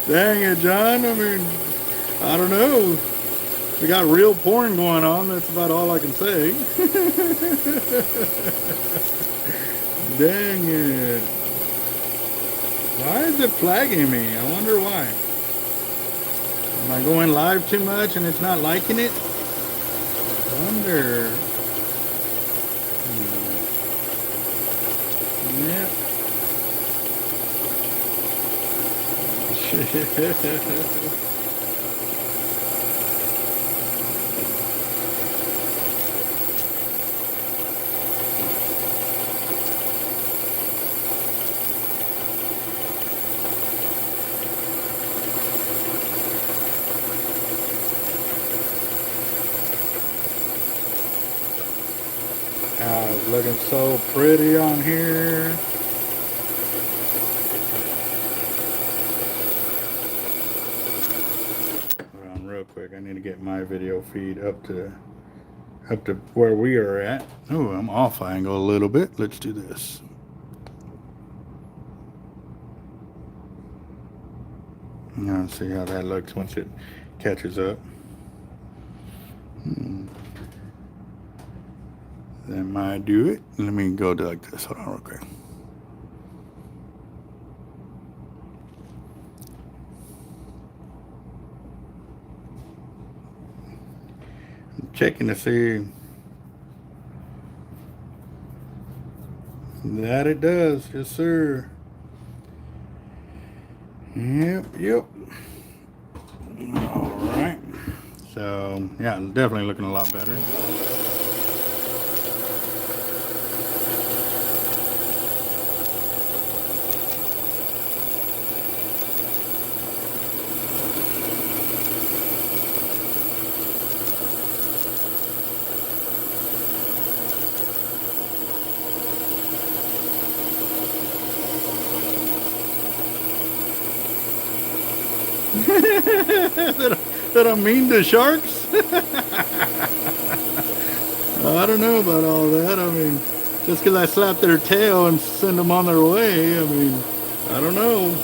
Dang it, John. I mean, I don't know. We got real porn going on. That's about all I can say. Dang it. Why is it flagging me? I wonder why. Am I going live too much and it's not liking it? I wonder. Yep. It's looking so pretty on here. Hold on real quick. I need to get my video feed up to where we are at. Oh, I'm off angle a little bit. Let's do this. Now see how that looks once it catches up. That might do it. Let me go like this. Hold on real quick. I'm checking to see that it does. Yes, sir. Yep. All right. So, yeah, definitely looking a lot better. that I'm mean to sharks? I don't know about all that. I mean, just because I slap their tail and send them on their way, I mean, I don't know.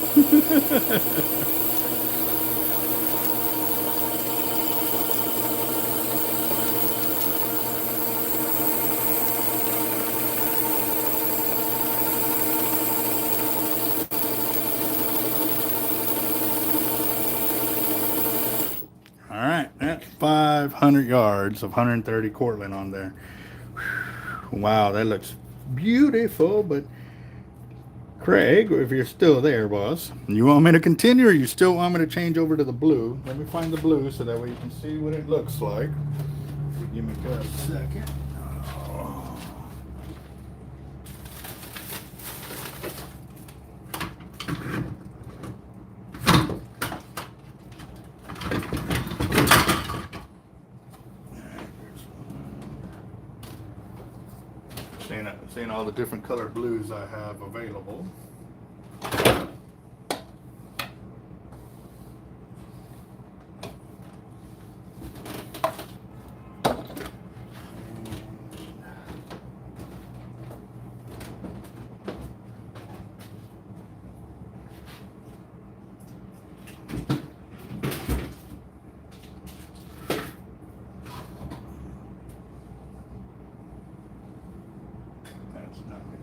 All right, that's 500 yards of 130 Cortland on there. Wow, that looks beautiful. But Craig, if you're still there, boss, you want me to continue or you still want me to change over to the blue? Let me find the blue so that way you can see what it looks like. Give me just a second. seeing all the different color blues I have available. That's not good.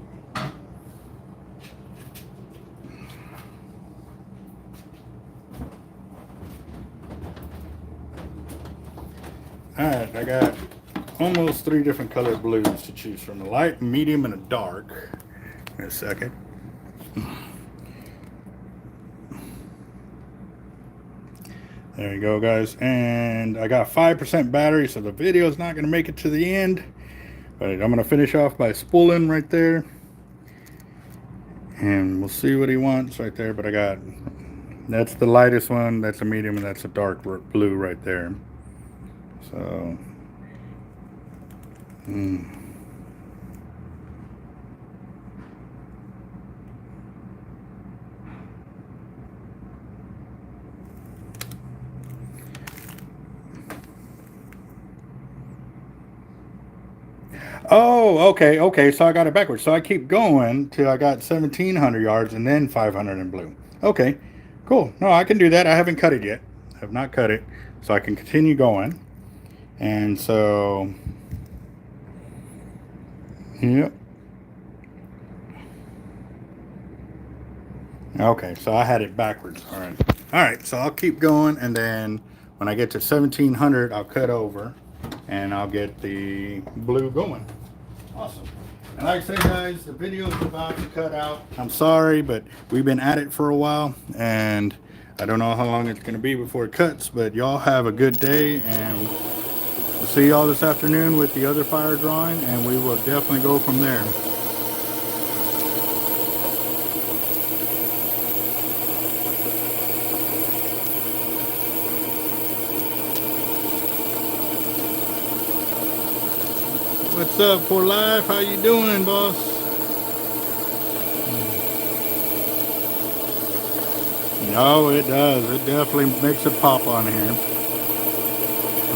Alright, I got almost 3 different colored blues to choose from. A light, medium, and a dark. In a second. There you go, guys. And I got 5% battery, so the video is not going to make it to the end. But I'm going to finish off by spooling right there. And we'll see what he wants right there. But I got, that's the lightest one, that's a medium, and that's a dark blue right there. So, Oh, okay. So I got it backwards. So I keep going till I got 1,700 yards and then 500 in blue. Okay, cool. No, I can do that. I haven't cut it yet. I have not cut it. So I can continue going. And so, yep. Okay, so I had it backwards. All right, so I'll keep going, and then when I get to 1,700, I'll cut over, and I'll get the blue going. Awesome. And like I say, guys, the video is about to cut out. I'm sorry, but we've been at it for a while, and I don't know how long it's going to be before it cuts, but y'all have a good day, and we'll see y'all this afternoon with the other fire drawing, and we will definitely go from there. What's up for life? How you doing, boss? No, it does. It definitely makes it pop on here.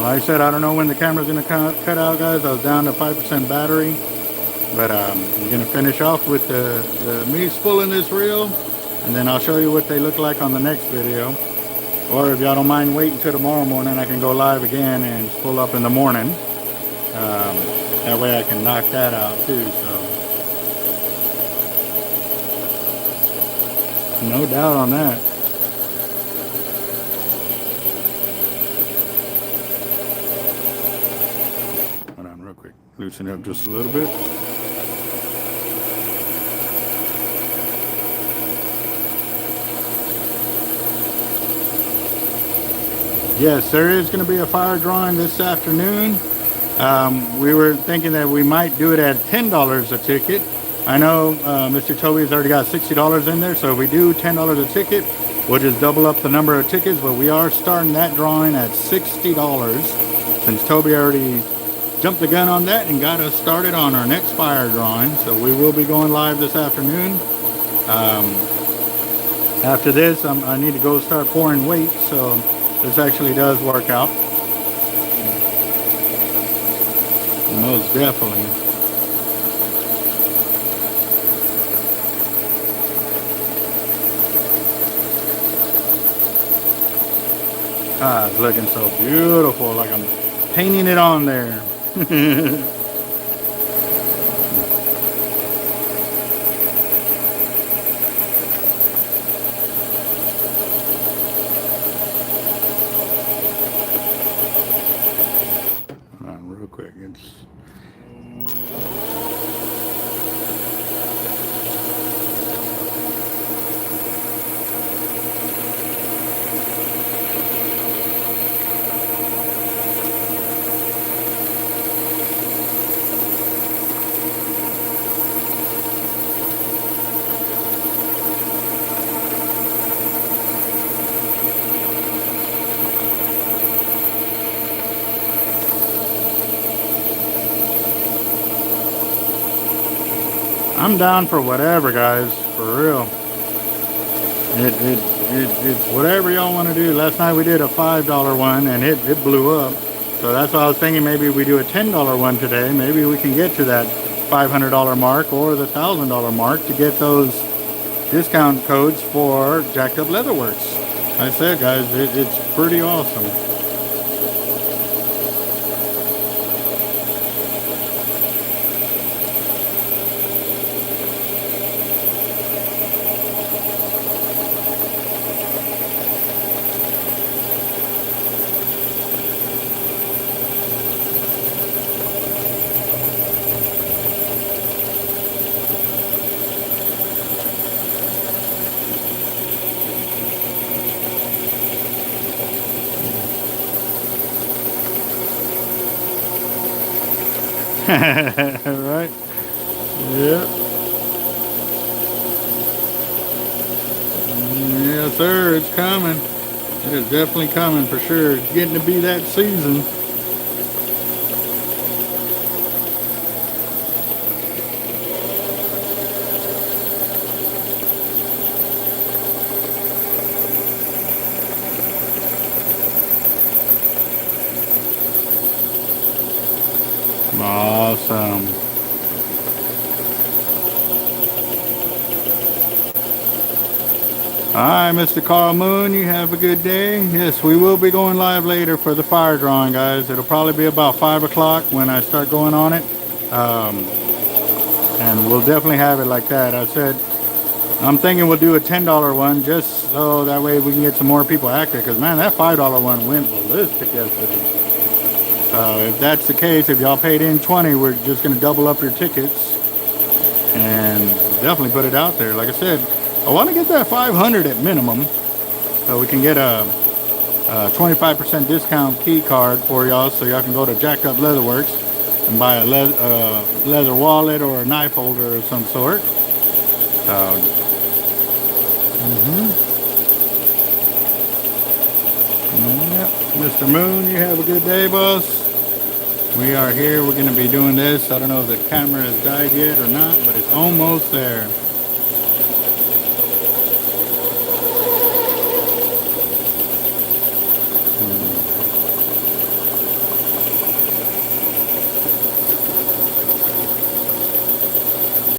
Like I said, I don't know when the camera's gonna cut out, guys. I was down to 5% battery, but we're gonna finish off with the me spooling this reel, and then I'll show you what they look like on the next video. Or if y'all don't mind waiting till tomorrow morning, I can go live again and spool up in the morning. That way I can knock that out too, so. No doubt on that. Hold on real quick. Loosen it up just a little bit. Yes, there is going to be a fire drawing this afternoon. We were thinking that we might do it at $10 a ticket. I know Mr. Toby's already got $60 in there, so if we do $10 a ticket, we'll just double up the number of tickets, but we are starting that drawing at $60 since Toby already jumped the gun on that and got us started on our next fire drawing. So we will be going live this afternoon. After this, I need to go start pouring weight, so this actually does work out. Most definitely. Ah, it's looking so beautiful, like I'm painting it on there. Hold on, real quick. I'm down for whatever, guys, for real. It's whatever y'all want to do. Last night we did a $5 one and it blew up. So that's why I was thinking maybe we do a $10 one today. Maybe we can get to that $500 mark or the $1,000 mark to get those discount codes for Jacked Up Leatherworks. Like I said, guys, it's pretty awesome. Right? Yep. Yes, sir. It's coming. It is definitely coming for sure. It's getting to be that season. Awesome. Alright, Mr. Carl Moon, you have a good day. Yes, we will be going live later for the fire drawing, guys. It'll probably be about 5 o'clock when I start going on it. And we'll definitely have it like that. I said, I'm thinking we'll do a $10 one just so that way we can get some more people active. Because, man, that $5 one went ballistic yesterday. If that's the case, if y'all paid in 20, we're just going to double up your tickets and definitely put it out there. Like I said, I want to get that 500 at minimum so we can get a 25% discount key card for y'all so y'all can go to Jacked Up Leatherworks and buy a leather wallet or a knife holder of some sort. Yep. Mr. Moon, you have a good day, boss. We are here. We're going to be doing this. I don't know if the camera has died yet or not, but it's almost there.